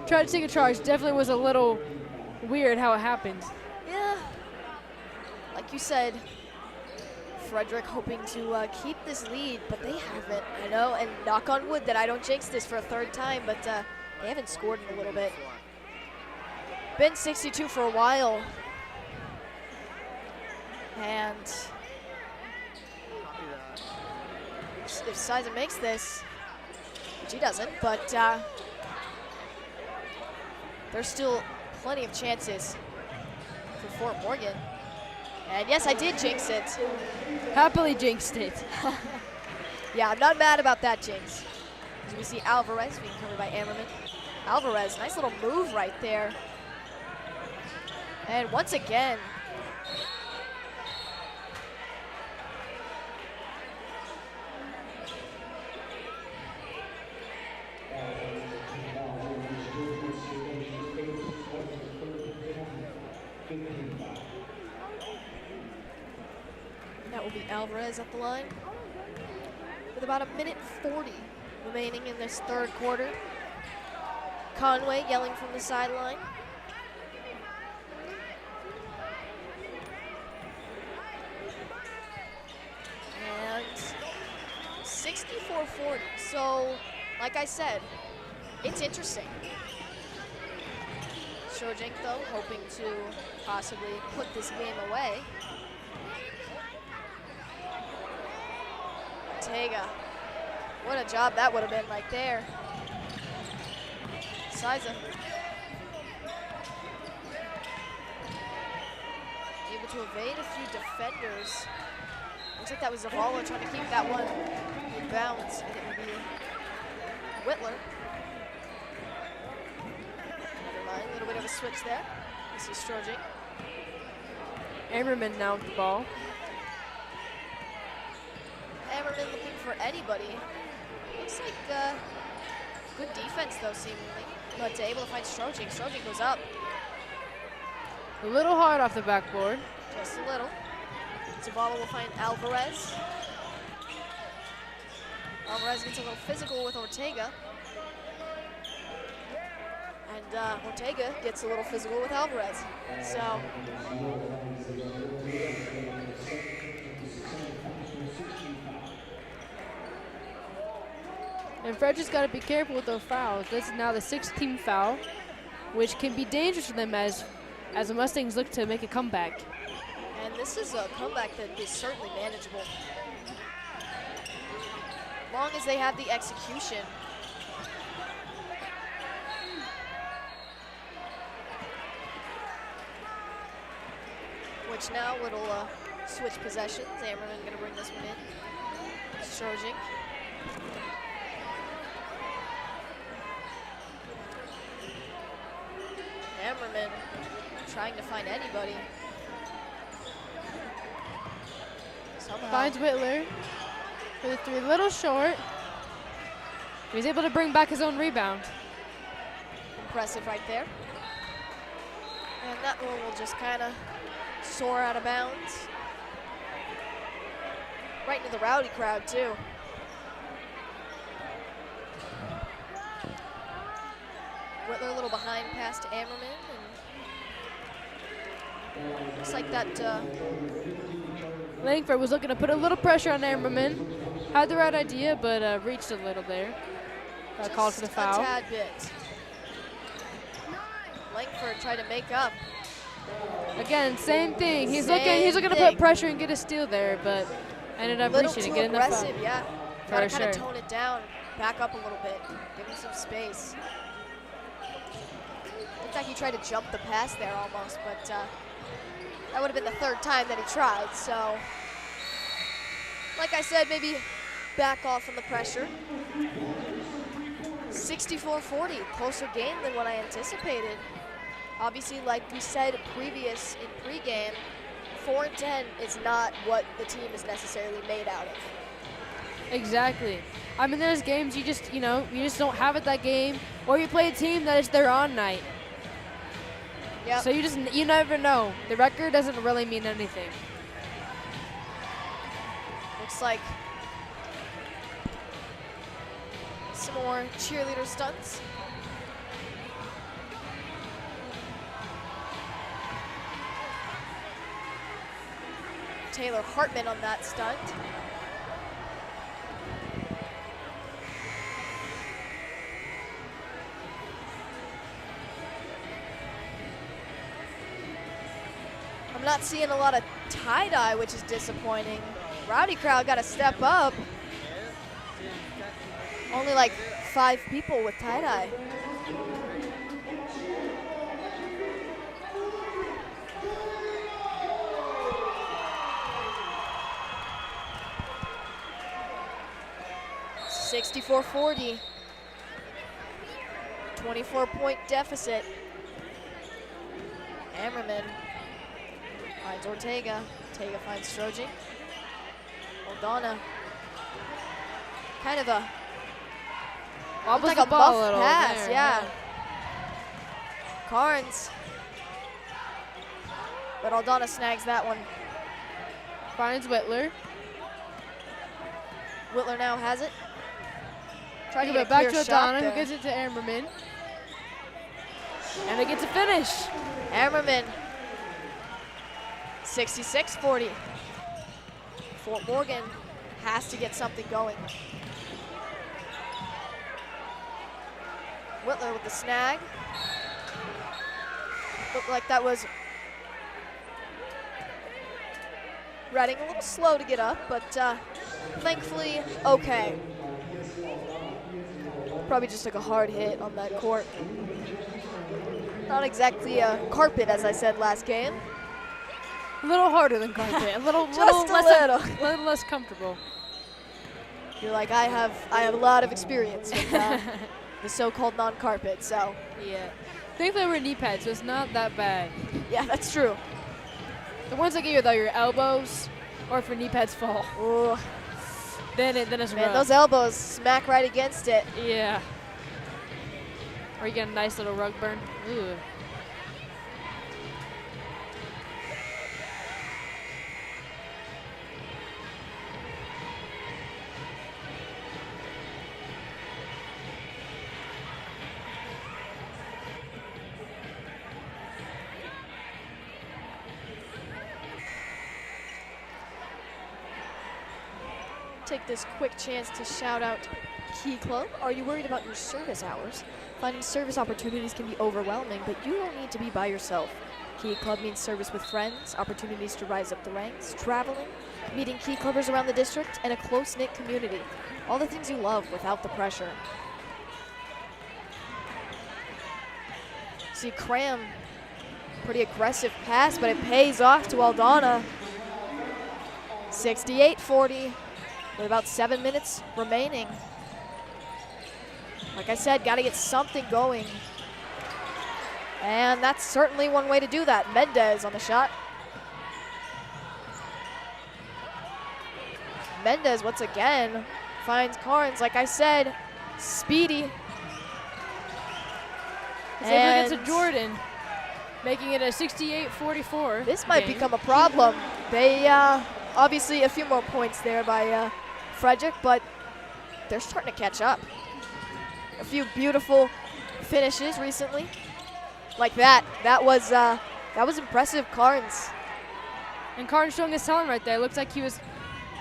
Tried to take a charge. Definitely was a little weird how it happened. Yeah. Like you said, Frederick hoping to keep this lead, but they haven't, I know, and knock on wood that I don't jinx this for a third time, but they haven't scored in a little bit. Been 62 for a while. And if Siza makes this, which he doesn't, but there's still plenty of chances for Fort Morgan. And yes, I did jinx it. Happily jinxed it. Yeah, I'm not mad about that jinx. As we see Alvarez being covered by Ammerman. Alvarez, nice little move right there. And once again, that will be Alvarez at the line. With about 1:40 remaining in this third quarter. Conway yelling from the sideline. And 64-40. So, like I said, it's interesting. Shojink, though, hoping to possibly put this game away. Ortega. What a job that would have been right there. Siza. Able to evade a few defenders. Looks like that was Zavala trying to keep that one in bounds. And it would be Whitler. Never mind, a little bit of a switch there. This is Strojik. Ammerman now with the ball. Ammerman looking for anybody. Looks like good defense though, seemingly. But able to find Strojik. Strojik goes up. A little hard off the backboard. Just a little. Zavala will find Alvarez. Alvarez gets a little physical with Ortega. And Ortega gets a little physical with Alvarez. So. And Frederick's got to be careful with those fouls. This is now the 6th team foul, which can be dangerous for them as the Mustangs look to make a comeback. And this is a comeback that is certainly manageable. As long as they have the execution. Which now it'll switch possessions. Ammerman gonna bring this one in. Stroging. Hammerman trying to find anybody. Somehow. Finds Whitler for the three, a little short. He's able to bring back his own rebound. Impressive right there. And that one will just kind of soar out of bounds. Right into the Rowdy crowd, too. Whitler a little behind pass to Ammerman. And looks like that. Langford was looking to put a little pressure on Ammerman. Had the right idea, but reached a little there. Got called for the foul. A tad bit. Langford tried to make up. Again, same thing. He's Same looking to thing. put pressure and get a steal there, but ended up reaching and getting the foul. Aggressive, yeah. For Gotta sure. kind of tone it down, back up a little bit, give him some space. Looked like he tried to jump the pass there almost, but that would have been the third time that he tried. So, like I said, maybe back off from the pressure. 64-40, closer game than what I anticipated. Obviously, like we said previous in pregame, 4-10 is not what the team is necessarily made out of. Exactly. I mean, there's games you just don't have it that game, or you play a team that is their on night. Yep. So you never know. The record doesn't really mean anything. Looks like some more cheerleader stunts. Taylor Hartman on that stunt. I'm not seeing a lot of tie-dye, which is disappointing. Rowdy crowd got to step up. Only like 5 people with tie-dye. $64-40. 24-point deficit. Ammerman finds Ortega. Ortega finds Stroging. Aldana. Kind of a Wobbles like the a ball muff a little pass, there, yeah. Carnes. But Aldana snags that one. Finds Whitler. Whitler now has it. Try to Give get it a back clear to shot Aldana, there. who gets it to Ammerman. And it gets a finish. Ammerman. 66-40. Fort Morgan has to get something going. Whitler with the snag. Looked like that was Redding a little slow to get up, but thankfully okay. Probably just took a hard hit on that court. Not exactly a carpet, as I said last game. A little harder than carpet. A little, Just a little less comfortable. You're like, I have a lot of experience with the so-called non-carpet, so. Yeah. Thankfully we're knee pads, so it's not that bad. Yeah, that's true. The ones that get you, though, your elbows, or if your knee pads fall. Ooh. Then it's Man, rough. those elbows smack right against it. Yeah. Or you get a nice little rug burn. Ooh. Take this quick chance to shout out Key Club. Are you worried about your service hours? Finding service opportunities can be overwhelming, but you don't need to be by yourself. Key Club means service with friends, opportunities to rise up the ranks, traveling, meeting Key Clubbers around the district, and a close-knit community. All the things you love without the pressure. See Cram, pretty aggressive pass, but it pays off to Aldana. 68-40. with about 7 minutes remaining. Like I said, got to get something going. And that's certainly one way to do that. Mendez on the shot. Mendez once again finds Carnes. Like I said, speedy. He's able to get to Jordan, making it a 68-44. This might become a problem. They obviously a few more points there by Frederick, but they're starting to catch up. A few beautiful finishes recently, like that. That was impressive, Carnes. And Carnes showing his talent right there. Looks like he was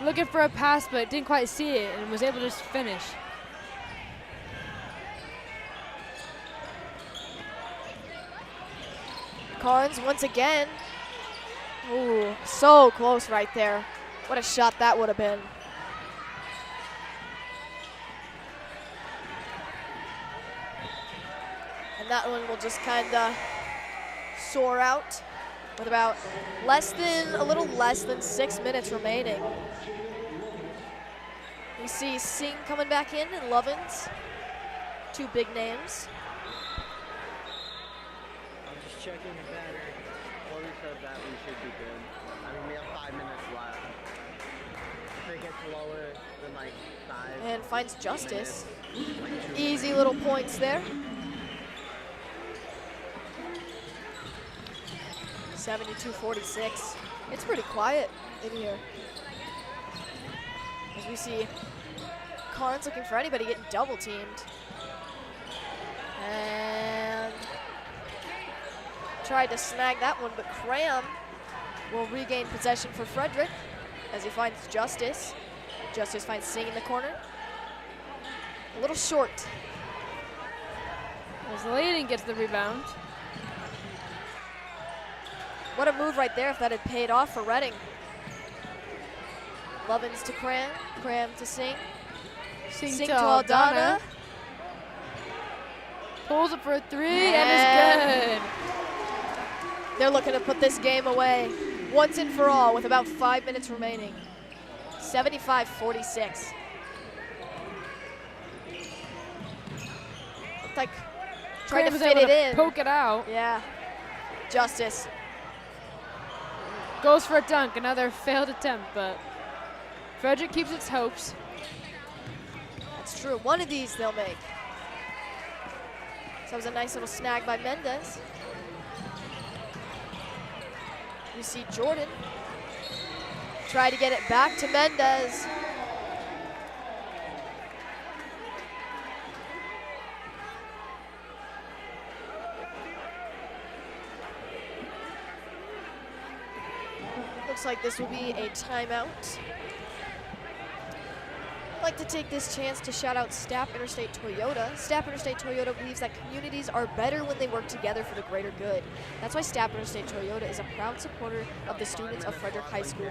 looking for a pass, but didn't quite see it, and was able to just finish. Carnes once again. Ooh, so close right there. What a shot that would have been. And that one will just kind of soar out with about a little less than 6 minutes remaining. We see Singh coming back in and Lovins, two big names. Checking the battery. Well, we said that we should be good. I mean, we have 5 minutes left. If it gets lower than like 5. And finds Justice. Like Easy little points there. 72-46. It's pretty quiet in here. As we see Carnes looking for anybody getting double teamed. And tried to snag that one, but Cram will regain possession for Frederick as he finds Justice. Justice finds Singh in the corner. A little short. As Layden gets the rebound. What a move right there if that had paid off for Reading. Lovins to Cram, Cram to Singh. Singh to Aldana. Pulls it for a three and is good. They're looking to put this game away once and for all with about 5 minutes remaining. 75-46. Looked like trying to fit it in. Poke it out. Yeah. Justice. Goes for a dunk, another failed attempt, but Frederick keeps its hopes. That's true. One of these they'll make. So that was a nice little snag by Mendez. You see Jordan try to get it back to Mendez. Looks like this will be a timeout. I'd like to take this chance to shout out Stapp Interstate Toyota. Stapp Interstate Toyota believes that communities are better when they work together for the greater good. That's why Stapp Interstate Toyota is a proud supporter of the students of Fredrick High School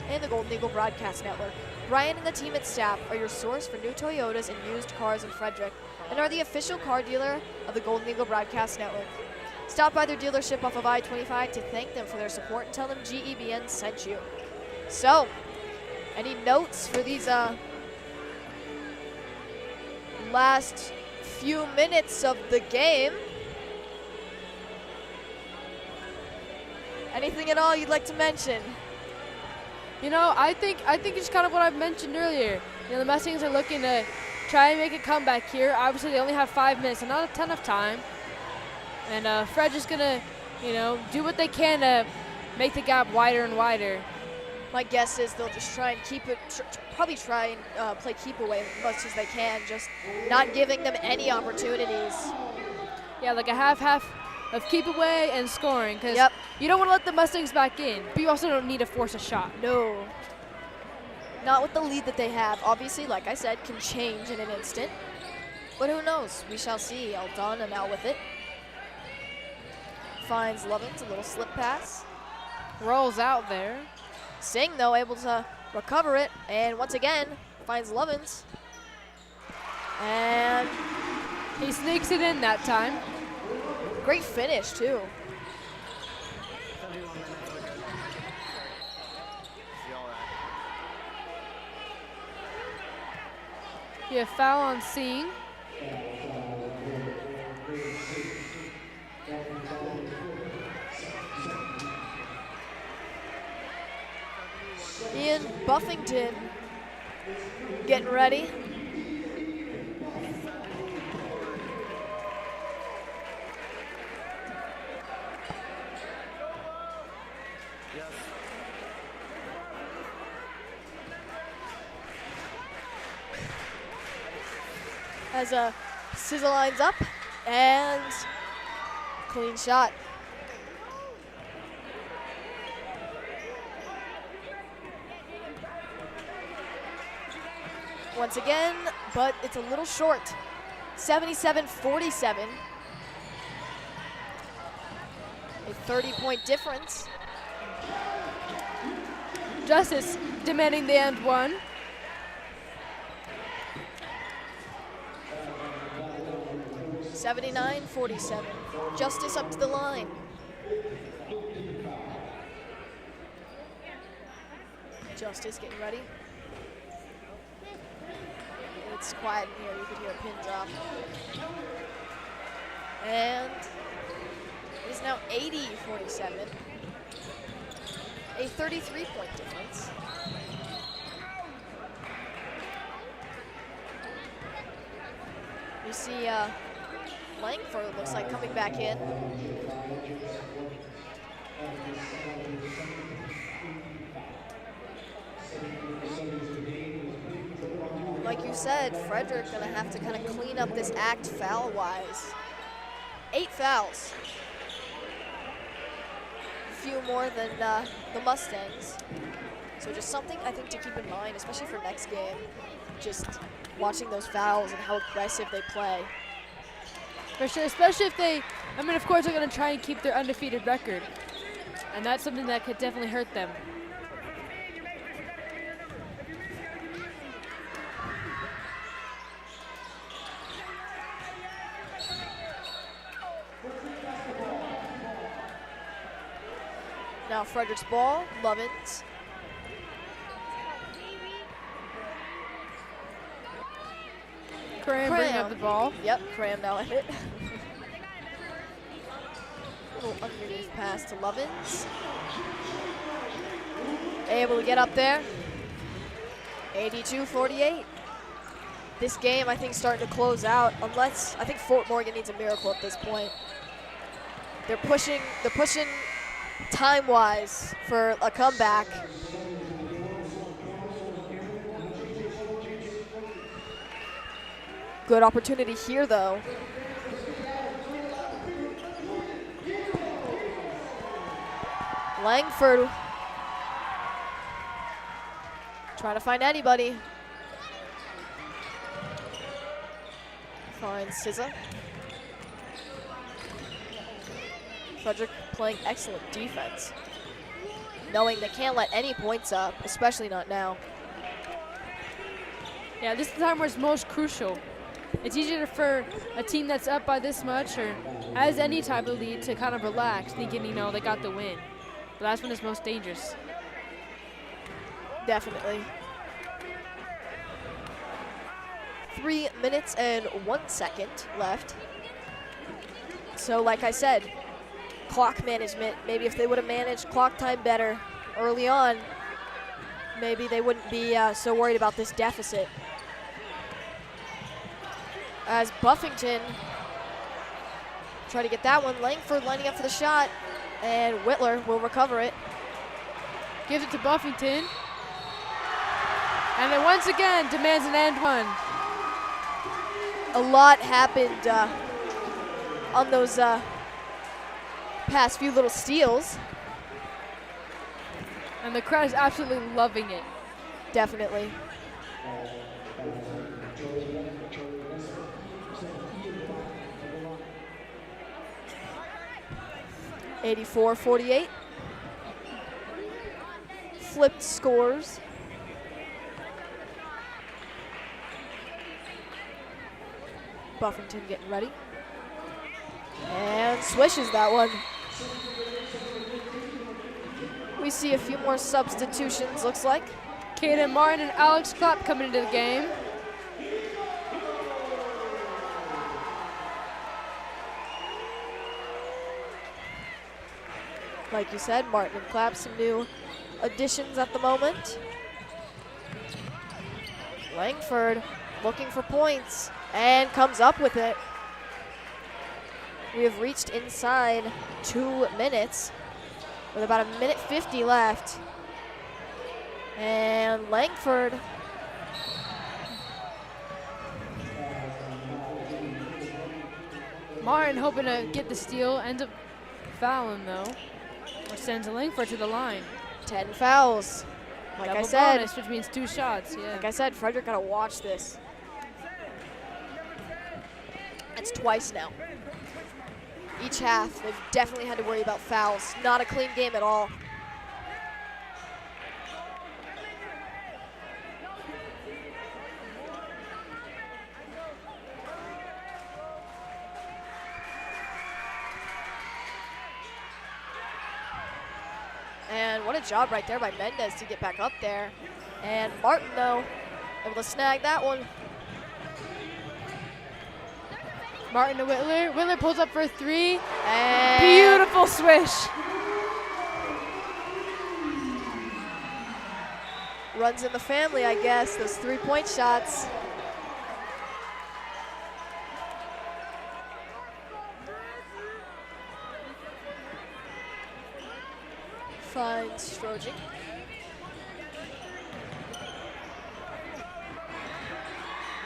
and the Golden Eagle Broadcast Network. Brian and the team at Stapp are your source for new Toyotas and used cars in Frederick and are the official car dealer of the Golden Eagle Broadcast Network. Stop by their dealership off of I-25 to thank them for their support and tell them GEBN sent you. So, any notes for these last few minutes of the game? Anything at all you'd like to mention? You know, I think it's kind of what I've mentioned earlier. You know, the Mustangs are looking to try and make a comeback here. Obviously, they only have 5 minutes and not a ton of time. And Fred's just gonna, you know, do what they can to make the gap wider and wider. My guess is they'll just try and keep it, probably try and play keep away as much as they can, just not giving them any opportunities. Yeah, like a half of keep away and scoring, because you don't want to let the Mustangs back in, but you also don't need to force a shot. No. Not with the lead that they have. Obviously, like I said, can change in an instant. But who knows? We shall see. Aldana now with it. Finds Lovins, a little slip pass. Rolls out there. Singh, though, able to recover it. And once again, finds Lovins. And he sneaks it in that time. Great finish, too. Be a foul on Singh. Ian Buffington getting ready. As a scissor lines up and clean shot. Once again, but it's a little short. 77-47. A 30-point difference. Justice demanding the and one. $79-47. Justice up to the line. Justice getting ready. It's quiet in here. You could hear a pin drop. And it is now 80-47. A 33-point difference. You see Langford looks like coming back in. Like you said, Frederick gonna have to kind of clean up this act foul-wise. 8 fouls. A few more than the Mustangs. So just something I think to keep in mind, especially for next game. Just watching those fouls and how aggressive they play. For sure, especially if they, I mean, of course they're gonna try and keep their undefeated record. And that's something that could definitely hurt them. Now Frederick's ball, Lovins. Cram bringing up the ball. Yep, Cram now at it. Little underneath pass to Lovins. Able to get up there. 82-48. This game, I think, starting to close out, unless I think Fort Morgan needs a miracle at this point. They're pushing time-wise for a comeback. Good opportunity here, though. Langford trying to find anybody. Finds Sizza. Frederick playing excellent defense, knowing they can't let any points up, especially not now. Yeah, this is the time where it's most crucial. It's easier for a team that's up by this much or has any type of lead to kind of relax, thinking, you know, they got the win. But that's when it's most dangerous. Definitely. 3 minutes and 1 second left. So like I said, clock management, maybe if they would have managed clock time better early on, maybe they wouldn't be so worried about this deficit. As Buffington try to get that one, Langford lining up for the shot, and Whitler will recover it. Gives it to Buffington. And then once again demands an and one. A lot happened on those past few little steals. And the crowd is absolutely loving it. Definitely. $84-48. Flipped scores. Buffington getting ready. And swishes that one. We see a few more substitutions, looks like. Kaden Martin and Alex Clapp coming into the game. Like you said, Martin and Clapp, some new additions at the moment. Langford looking for points and comes up with it. We have reached inside 2 minutes with about 1:50 left. And Langford Martin hoping to get the steal, ends up fouling though, which sends Langford to the line. 10 fouls. Like Double I said, bonus, which means 2 shots. Yeah. like I said, Frederick gotta watch this. It's twice now. Each half, they've definitely had to worry about fouls. Not a clean game at all. And what a job right there by Mendez to get back up there. And Martin, though, able to snag that one. Martin to Whitler. Whitler pulls up for a 3. And beautiful swish. Runs in the family, I guess, those 3-point shots. Finds Strojic.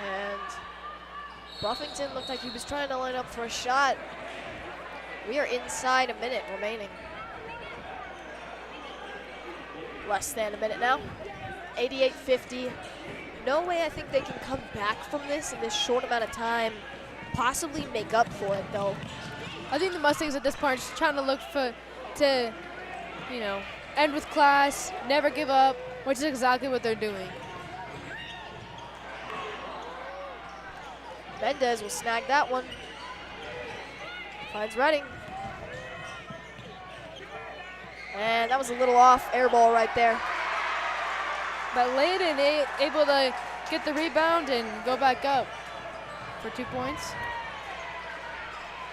And Buffington looked like he was trying to line up for a shot. We are inside a minute remaining. Less than a minute now. 88-50. No way I think they can come back from this in this short amount of time. Possibly make up for it, though. I think the Mustangs at this point are just trying to look to you know, end with class, never give up, which is exactly what they're doing. Mendez will snag that one. Finds Redding. And that was a little off, air ball right there. But Layden able to get the rebound and go back up for 2 points.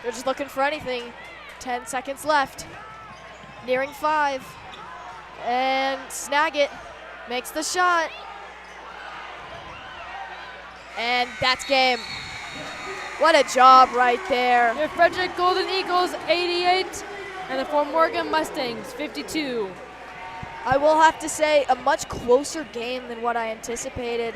They're just looking for anything. 10 seconds left. Nearing 5. And snag it. Makes the shot. And that's game. What a job right there. The Frederick Golden Eagles 88 and the Fort Morgan Mustangs 52. I will have to say a much closer game than what I anticipated.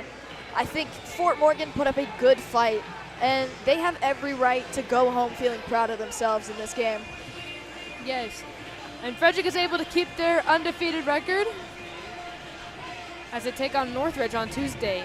I think Fort Morgan put up a good fight, and they have every right to go home feeling proud of themselves in this game. Yes. And Frederick is able to keep their undefeated record as they take on Northridge on Tuesday.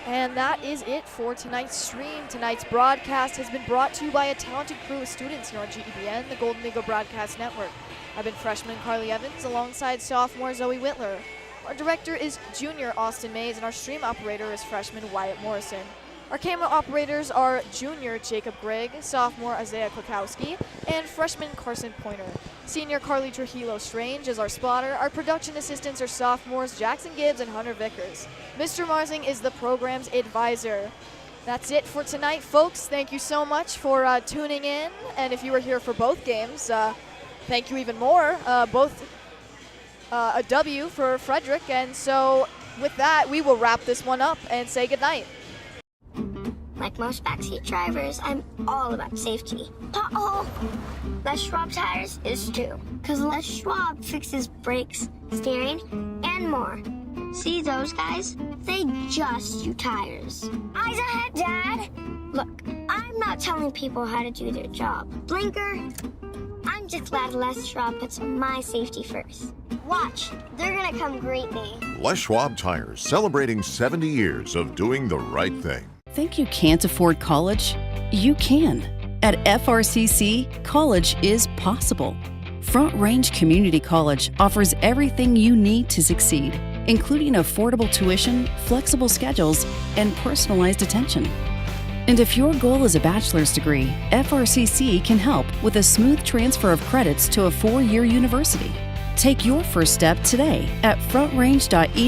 And that is it for tonight's stream. Tonight's broadcast has been brought to you by a talented crew of students here on GEBN, the Golden Eagle Broadcast Network. I've been freshman Carly Evans alongside sophomore Zoe Whitler. Our director is junior Austin Mays, and our stream operator is freshman Wyatt Morrison. Our camera operators are junior Jacob Gregg, sophomore Isaiah Klukowski, and freshman Carson Pointer. Senior Carly Trujillo Strange is our spotter. Our production assistants are sophomores Jackson Gibbs and Hunter Vickers. Mr. Marsing is the program's advisor. That's it for tonight, folks. Thank you so much for tuning in. And if you were here for both games, thank you even more. Both a W for Frederick. And so with that, we will wrap this one up and say goodnight. Like most backseat drivers, I'm all about safety. Pothole! Les Schwab tires is too. Cause Les Schwab fixes brakes, steering, and more. See those guys? They just do tires. Eyes ahead, Dad! Look, I'm not telling people how to do their job. Blinker, I'm just glad Les Schwab puts my safety first. Watch, they're gonna come greet me. Les Schwab Tires, celebrating 70 years of doing the right thing. Think you can't afford college? You can. At FRCC, college is possible. Front Range Community College offers everything you need to succeed, including affordable tuition, flexible schedules, and personalized attention. And if your goal is a bachelor's degree, FRCC can help with a smooth transfer of credits to a 4-year university. Take your first step today at frontrange.edu.